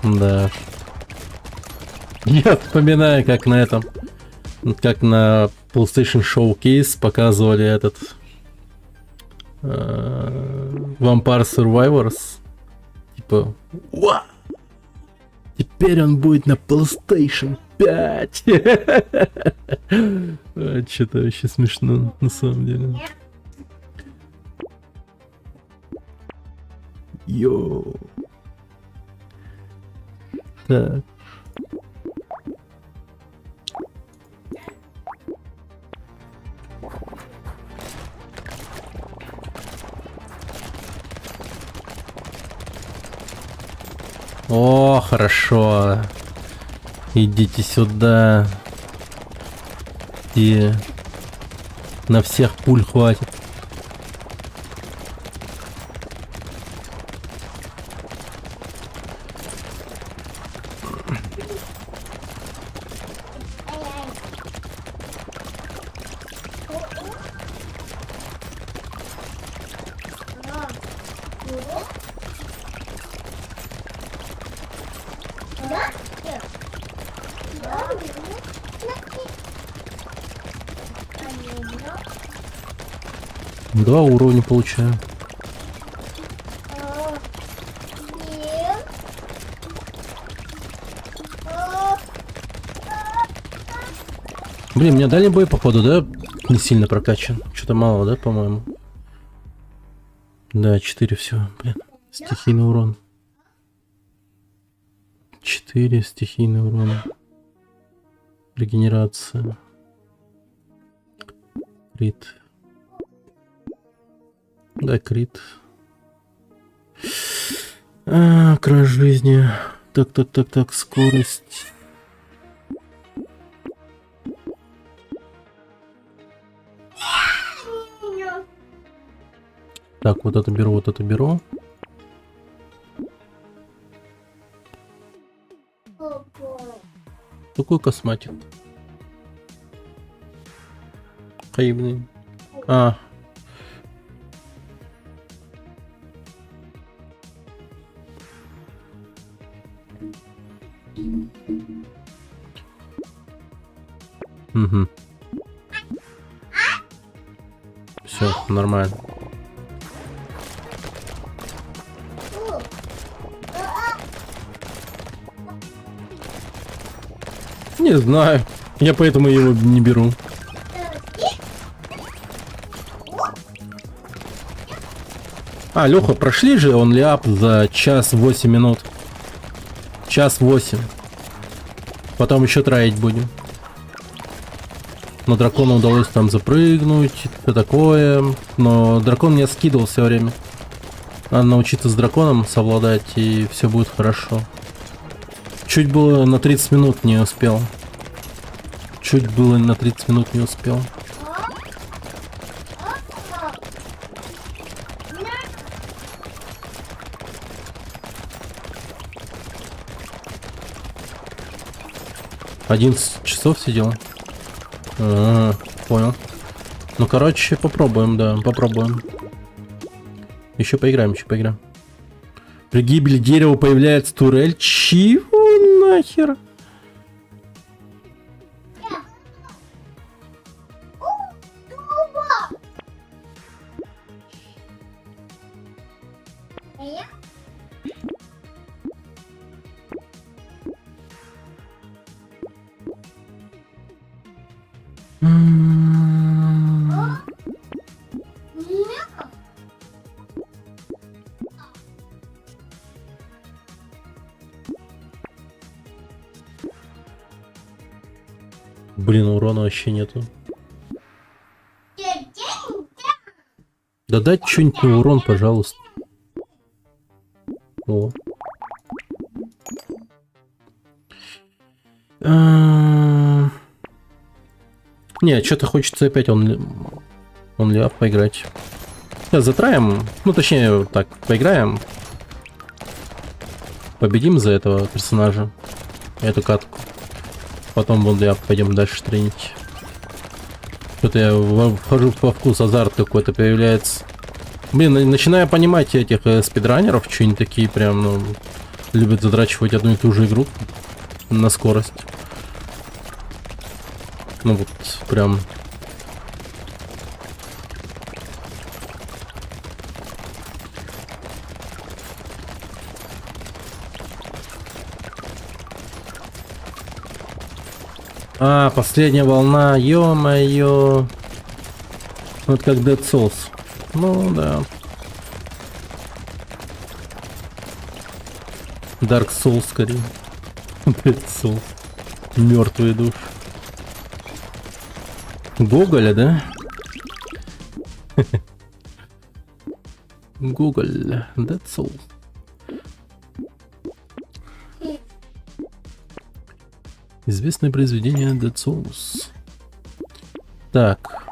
Да. Я вспоминаю, как на этом, как на PlayStation Showcase показывали этот Vampire Survivors. Типа, уа! Теперь он будет на PlayStation 5. Что-то вообще смешно, на самом деле. Йоу. Так. О, хорошо. Идите сюда. И на всех пуль хватит. Два уровня получаю. Блин, мне дальний бой, походу, да? Не сильно прокачан. Что-то мало, да, по-моему? Да, 4 все. Блин, стихийный урон. 4 стихийный урон. Регенерация. Крит. Да, крит. Край жизни. Так, скорость. Так, вот это беру, вот это беру. Такой косматик. Хаибный. Угу. Все, нормально. Не знаю. Я поэтому его не беру. Леха, прошли же он ляп за час 8 минут. Час 8. Потом еще троить будем. На дракона удалось там запрыгнуть, все такое. Но дракон меня скидывал все время. Надо научиться с драконом совладать, и все будет хорошо. Чуть было на 30 минут не успел. Чуть было на 30 минут не успел. «11 часов сидел». Понял. Ну, короче, попробуем, да, попробуем. Еще поиграем, При гибели дерева появляется турель. Чего нахер? Блин, урона вообще нету. Да дать что-нибудь на урон, пожалуйста. О. Не, что-то хочется опять он ляп поиграть. Сейчас затраем. Ну, точнее, так, поиграем. Победим за этого персонажа. Эту катку. Потом вон ляп пойдем дальше тренить. Что-то я вхожу во вкус, азарт какой-то появляется. Блин, начинаю понимать этих спидранеров, что они такие прям, ну, любят задрачивать одну и ту же игру на скорость. Ну вот, прям. А, последняя волна, ё-моё. Вот как Dead Souls. Ну да. Dark Souls скорее. Dead Souls. Мертвые души. Гоголя, да? Гоголь. Dead Souls. Известное произведение Dead Souls. Так.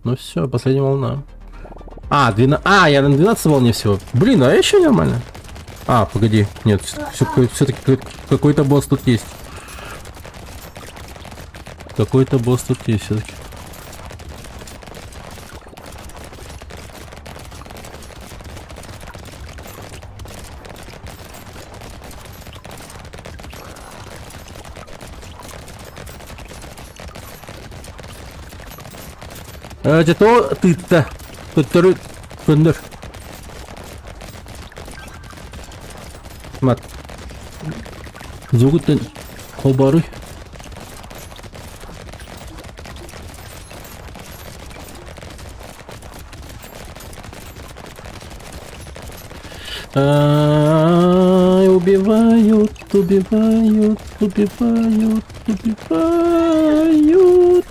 Ну все, последняя волна. А, 12... А, я на 12 волне всего. Блин, а еще нормально. А, погоди. Нет, все-таки какой-то босс тут есть. Какой-то босс тут есть все-таки. Это то ты-то, который пындер. Мат. Зовут ты Хобары. Убивают, убивают, убивают, убивают.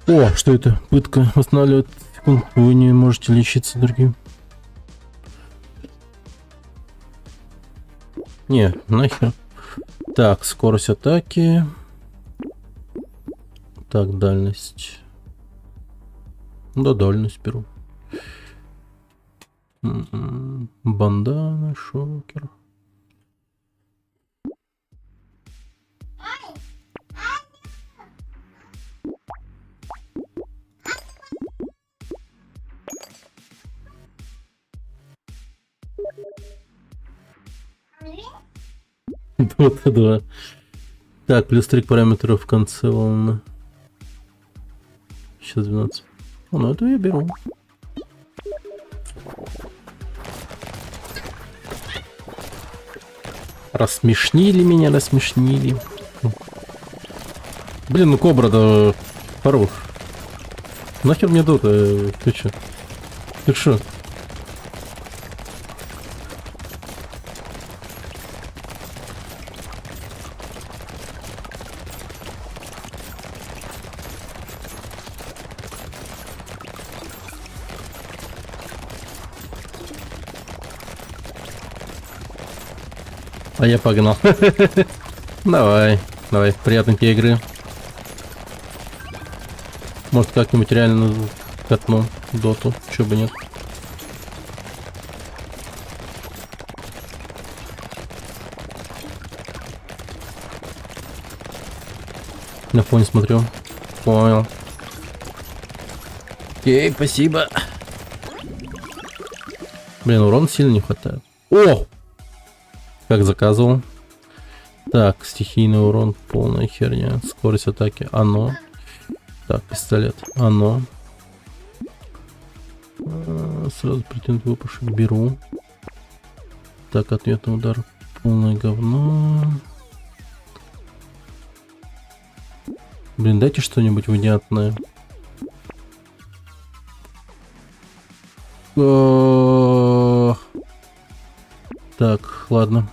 О, что это? Пытка восстанавливает секунд. Вы не можете лечиться другим. Не, нахер. Так, скорость атаки. Так, дальность. Да, дальность беру. Бандана, шокер. Дота 2. Так, плюс 3 параметра в конце волны. Сейчас 12. О, ну это я беру. Рассмешнили меня, рассмешнили. Блин, ну кобра-то хорош. Нахер мне дота? Ты чё? Ты шо? А я погнал. Давай, давай, приятной тебе игры. Может как-нибудь реально катну доту, чё бы нет. На фоне смотрю. Понял. Окей, спасибо. Блин, урон сильно не хватает. О! Как заказывал. Так, стихийный урон, полная херня. Скорость атаки, оно. Так, пистолет, оно. Сразу претендент выпавших беру. Так, ответный удар, полное говно. Блин, дайте что-нибудь внятное. Так, ладно.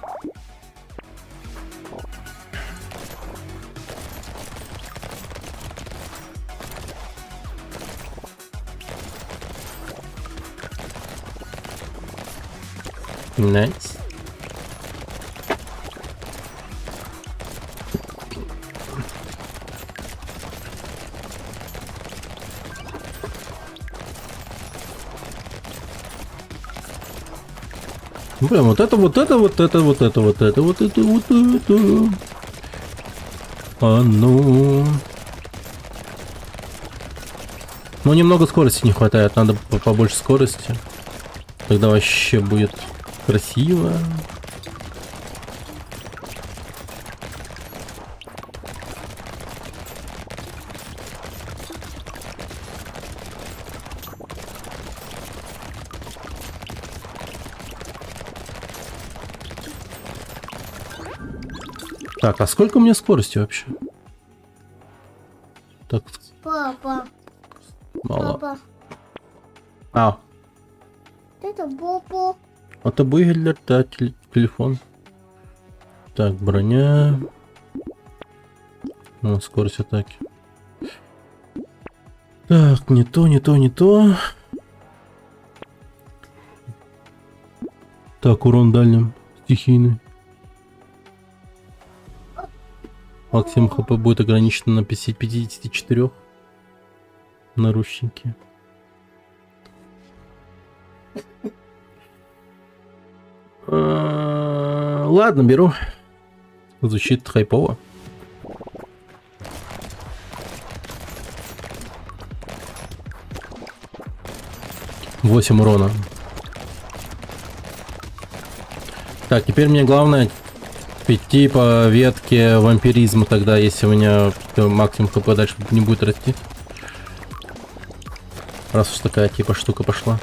Nice. Блин, вот это. А ну. Ну, немного скорости не хватает, надо побольше скорости. Тогда вообще будет красиво. Так, а сколько у меня скорости вообще? Так, Папа, мало. папа, А, это Бобо. это выглядит, да, телефон. Так, броня. Ну, скорость атаки. Так, не то. Так, урон дальним стихийный. Максимум хп будет ограничен на 54 наручники. Ладно, беру. Звучит хайпово. Восемь урона. Так, теперь мне главное идти по ветке вампиризма тогда, если у меня максимум хп дальше не будет расти. Раз уж такая типа штука пошла.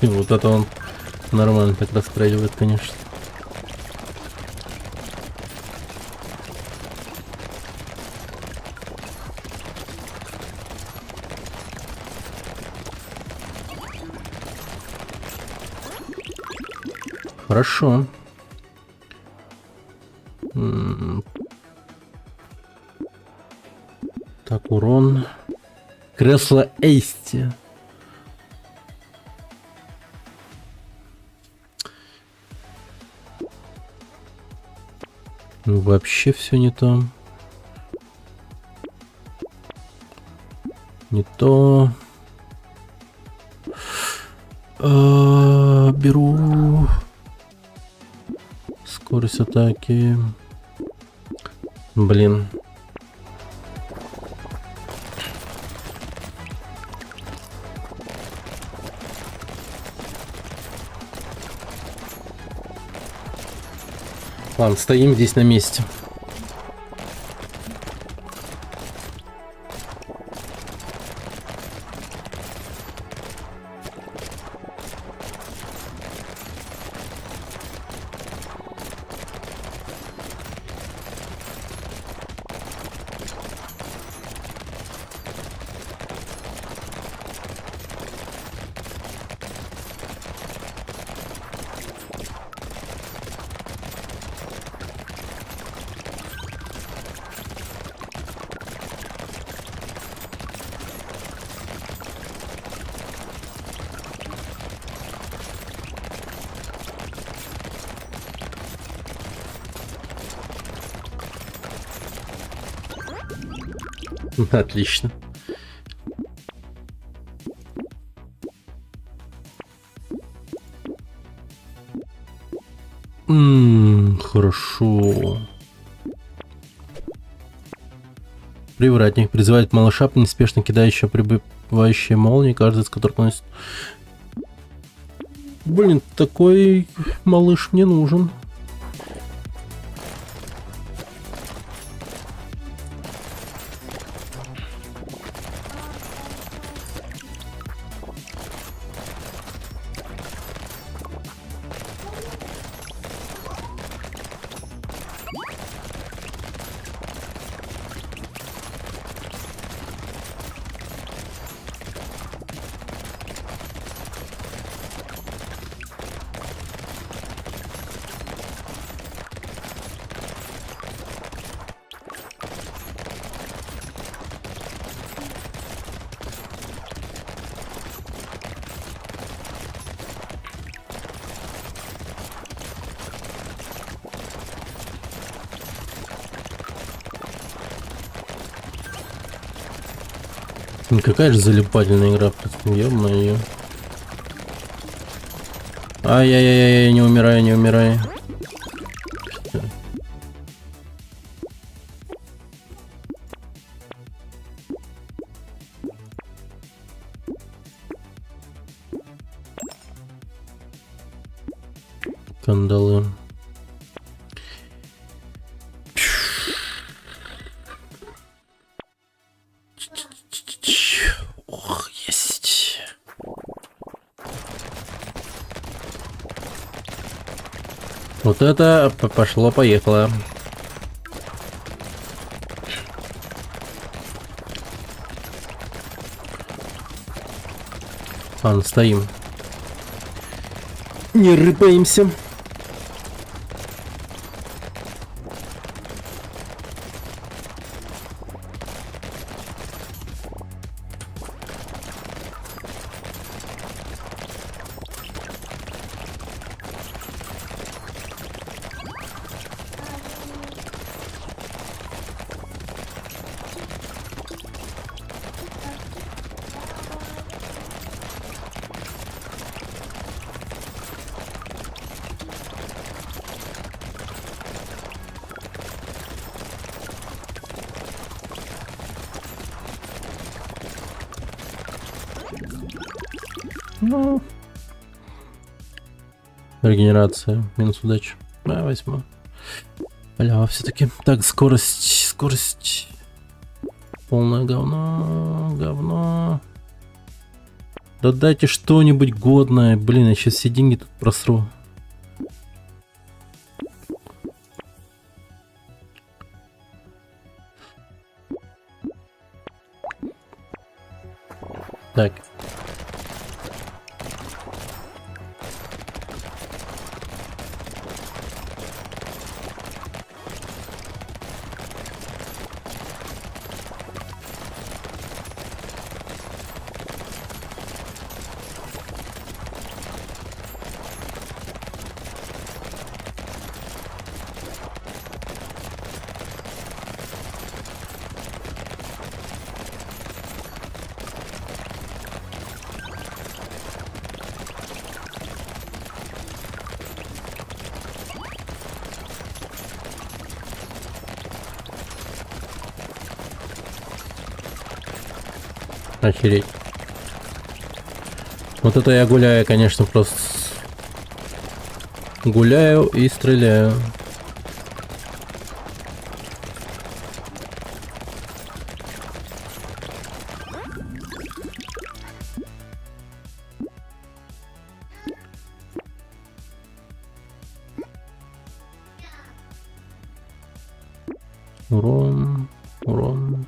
Вот это он нормально так расстреливает, конечно. Хорошо. Так, урон. Кресло Эйсти. Вообще все не то. Не то. Беру скорость атаки. Блин. Ладно, стоим здесь на месте. Отлично. Хорошо. Привратник призывает малыша, неспешно кидающего прибывающие молнии, каждый из которых носит... Блин, такой малыш мне нужен. Какая же залипательная игра, ё-моё. Ай-яй-яй-яй, не умирай, не умирай. Кандалы. Ох, есть. Вот это пошло-поехало. Ладно, стоим. Не рыпаемся. Ну. Регенерация. Минус удача. Возьму. Бля, все-таки. Так, скорость. Полное говно. Говно. Да дайте что-нибудь годное. Блин, я сейчас все деньги тут просру. Так. Охереть. Вот это я гуляю, конечно, просто гуляю и стреляю. Урон, урон.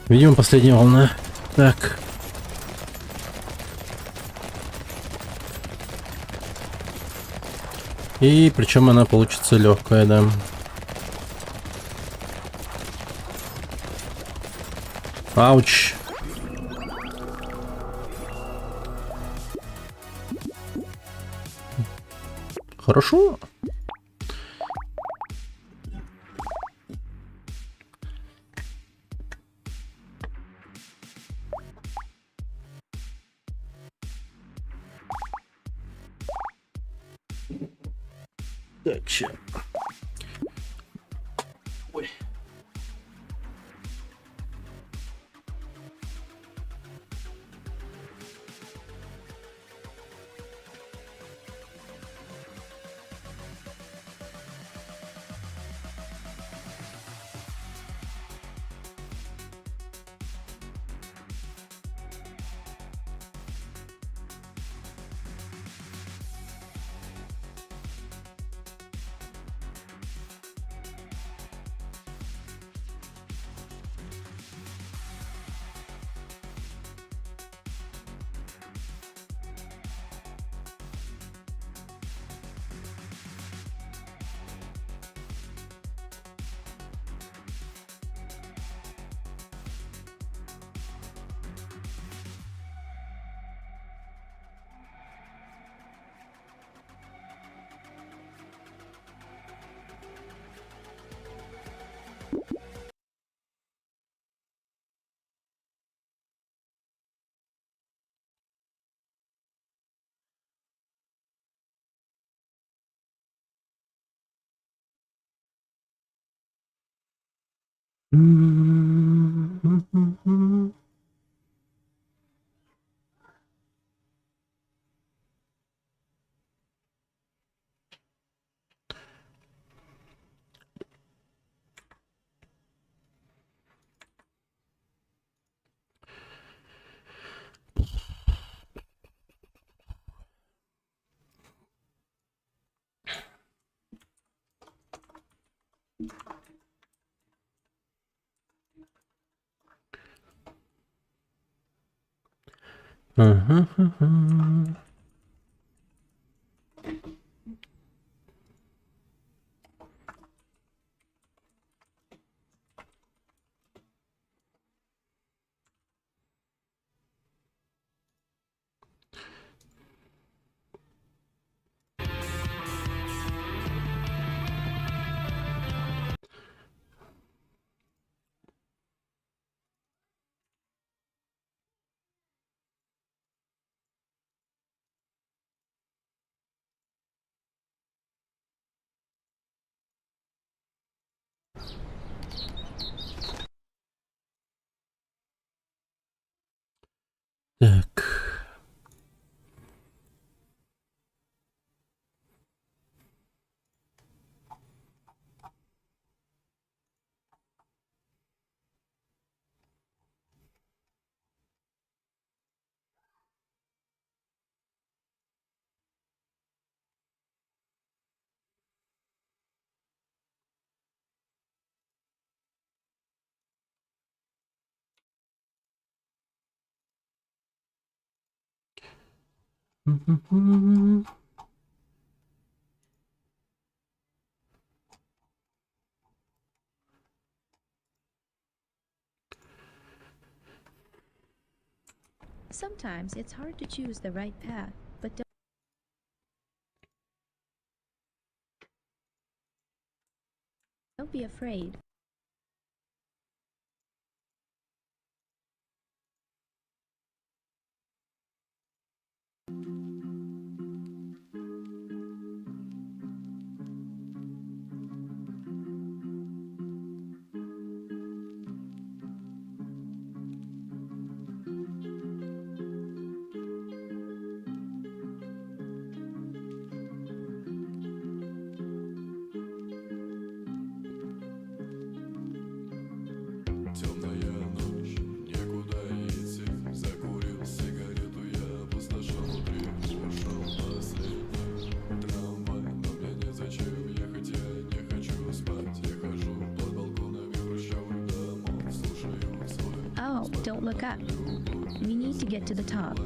Видимо, последняя волна. Так. И причем она получится легкая, да. Ауч. Хорошо. Так, ща. Ой. Ага. Так. Sometimes it's hard to choose the right path, but don't be afraid. Темная ночь, некуда идти. Закурил сигарету, я опустошил внутри. Ушел последний трамвай, но мне незачем ехать, я не хочу спать. Я хожу под балконами хрущевых домов, слушаю свой. Oh, don't look up. We need to get to the top.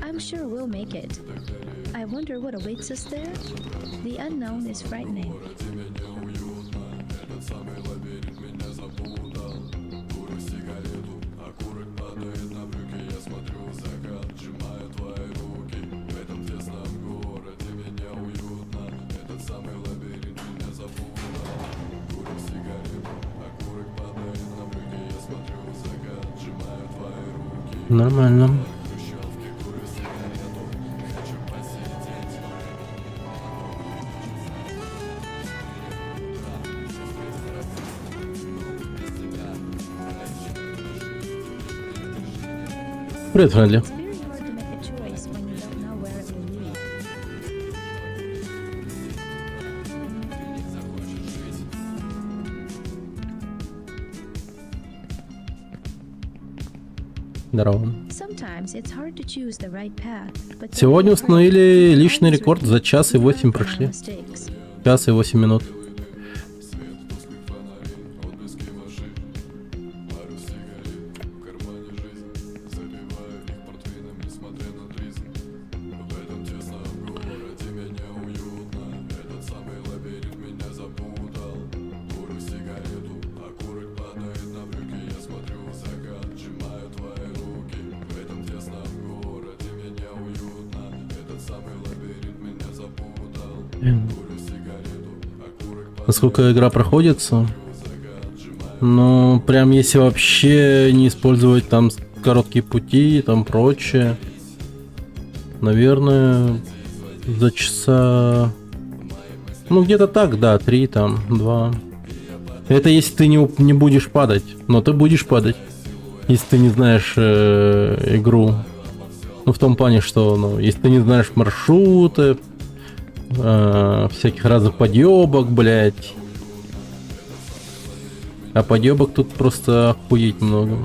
I'm sure we'll make it. I wonder what awaits us there? The unknown is frightening. Этот самый лабиринт меня запутал. Курю сигарету, окурок падает на брюки. Я смотрю в закат, сжимаю твои руки. В этом тесном городе мне уютно. Этот самый лабиринт меня запутал. Курю сигарету, окурок падает на брюки. Я смотрю в закат, сжимаю твои руки. Нормально. Хрущевки, курю сигарету, хочу посидеть. Привет, Френдли. It's very hard to make a choice when you don't know where it will lead. Здорово. Sometimes it's hard to choose the right path, but Сегодня don't be afraid. установили The личный unknown is рекорд. За час и frightening. 8 Learn from прошли. our mistakes. Час и 8 минут. Насколько игра проходится? Ну, прям если вообще не использовать там короткие пути и там прочее, наверное, за часа... Ну, где-то так, да, 3 там, 2. Это если ты не будешь падать, но ты будешь падать, если ты не знаешь игру. Ну, в том плане, что, ну, если ты не знаешь маршруты, всяких разных подъебок, блядь. А подъебок тут просто охуеть много.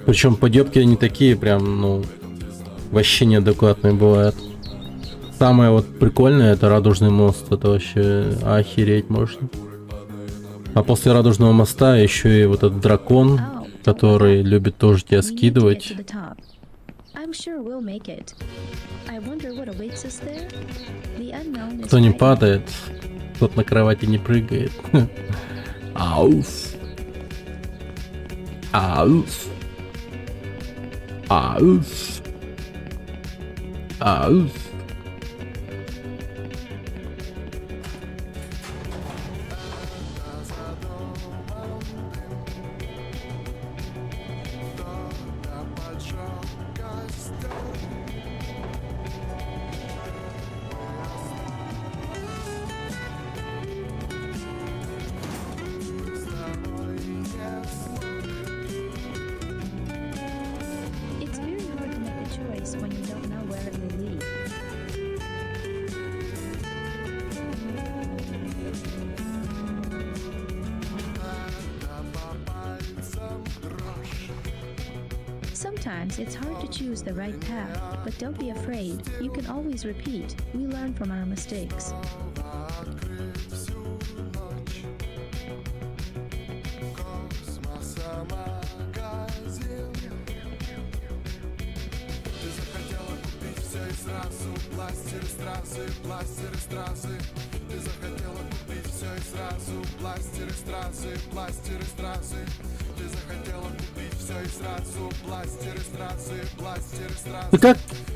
Причем подъебки они такие прям, ну, вообще неадекватные бывают. Самое вот прикольное — это Радужный мост. Это вообще охереть можно. А после Радужного моста еще и вот этот дракон, который любит тоже тебя скидывать. Кто не падает, тот на кровати не прыгает. Ауф. Ауф. Ауф. Ауф. It's very hard to make a choice when you don't know where it will lead. Sometimes it's hard to choose the right path, but don't be afraid. You can always repeat. We learn from our mistakes.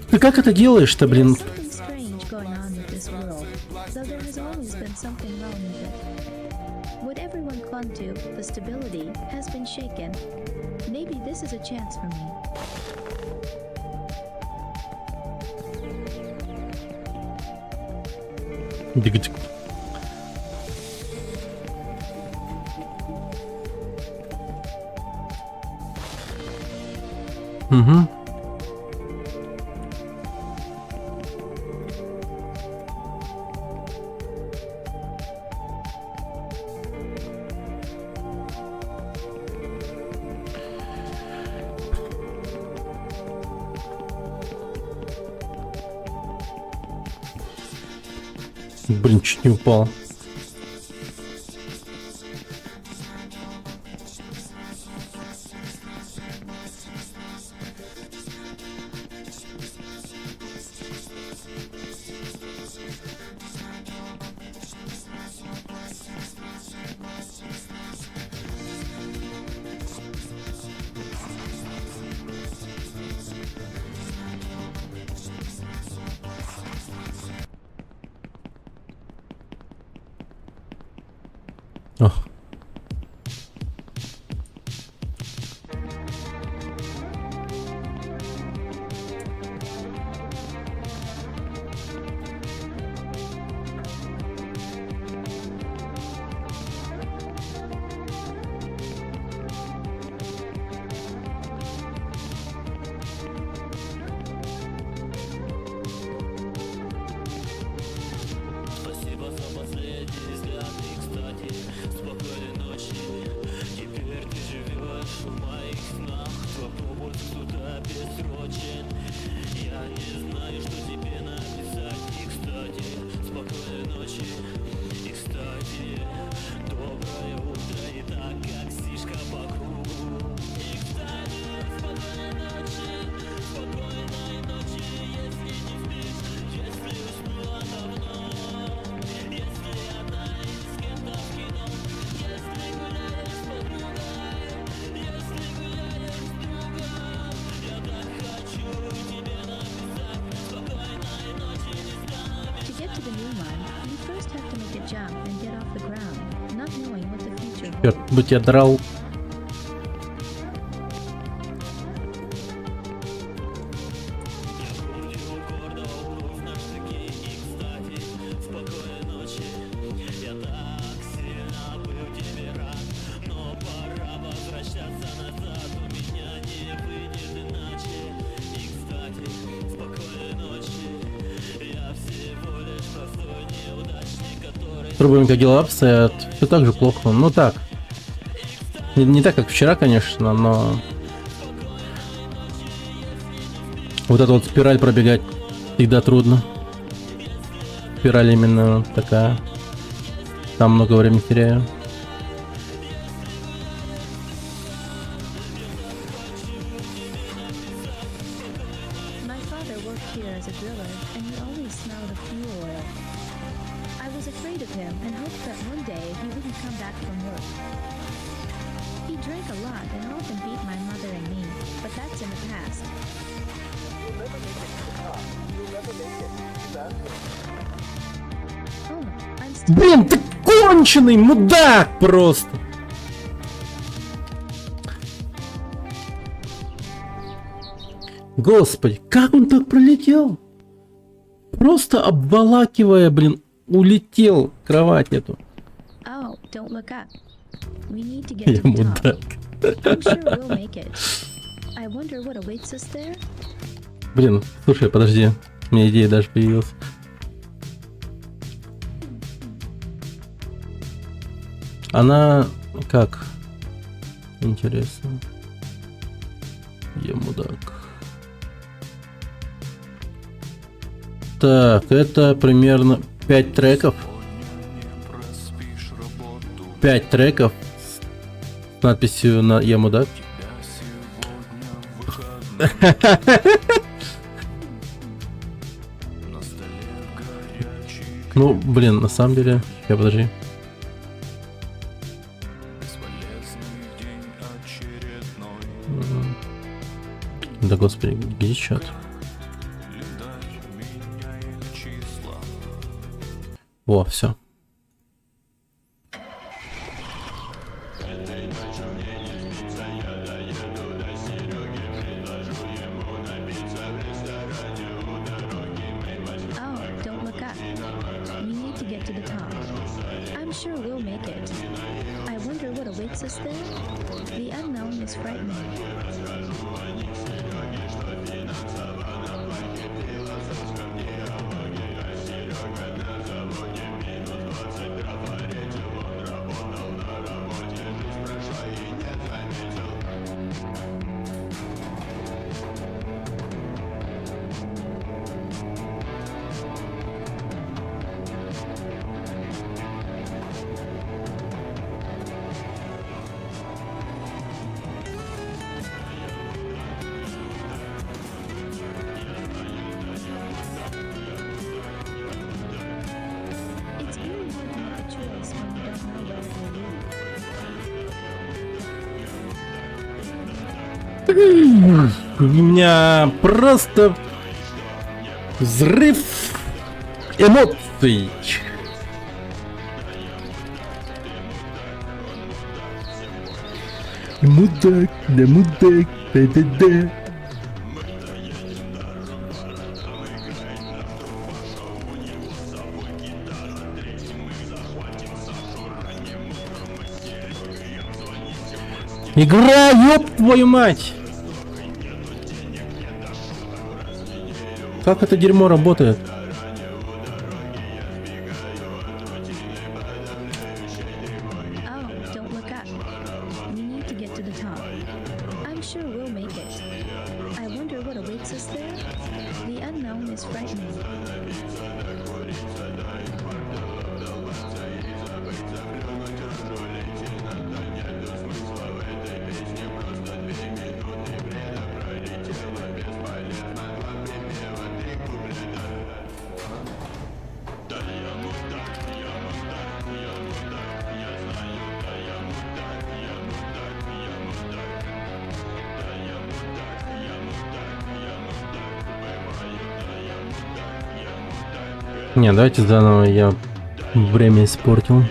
Ты как это делаешь-то, блин? Something strange going on with this world, though there has always been something wrong with it. What everyone clung to, the stability, has been shaken. Maybe this is a chance for me. Дик-дик. Угу. Блин, чуть не упал. Ох. Спасибо за последний взгляд и, кстати, спокойной ночи. Теперь ты живешь в моих снах, твой пропуск туда бессрочен. Я не знаю, что тебе написать. И, кстати, спокойной ночи. И, кстати, доброе утро. И так, как стишка по кругу. И, кстати, спокойной ночи. Спокойной ночи, если не спишь, если уснула давно. Если одна и с кем-то в кино. Если гуляешь с подругой. Если гуляешь с другом. Я так хочу тебе написать. Спокойной ночи, не стану. To get to the new one, you first have to make a jump and get off the ground, not knowing what the future holds. Черт бы тебя драл. Я крутил гордо обувь на штыки. И, кстати, спокойной ночи. Я С трубами как дела обстоят? Все так же плохо. Ну так. Не так, как вчера, конечно, но... Вот эту вот спираль пробегать всегда трудно. Спираль именно такая. Там много времени теряю. My father worked here as a driller, and he always smelled of fuel oil. I was afraid of him and hoped that one day he wouldn't come back from work. He drank a lot and often beat my mother and me, but that's in the past. Oh, I'm still... Блин, ты конченый мудак просто! Господи, как он так пролетел? Просто обволакивая, блин, улетел кровать эту. Oh, don't look up. We need to get Я to the top. мудак. I'm sure we'll make it. I wonder what awaits us there. Блин, слушай, подожди. У меня идея даже появилась. Она как? Интересно. Я мудак. Так, это примерно 5 треков. 5 треков с надписью на «Я мудак». Ну, блин, на самом деле... Я подожди. Да господи, где чат? О, все. Oh, don't look up. We need to get to the top. I'm sure we'll make it. I wonder what awaits us there. The unknown is frightening. It's really hard to make a choice when you don't know where it will lead. У меня просто взрыв эмоций. Мудак, да мудак, да-да-да. Игра, ёб твою мать! Как это дерьмо работает? Oh, don't look up. We need to get to the top. I'm sure we'll make it. I wonder what awaits us there. The unknown is frightening. Не, давайте заново, я время испортил. I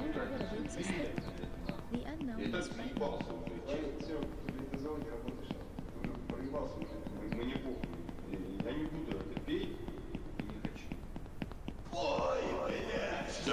wonder what awaits us there. The unknown is frightening. Мне похуй. Я не буду это петь и не хочу. Ой, блядь.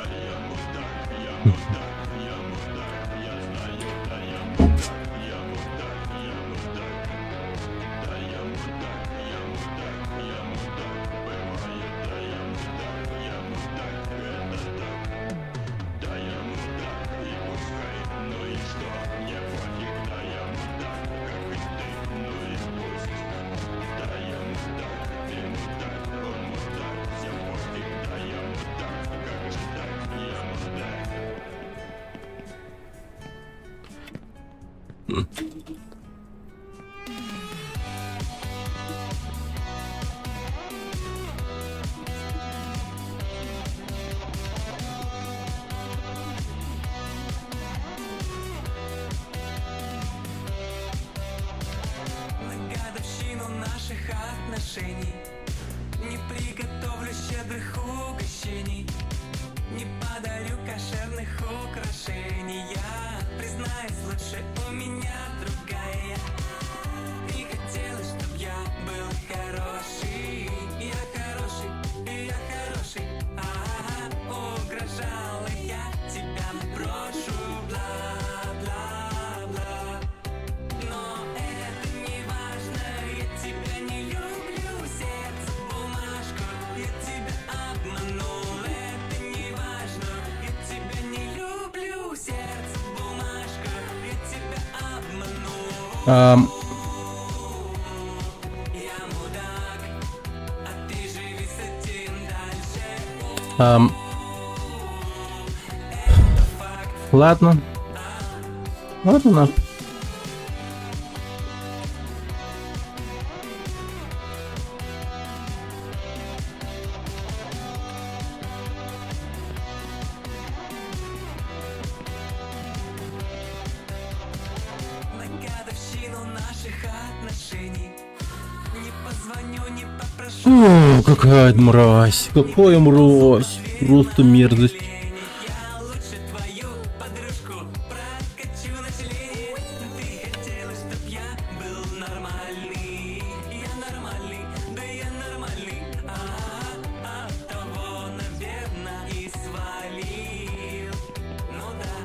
наших отношений. Не приготовлю щедрых угощений, не подарю кошерных украшений. Я признаюсь, лучше у меня другая. Не хотелось, чтоб я был хороший. Я хороший, я хороший. Угрожала я тебя брошу, бла-бла-бла. Но это не важно, я тебя не люблю. Сердце бумажку, я тебя обманул. Это не важно, я тебя не люблю. Сердце бумажка, я тебя обманул. Я мудак, а ты живи с этим дальше. Ладно. Ладно, нахуй. На годовщину наших отношений не позвоню, не попрошу. О, какая мразь. Какая мразь. Просто мерзость. Я лучше твою подружку прокачу на члене. Ты хотела, чтоб я был нормальный. Я нормальный, да я нормальный. От того, наверное, и свалил. Ну да.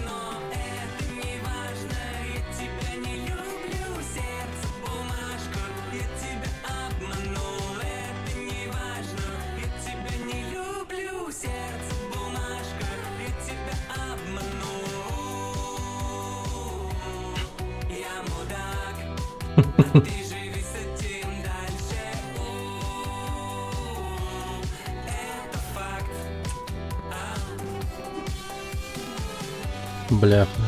Но это не важно, я тебя не люблю. Сердце бумажку, я тебя обманул. Это не важно, я тебя не люблю. Сердце бумажка, я тебя обманул. Я мудак, а ты живи с этим дальше. Это факт. Бляха.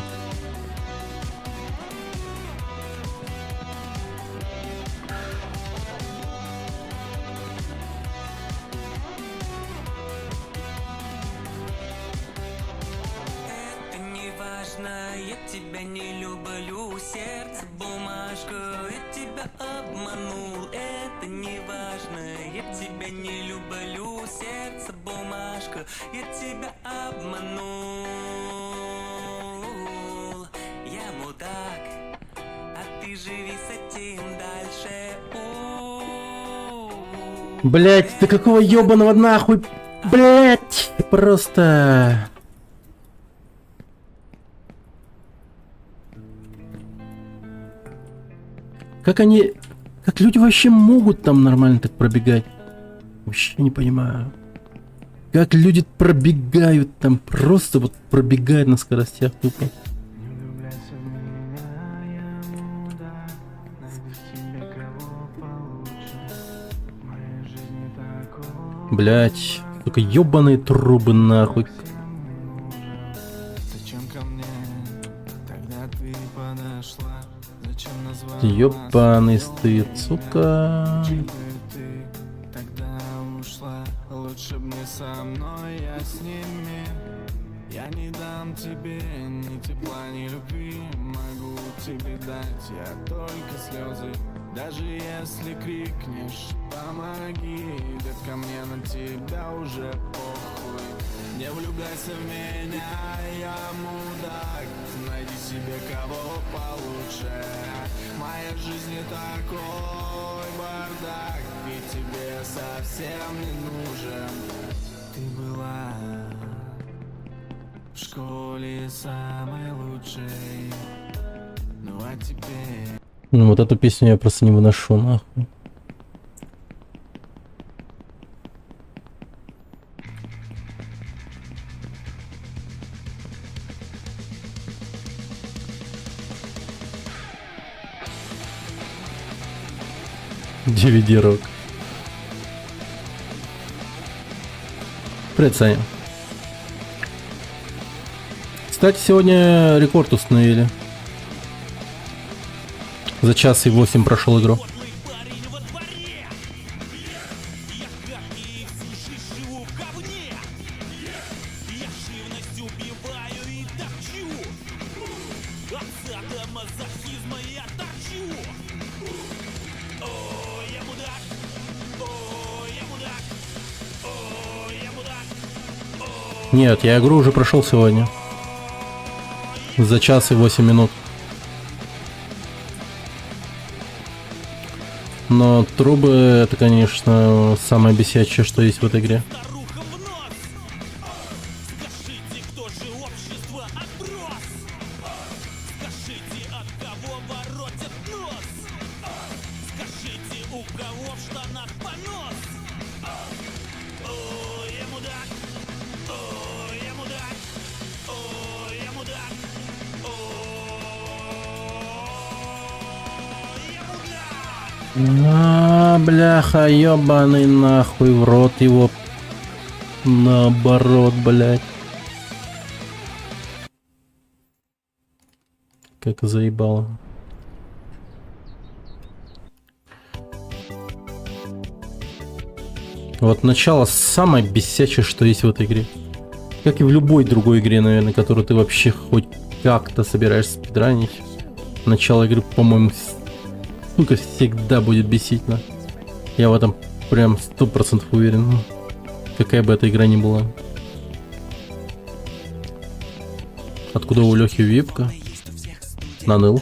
Это не важно, я тебя не люблю. Сердце бумажка, я тебя обманул. Это не важно, я тебя не люблю. Сердце бумажка, я тебя обманул. Я мудак, а ты живи с этим дальше. Блять, ты какого ёбаного нахуй? Блять, просто... Как они... Как люди вообще могут там нормально так пробегать? Вообще не понимаю. Как люди пробегают там, просто вот пробегают на скоростях тупо. Блять, только ёбаные трубы нахуй. Зачем ко мне? Тогда ты подошла. Зачем назвала? Ёбаный стыд, сука. Ты тогда ушла. Лучше б не со мной, я с ними. Я не дам тебе ни тепла, ни любви. Могу тебе дать я только слезы. Даже если крикнешь, помоги. Детка, мне на тебя уже похуй. Не влюбляйся в меня, я мудак. Найди себе кого получше. Моя жизнь не такой бардак, ведь тебе совсем не нужен. Ты была в школе самой лучшей. Ну а теперь... Ну вот эту песню я просто не выношу, нахуй. DVD-рок. Привет, Саня. Кстати, сегодня рекорд установили. За час и 8 прошел игру. Нет, я игру уже прошел сегодня. За час и 8 минут. Но трубы это, конечно, самое бесячее, что есть в этой игре. Бляха, ёбаный нахуй в рот его. Наоборот, блядь. Как заебало. Вот начало самое бесячее, что есть в этой игре. Как и в любой другой игре, наверное, которую ты вообще хоть как-то собираешься спидранить. Начало игры, по-моему, сука, всегда будет бесить, на. Я в этом прям 100% уверен. Какая бы эта игра ни была. Откуда у Лёхи випка? Наныл.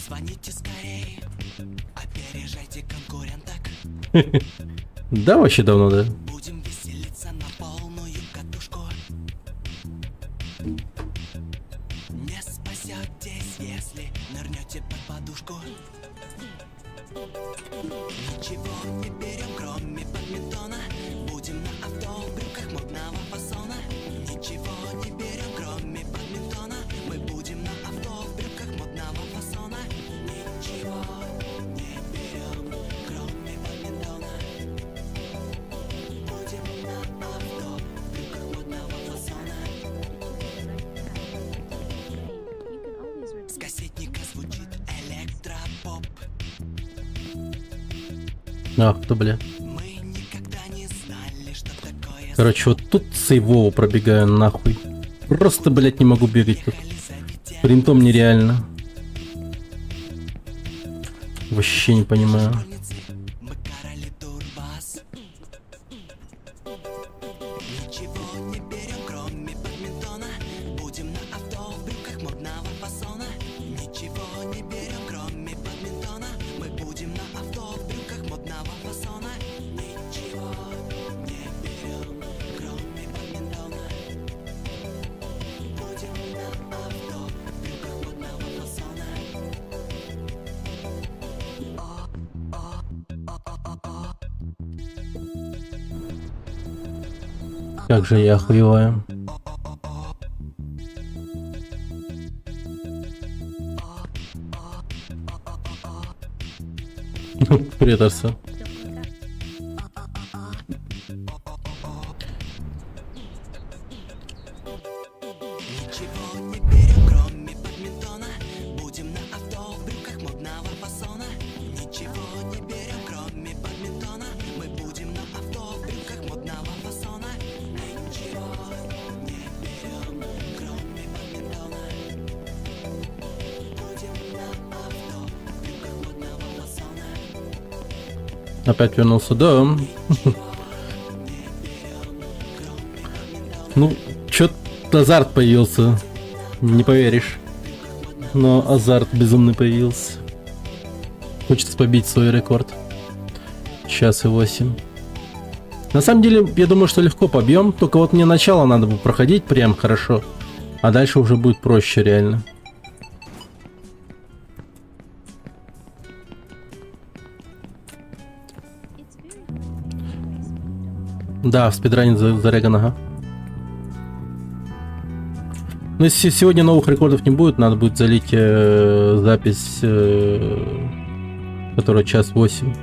Звоните скорее, опережайте конкуренток. Да, вообще давно, да. Будем веселиться на полную катушку. Не спасетесь, если нырнете под подушку. Ничего не берем, кроме бадминтона. Будем на авто в брюках модного фасона. Ничего не берем, кроме бадминтона. Мы будем на авто в брюках модного фасона. Ничего не берем, кроме бадминтона. Будем на авто в брюках модного фасона. С кассетника звучит электропоп. Ах, кто, бля. Мы никогда не знали, что такое. Короче, вот тут сейвово пробегаю нахуй. Просто, блядь, не могу бегать тут. Принтом нереально. Вообще не понимаю. Мы короли турбас. Ничего не берем, кроме бадминтона. Будем на авто в брюках модного фасона. Ничего не берем, кроме бадминтона. Мы будем на авто в брюках модного фасона. Ничего не берем, кроме бадминтона. Будем на авто в брюках модного фасона. Как же я охуеваю. Привет, Арса. Ничего не берем, кроме бадминтона. Будем на авто в брюках модного фасона. Ничего не берем, кроме бадминтона. Мы будем на авто в брюках модного фасона. Ничего не берем, кроме бадминтона. Будем на авто в брюках модного фасона. Опять вернулся, да. Ну, чё-то азарт появился. Не поверишь. Но азарт безумный появился. Хочется побить свой рекорд. Час и 8. На самом деле, я думаю, что легко побьем. Только вот мне начало надо бы проходить прям хорошо. А дальше уже будет проще реально. Да, в спидране зареган, ага. Ну, если сегодня новых рекордов не будет, надо будет залить запись, которая час 8.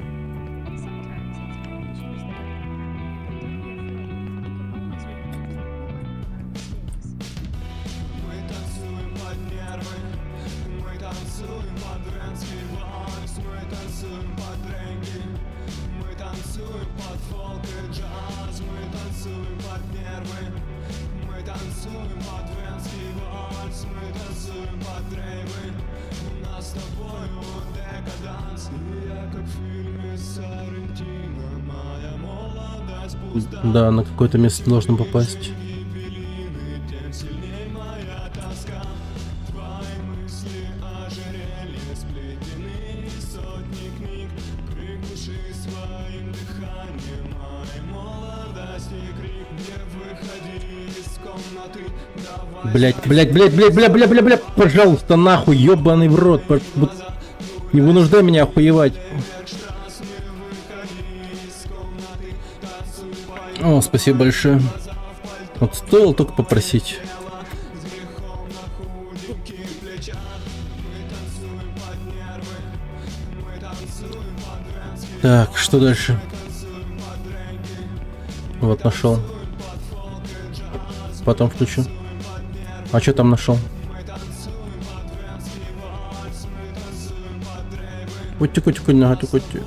Танцуем под венский вальс, мы танцуем под дрейвы. У нас Да, на какое-то место должно попасть. Блять, пожалуйста, нахуй, ёбаный в рот. Вот не вынуждай меня охуевать. О, спасибо большое. Вот стоило только попросить. Так, что дальше? Вот, нашел. Потом включу. А что там нашел? Утю-кутю-кутю, нога-тю-кутю.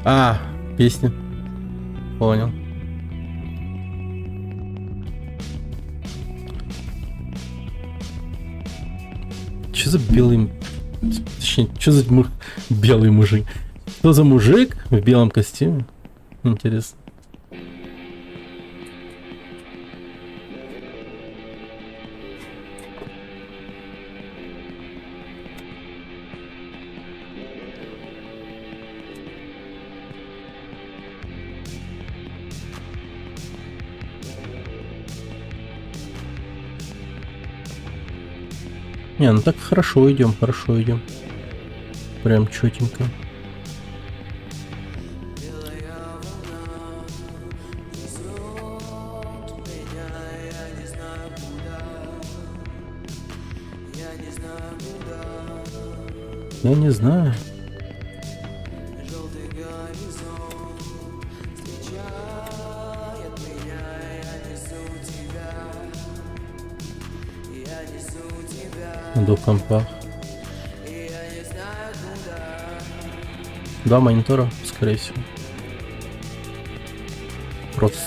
А, песня. Понял. Что за белый... Точнее, что за белый мужик? Что за мужик в белом костюме? Интересно. Не, ну так хорошо идем, хорошо идем. Прям чётенько. Я не знаю. На двух компах. Два монитора, скорее всего. Просто.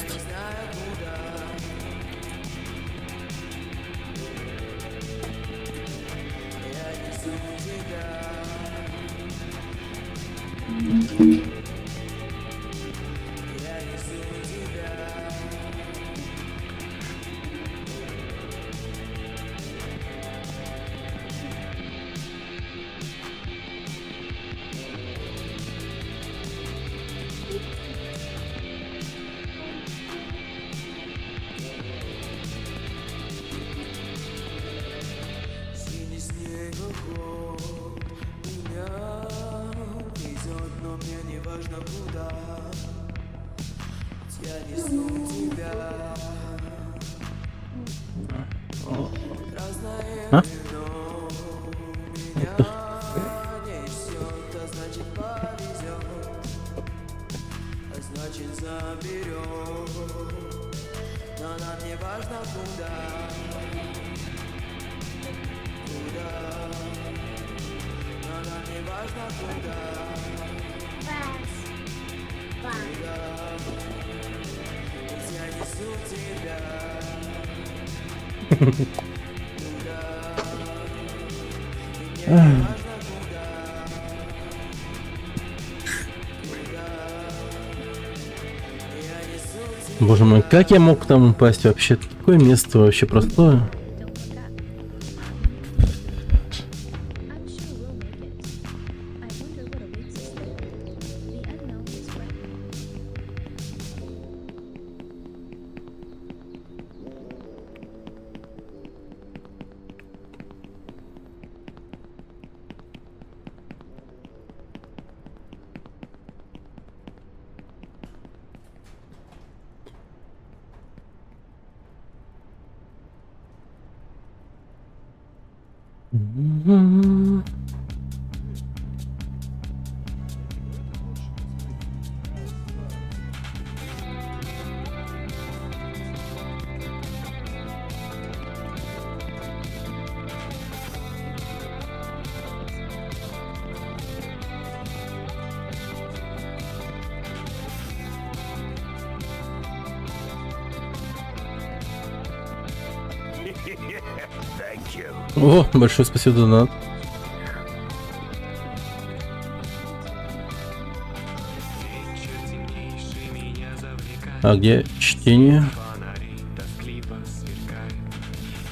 А? Боже мой, как я мог там упасть вообще? Какое место вообще простое? О, большое спасибо за донат. А где чтение? Фонари тоскливо сверкают.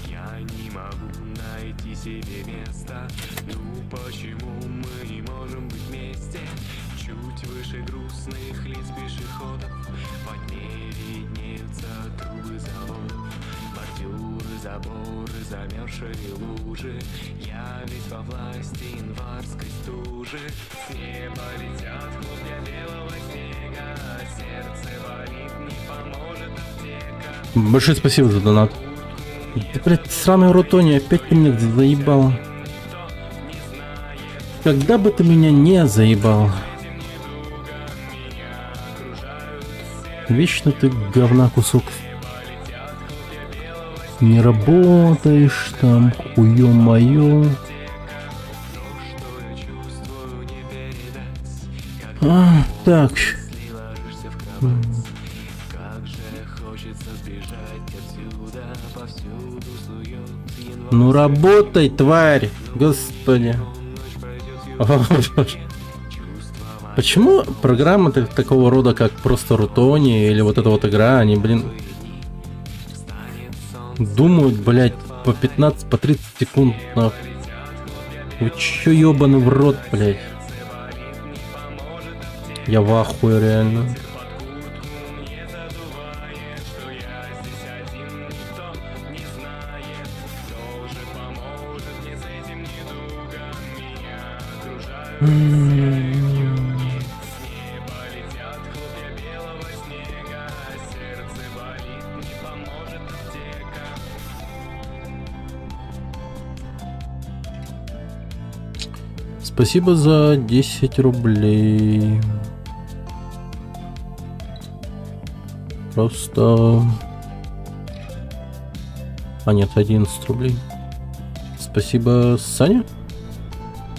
Я не могу найти себе места. Ну почему мы не можем быть вместе? Чуть выше грустных лиц пешеходов. Под ней виднеются трубы заводов. Бордюры, заборы, замерзшие лужи. Я ведь во власти январской стужи. С неба летят хлопья белого снега. Сердце болит, не поможет аптека. Большое спасибо за донат. Да, блядь, сраная Рутония, опять ты меня заебала. Когда бы ты меня не заебал. Вечно ты говна кусок. Не работаешь там, хуё моё. А, так. Ну работай, тварь! Господи. О, боже. Почему программы такого рода, как просто Рутония или вот эта вот игра, они, блин, думают, блядь, по 15, по 30 секунд, нахуй. Вы чё ёбаный в рот, блядь? Я в ахуе, реально. Спасибо за 10 рублей. Просто... А нет, 11 рублей. Спасибо, Саня.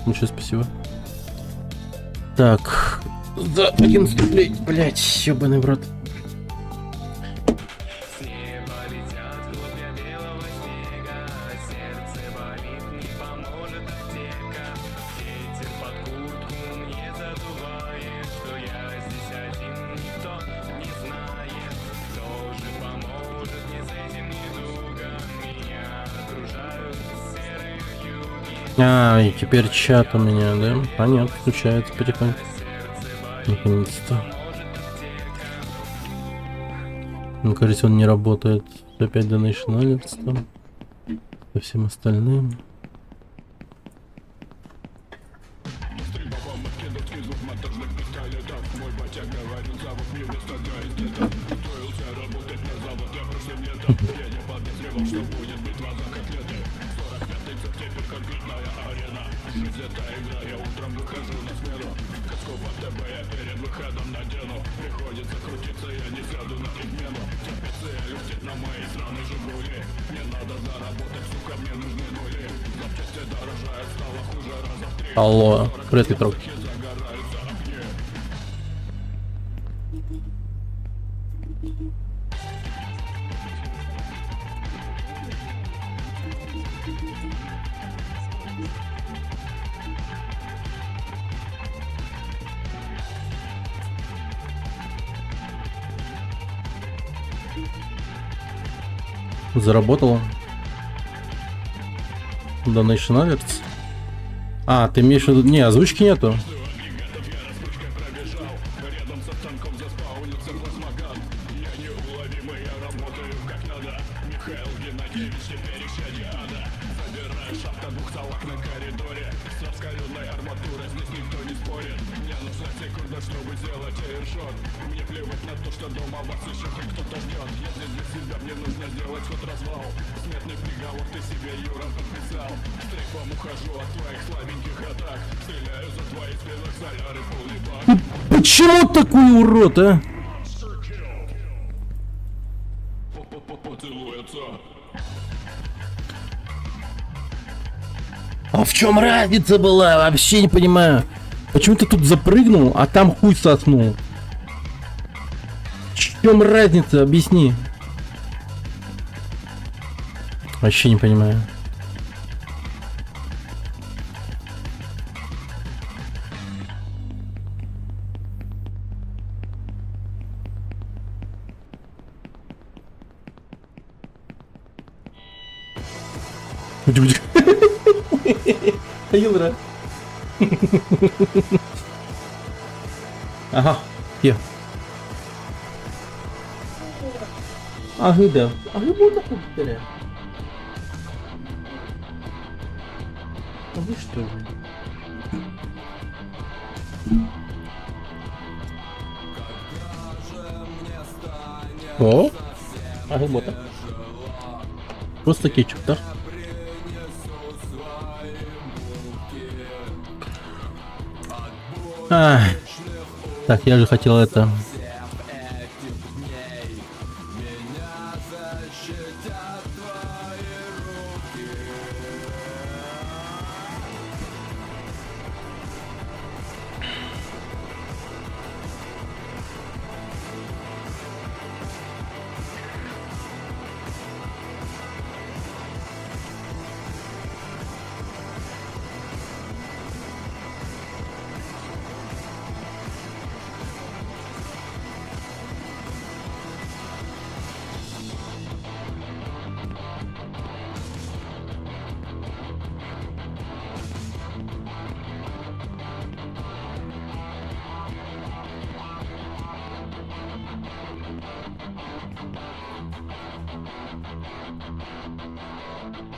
Большое спасибо. Так, за 11 рублей, блять, ёбаный в рот. А, и теперь чат у меня, да? Понятно, включается потихоньку. Наконец-то. Ну, кажется, он не работает. Опять Donation Alerts там. По всем остальным. Алло, привет, Петров. Заработала. Donation Alerts. А, ты имеешь в виду... Не, озвучки нету. Почему такой урод, а? А в чем разница была? Вообще не понимаю. Почему ты тут запрыгнул, а там хуй соснул? В чем разница? Объясни. Вообще не понимаю. Hayırdır? Aha, hier. Ahı da. Ahı burada ходит. А вы что ли? О, ahı burada. Просто кетчуп, да? Так, я же хотел это.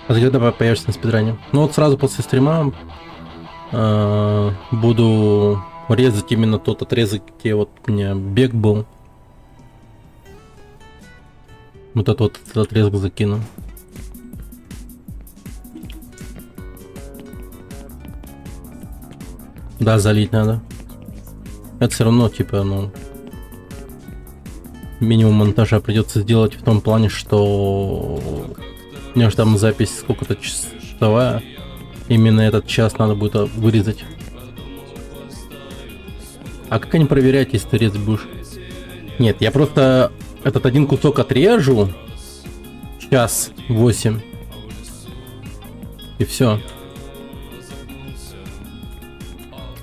А ты когда появишься на спидране? Ну вот сразу после стрима буду резать именно тот отрезок, где вот у меня бег был. Вот этот отрезок закину. Да, залить надо. Это все равно, типа, ну, минимум монтажа придется сделать в том плане, что у меня же там запись сколько-то часовая. Именно этот час надо будет вырезать. А как они проверять, если ты резать будешь? Нет, я просто этот один кусок отрежу. Час 8. И все.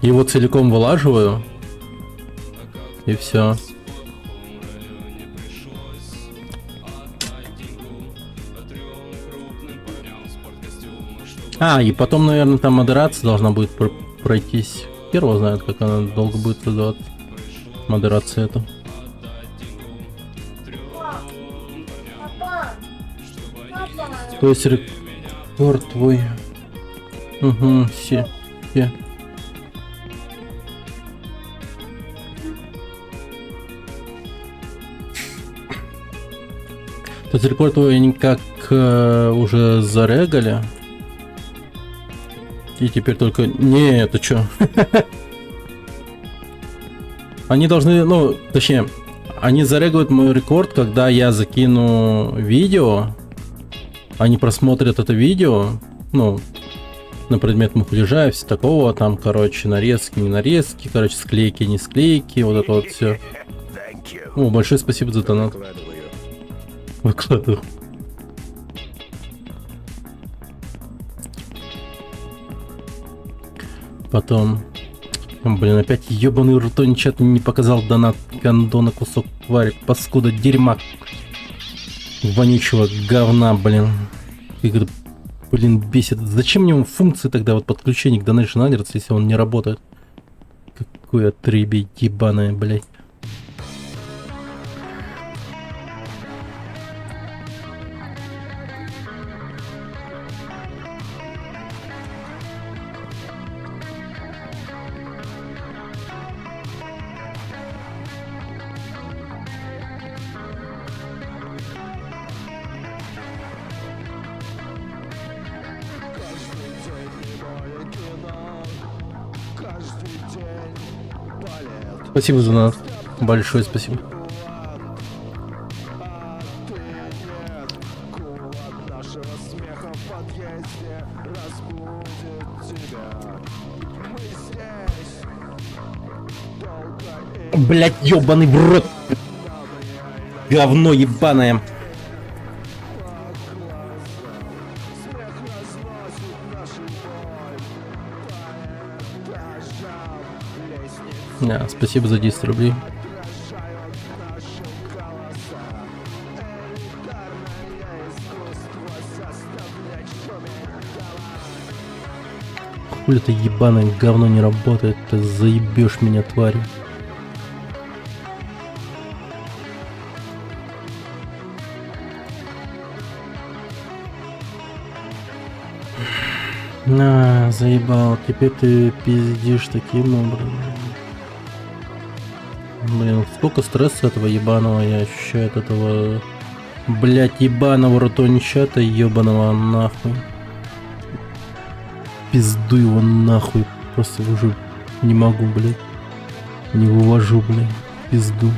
Его целиком вылаживаю. И все. И потом, наверное, там модерация должна будет пройтись. Первого знает, как она долго будет создаваться. Модерация это. То есть рекорд твой. Угу, все. То есть рекорд твой никак уже зарегали. И теперь только... Не, это чё? Они должны, ну, точнее, они зарегают мой рекорд, когда я закину видео. Они просмотрят это видео, ну, на предмет мухляжа и все такого, там, короче, нарезки, не нарезки, короче, склейки, не склейки, вот это вот все. О, большое спасибо за донат. Выкладываю. Потом... Блин, опять ебаный ртонь чат не показал донат. Гандона, кусок твари, паскуда, дерьма. Вонючего говна, блин. Как это, блин, бесит. Зачем мне функции тогда вот подключения к Donation Alerts, если он не работает? Какое отребье ебаное, блядь. Спасибо за нас. Большое спасибо. Блять, ёбаный в рот. Говно ебаное. Да, спасибо за 10 рублей. Хули это ебаное говно не работает, ты заебешь меня, тварь. На, заебал, теперь ты пиздишь таким образом. Блин, сколько стресса этого ебаного я ощущаю от этого, блять, ебаного рутончата ебаного нахуй. Пизду его нахуй, просто уже не могу, блять. Не вывожу, блять, пизду.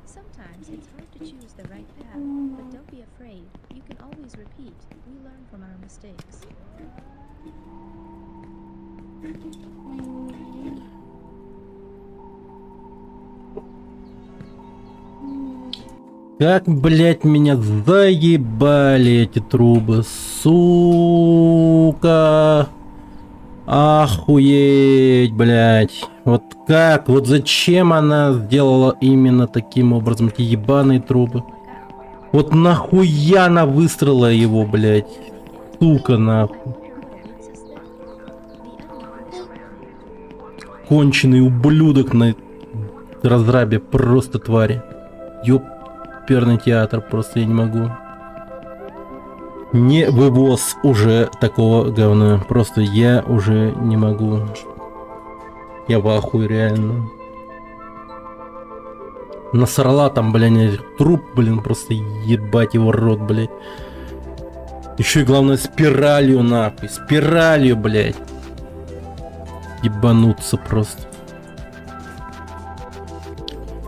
Sometimes it's hard to choose the right path, but don't be afraid. You can always repeat. We learn from our mistakes. Как, блять, меня заебали эти трубы, сука. Охуеть, блять. Вот как, вот зачем она сделала именно таким образом эти ебаные трубы? Вот нахуя она выстроила его, блять. Сука, нахуй. Конченый ублюдок на разрабе, просто твари. Ёперный театр, просто я не могу. Не вывоз уже такого говна. Просто я уже не могу. Я в ахуе, реально. Насрала там, блин, труп, блин, просто ебать его рот, блядь. Еще и главное спиралью, нахуй. Спиралью, блядь. Ебануться просто.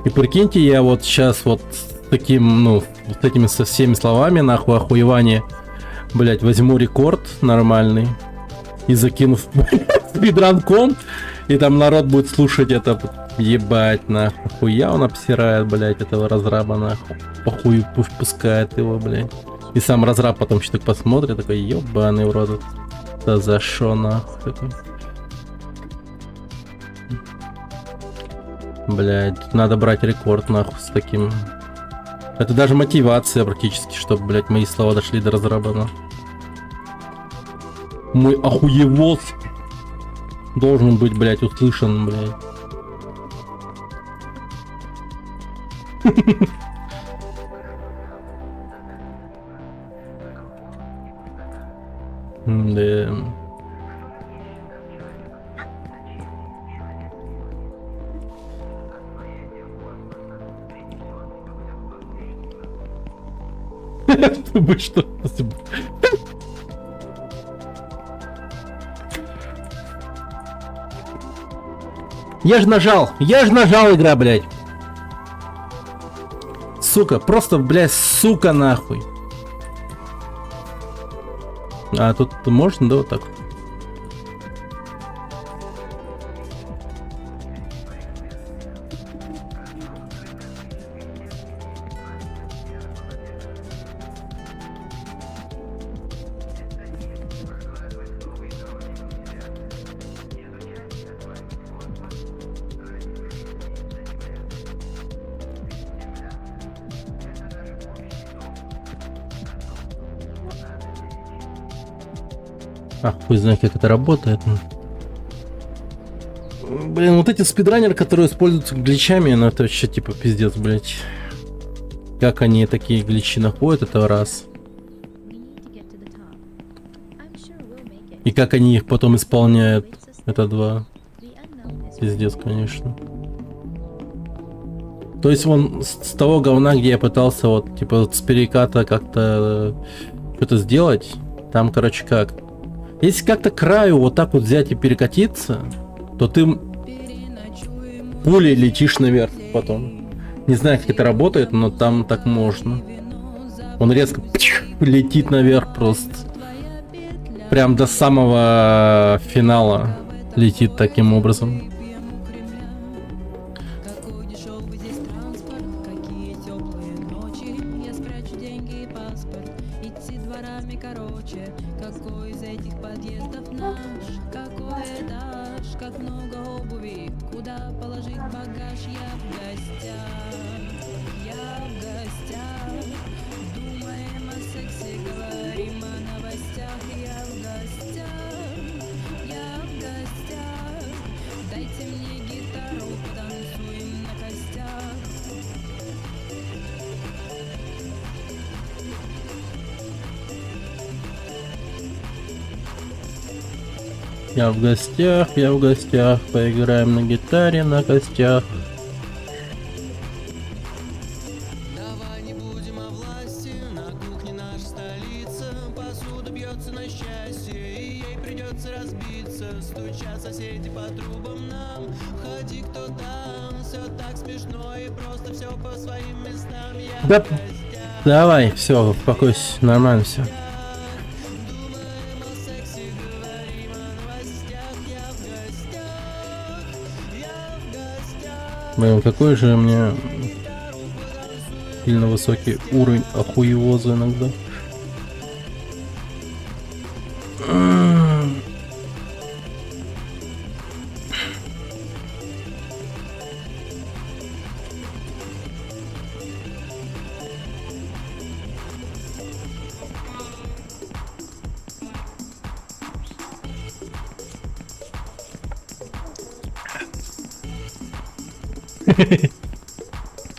И прикиньте, я вот сейчас вот с таким, ну, с этими со всеми словами, нахуй, охуевание, блять, возьму рекорд нормальный и закину в спидранком, и там народ будет слушать это, ебать, нахуй, хуя он обсирает, блять, этого разраба, нахуй, похуй пускает его, блять. И сам разраб потом еще так посмотрит, такой, ебаный в рот, да за шо, нахуй, такой. Блять, надо брать рекорд, нахуй, с таким. Это даже мотивация практически, чтобы, блять, мои слова дошли до разраба, нахуй. Мой охуевоз должен быть, блять, услышан, блять. Да. Вы что? Я же нажал, игра, блядь. Сука, просто, блядь, сука, нахуй. А тут можно, да, вот так? Хуй знает, как это работает. Блин, вот эти спидранеры, которые используются гличами, ну это вообще типа пиздец, блять. Как они такие гличи находят, это раз. We need to get to the top. I'm sure we'll make it. И как они их потом исполняют, Oasis, это два. the unknown is Пиздец, конечно. То есть вон с того говна, где я пытался вот, типа, вот с переката как-то что-то сделать, там, короче, как. Если как-то к краю вот так вот взять и перекатиться, то ты пулей летишь наверх потом. Не знаю, как это работает, но там так можно. Он резко летит наверх просто. Прям до самого финала летит таким образом. Я в гостях, поиграем на гитаре на костях. Давай не будем о власти, на кухне наша столица. Посуда бьется на счастье, и ей придется разбиться. Стучат соседи по трубам нам, входи кто там. Все так смешно и просто все по своим местам. Я Да, давай, все, успокойся, нормально все. Блин, какой же у меня сильно высокий уровень охуевоза иногда.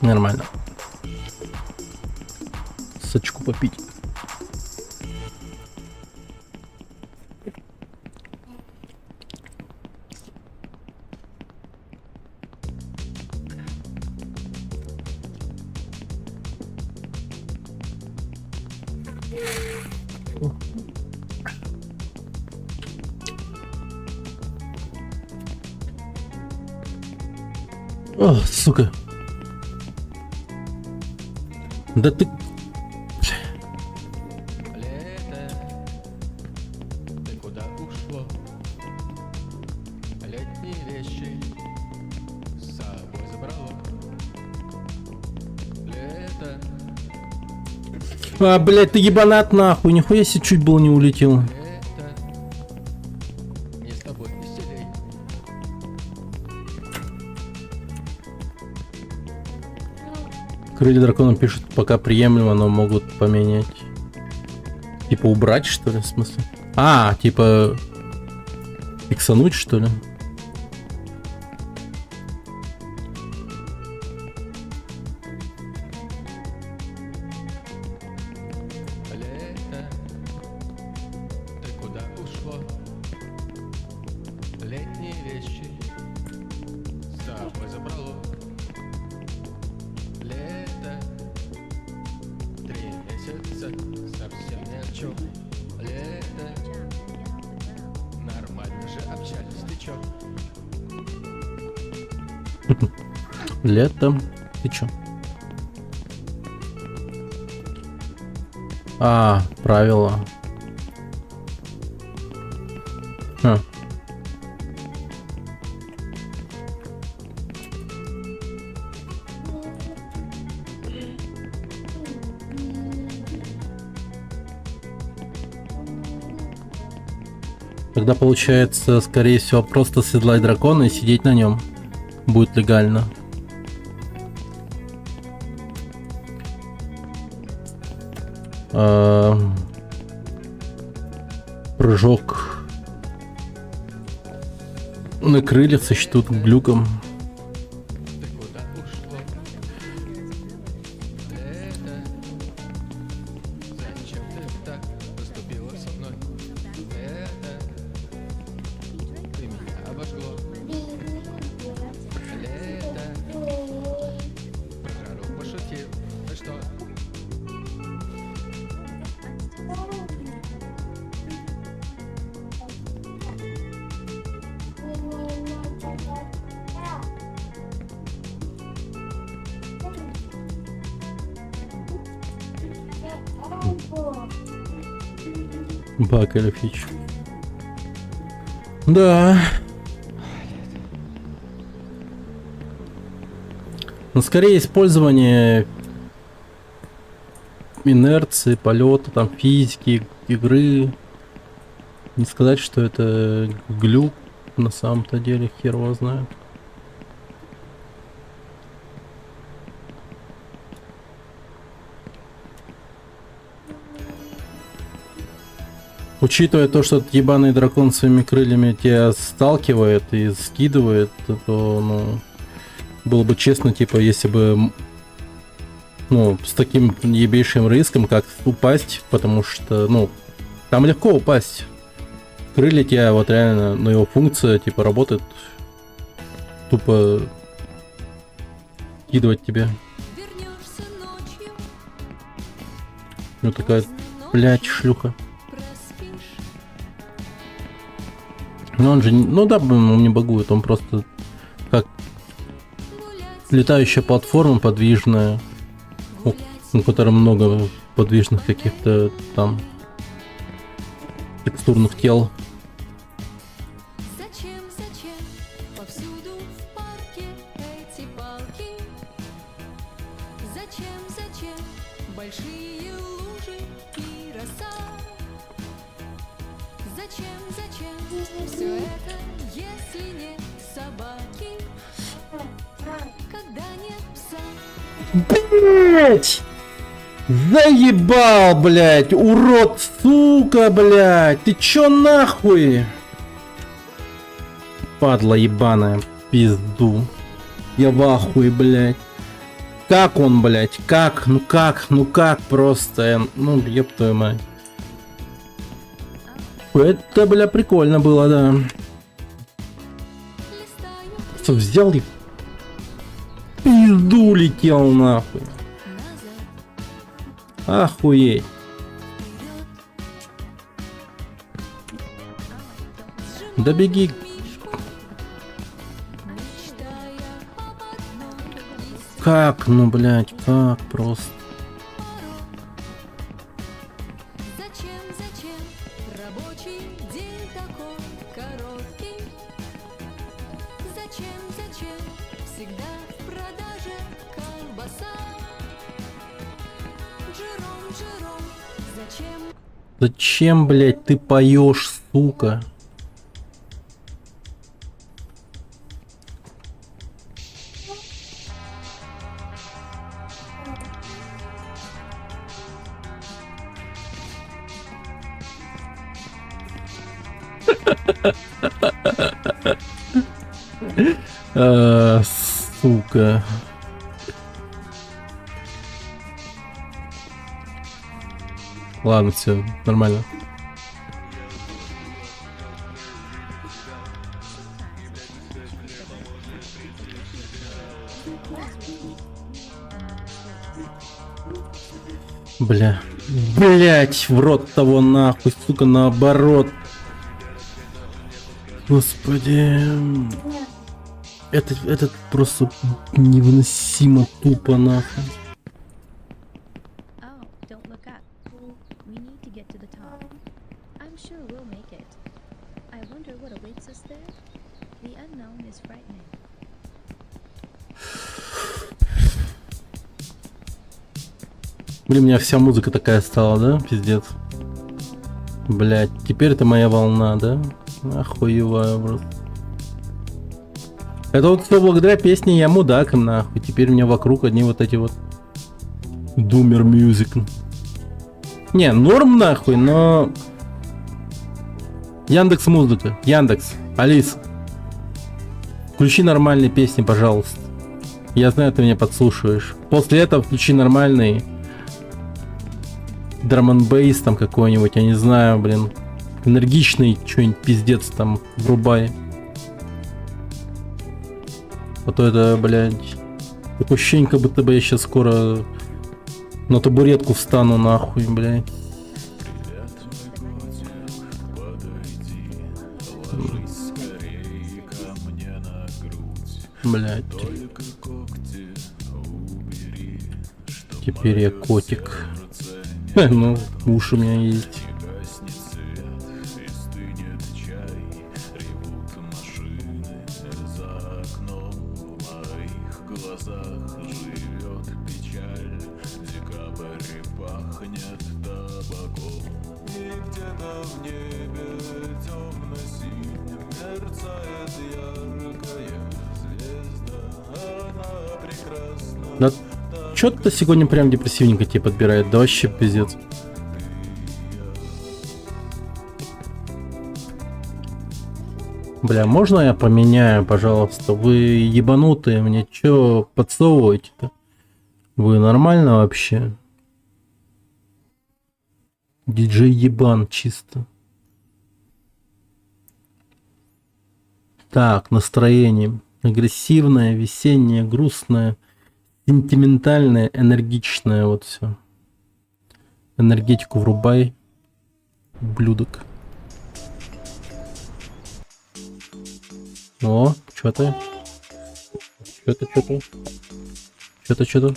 Нормально. Сочку попить. О, сука. Да ты... Лето, ты куда ушло? Летние вещи с собой забрало. Лето, А, блядь, ты ебанат нахуй. Нихуя себе чуть было не улетел. лето, мне с тобой веселей. Крылья дракона пишут, пока приемлемо, но могут поменять. Типа убрать, что ли, в смысле? А, типа... Иксануть, что ли? Лето, ты куда ушло? Летние вещи с собой забрало. Лето, 3 месяца, совсем ни о чем. Лето, нормально же общались, ты чё? Летом. Ты чё? А, правила. Ха. Тогда получается, скорее всего, просто седлать дракона и сидеть на нем будет легально. Прыжок. На крыльях сочтут глюком. Ты куда ушло? Это... Зачем ты так поступила со мной? Это... Ты меня обожгло. Лето... Про жару пошутил. Ну что? Бак или фич. Да. Но скорее использование инерции, полета, там физики, игры. Не сказать, что это глюк, на самом-то деле хер его знает. Учитывая то, что этот ебаный дракон своими крыльями тебя сталкивает и скидывает, то, ну, было бы честно, типа, если бы, ну, с таким ебейшим риском, как упасть, потому что, ну, там легко упасть. Крылья тебя, вот реально, но его функция, типа, работает тупо скидывать тебя. Ну, такая, блядь, шлюха. Ну он же, ну да, он не багует, он просто как летающая платформа подвижная, у которой много подвижных каких-то там текстурных тел. Зачем повсюду в парке эти палки? Зачем большие лужи и роса? Зачем все это, если нет собаки? Когда нет пса? Блять! Заебал, блять! Урод, сука, блять! Ты чё нахуй? Падла ебаная, пизду. Я в ахуе, блять. Как он, блять? Как? Ну как просто? Ну, еб твою мать. Это, бля, прикольно было, да. Что, взял и пизду летел нахуй. Охуеть. Да беги. Как, ну, блядь, как просто. Зачем рабочий день такой короткий? Зачем всегда в продаже колбаса? Жиром, Зачем, блядь, ты поешь, сука? Сука. Ладно, все, нормально. Бля. Блять, в рот того нахуй, сука, наоборот. Господи. Это просто невыносимо тупо нахуй. Oh, don't look up. We need to get to the top. I'm sure we'll make it. I wonder what awaits us there. The unknown is frightening. Блин, у меня вся музыка такая стала, да? Пиздец. Блять, теперь это моя волна, да? Охуеваю просто. Это вот все благодаря песне «Я мудак», нахуй. Теперь у меня вокруг одни вот эти вот Думер Мьюзик. Не, норм нахуй, но... Яндекс Музыка. Яндекс. Алиса. Включи нормальные песни, пожалуйста. Я знаю, ты меня подслушиваешь. После этого включи нормальный драм-н-бейс там какой-нибудь, я не знаю, блин. Энергичный, что-нибудь пиздец там врубай. А то это, блядь, такое ощущение, как будто бы я сейчас скоро на табуретку встану нахуй, блядь. Блядь. Теперь я котик. Ну, уши у меня есть. Да чё-то сегодня прям депрессивненько тебе подбирает, да вообще пиздец. Бля, можно я поменяю, пожалуйста? Вы ебанутые, мне чё подсовываете-то? Вы нормально вообще? Диджей ебан чисто. Так, настроение. Агрессивное, весеннее, грустное, сентиментальное, энергичное, вот все. Энергетику врубай, ублюдок. О, что ты? Что-то.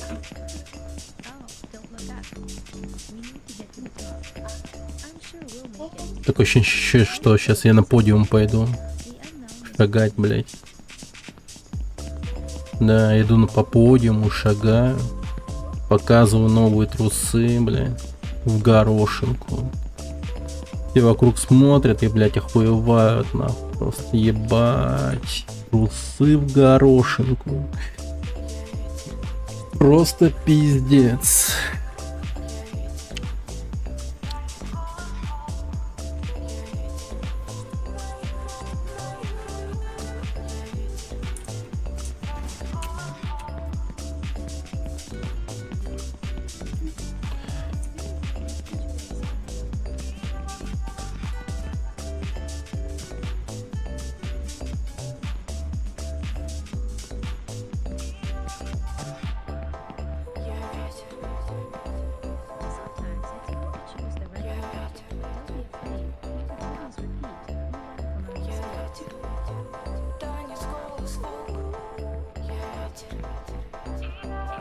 Такое ощущение, что сейчас я на подиум пойду. Шагать, блять. Да, иду по подиуму, шагаю. Показываю новые трусы, блядь. В горошинку. Все вокруг смотрят и, блядь, охуевают, нахуй. Просто ебать. Трусы в горошинку. Просто пиздец.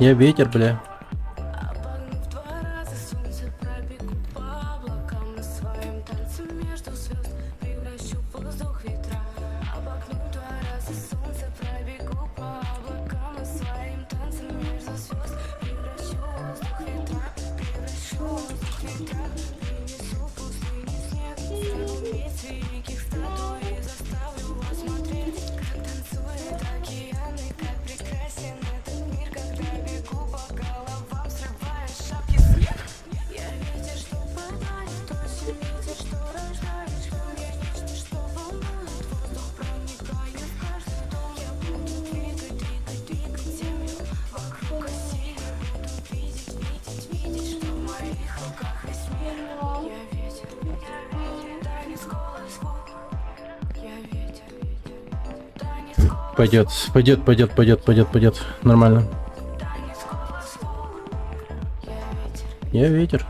Я ветер, бля. Пойдет. Нормально. Я ветер.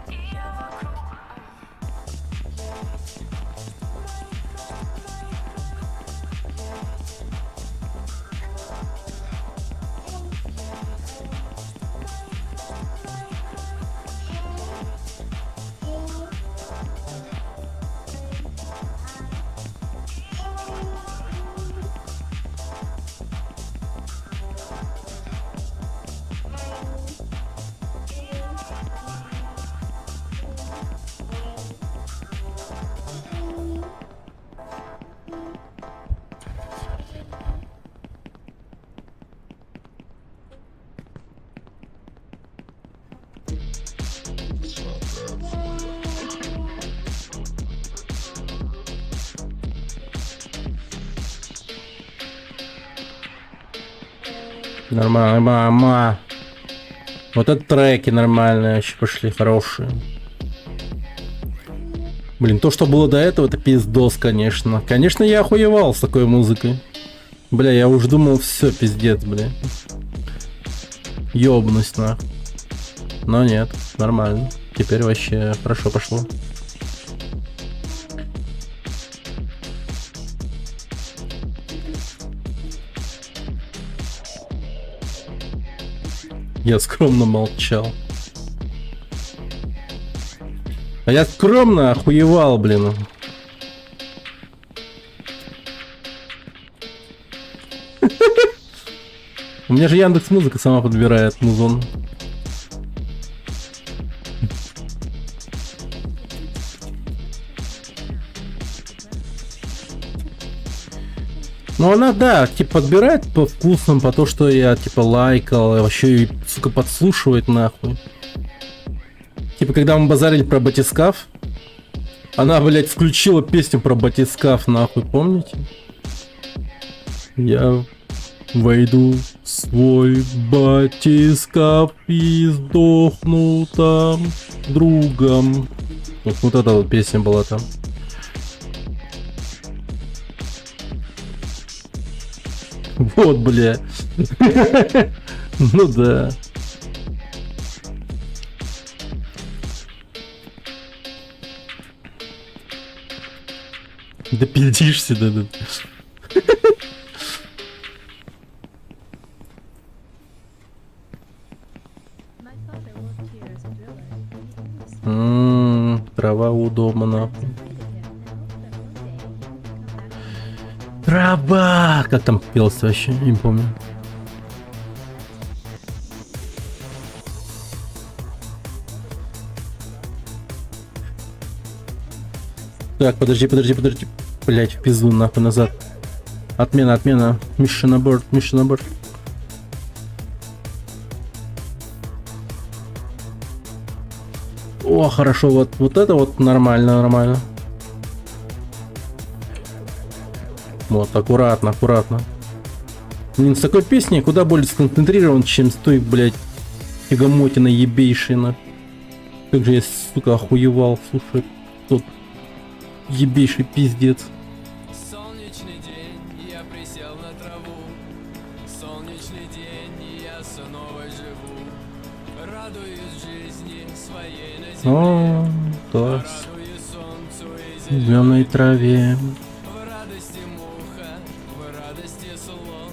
Нормально, мама. Вот это треки нормальные вообще пошли, хорошие. Блин, то, что было до этого, это пиздос, конечно. Конечно, я охуевал с такой музыкой. Бля, я уж думал, все, пиздец, бля. Ёбнусь, нахуй. Но нет, нормально. Теперь вообще хорошо пошло. Я скромно молчал. А я скромно охуевал, блин. У меня же Яндекс.Музыка сама подбирает музон. Ну она, да, типа подбирает по вкусам, по то, что я типа лайкал, и вообще и, сука, подслушивает нахуй. Типа, когда мы базарили про батискаф, она, блядь, включила песню про батискаф, нахуй, помните? Я войду в свой батискаф и сдохну там другом. Вот эта вот песня была там. Вот, бля. Ну да. Да пиздишься, да. My father worked here as a driller. Трава у дома, нахуй. I hope that one day he will come back. Трава! Как там пелось вообще? Не помню. Так, подожди. Блять, в пизду нахуй назад. Отмена. Mission abort. О, хорошо, вот это вот нормально. Вот, аккуратно. Блин, с такой песней куда более сконцентрирован, чем с той, блядь, тягомотиной ебейшей, на. Как же я, сука, охуевал, слушай, тот ебейший пиздец. Солнечный день, я присел на траву. Солнечный день, я снова живу. Радуюсь жизни своей на земле. О, класс. Радуюсь солнцу и В зеленой зеленой траве. В радости муха, в радости слон.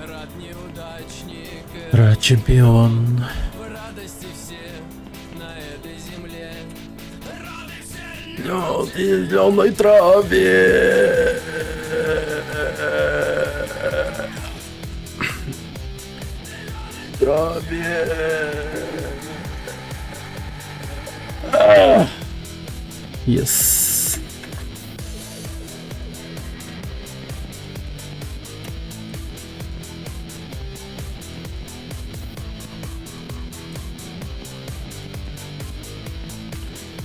Рад неудачник, Рад чемпион. в радости все на этой земле. В зеленой траве. Yes.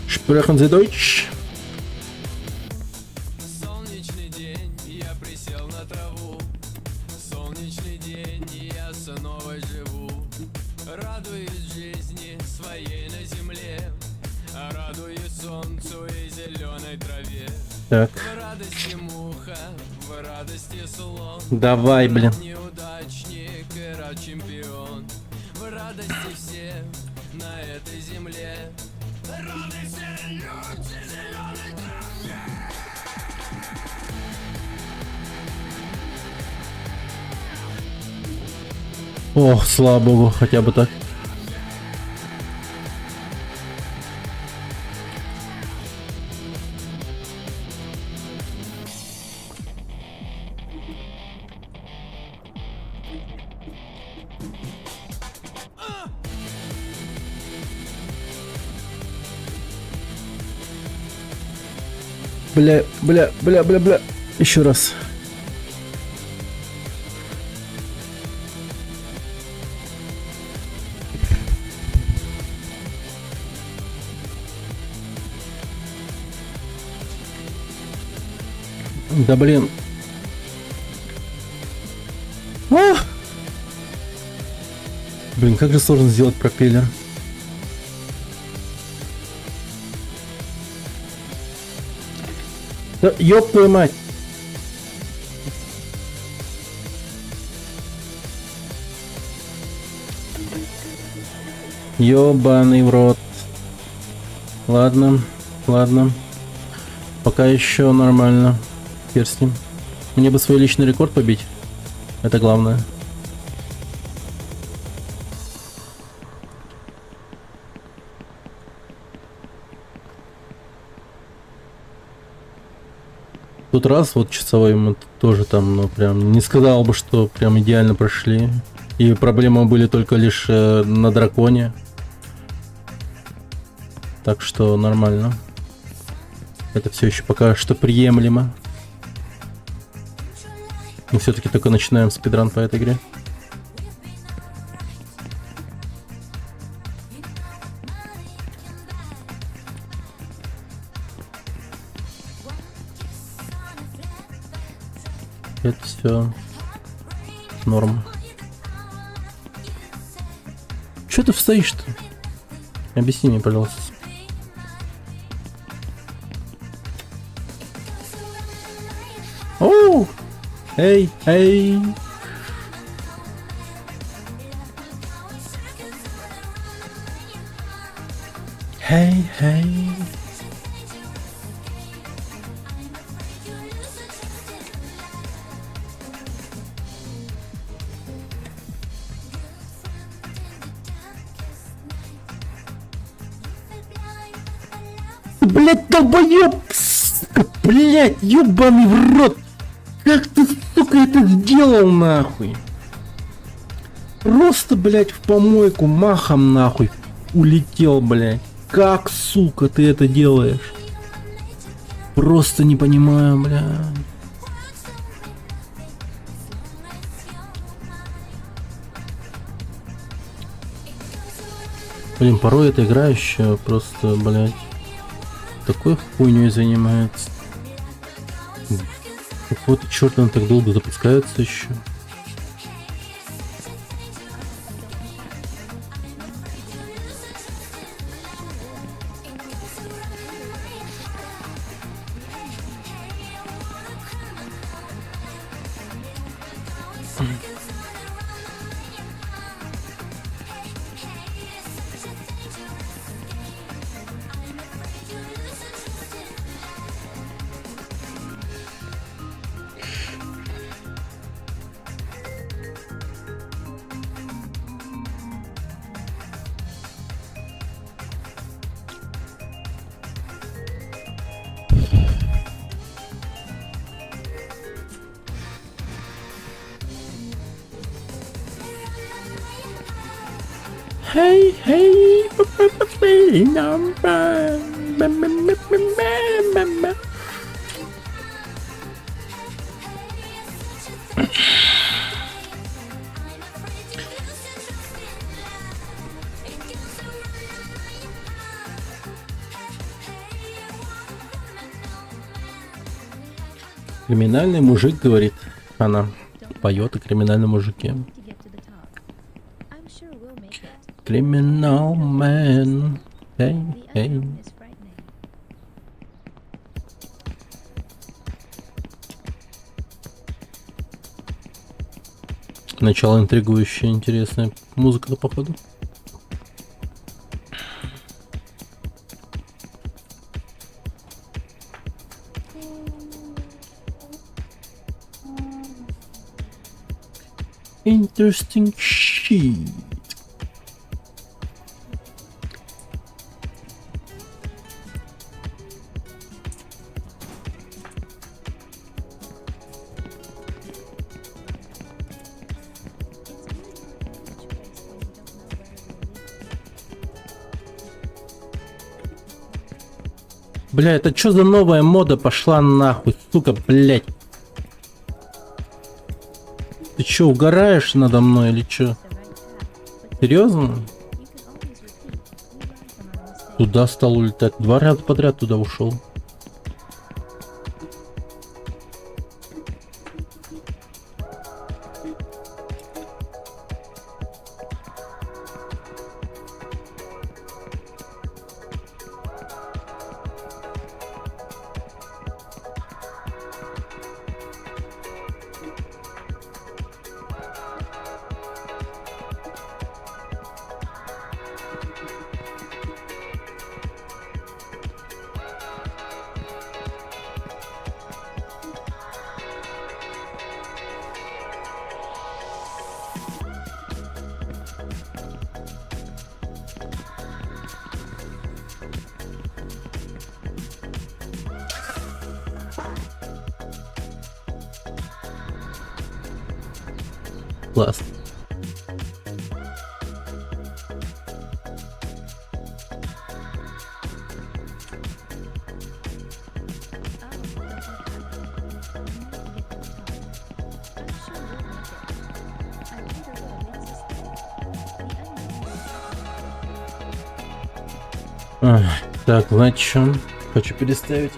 Sprechen Sie Deutsch? Солнечный день, я присел на траву. Солнечный день, я снова живу. Радуюсь жизни своей на земле. Радуюсь солнцу и зеленой траве. Так, В радости муха, в радости слон. давай, блин. Неудачник, рад чемпион. В радости все на этой земле. Ох, слава богу, хотя бы так. Бля. Еще раз. Да блин. Блин, как же сложно сделать пропеллер. Да, ёб твою мать! Ёбаный в рот. Ладно, ладно. Пока еще нормально. Хер с ним. Мне бы свой личный рекорд побить. Это главное. Тут раз вот часовой мы тоже там, ну прям не сказал бы, что прям идеально прошли. И проблемы были только лишь на драконе. Так что нормально. Это все еще пока что приемлемо. Мы все-таки только начинаем спидран по этой игре. Это все норм. Че ты встоишь-то? Объясни мне, пожалуйста. Оу! Эй, эй! Эй, эй! Блять, долбоёб! Сука, блять, ёбаный в рот! Как ты, сука, это сделал, нахуй? Просто, блять, в помойку махом, нахуй, улетел, блять. Как, сука, ты это делаешь? Просто не понимаю, блядь. Блин, порой эта игра еще просто, блядь, такой хуйней занимается. Какого-то черта он так долго запускается еще. Hey, hey, Криминальный мужик, говорит она. Поет о криминальном мужике. Criminal man. Hey, hey. Начало интригующее, интересная музыка-то, походу. Interesting shit. Бля, это что за новая мода пошла нахуй, сука, блять? Ты чё, угораешь надо мной или чё? Серьезно? Туда стал улетать. 2 раза подряд туда ушел. Класс. Так, значит, что? Хочу переставить.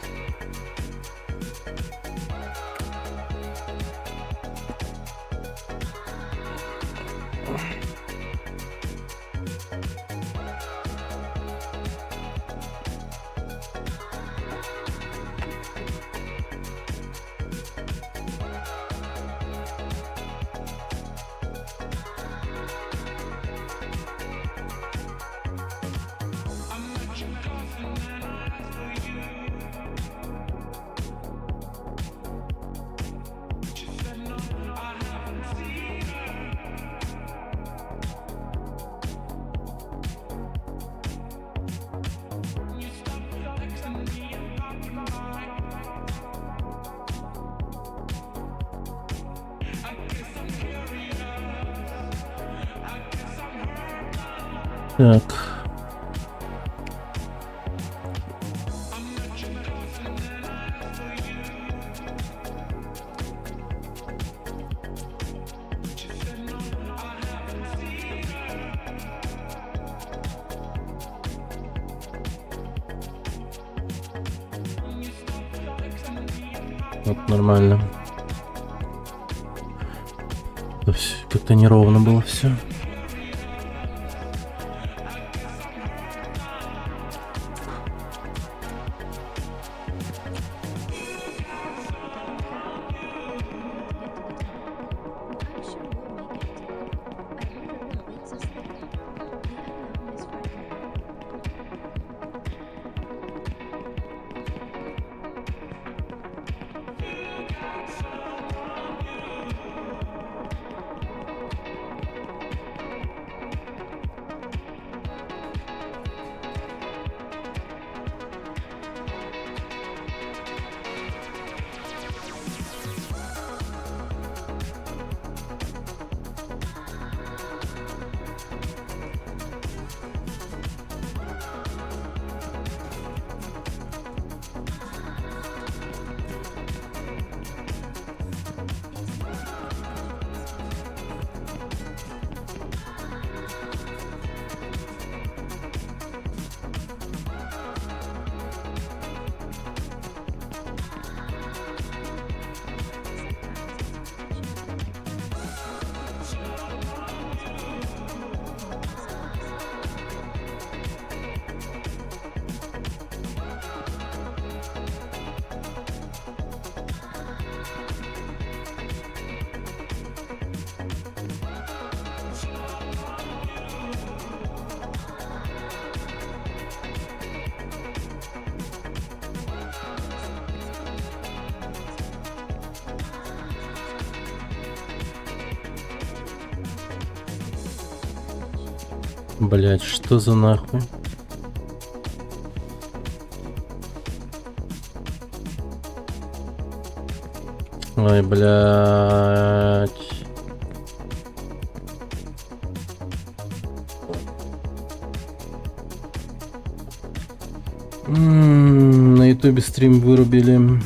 Так. Вот нормально. То есть как-то неровно было все. Блять, что за нахуй? Ой, блять. На ютубе стрим вырубили.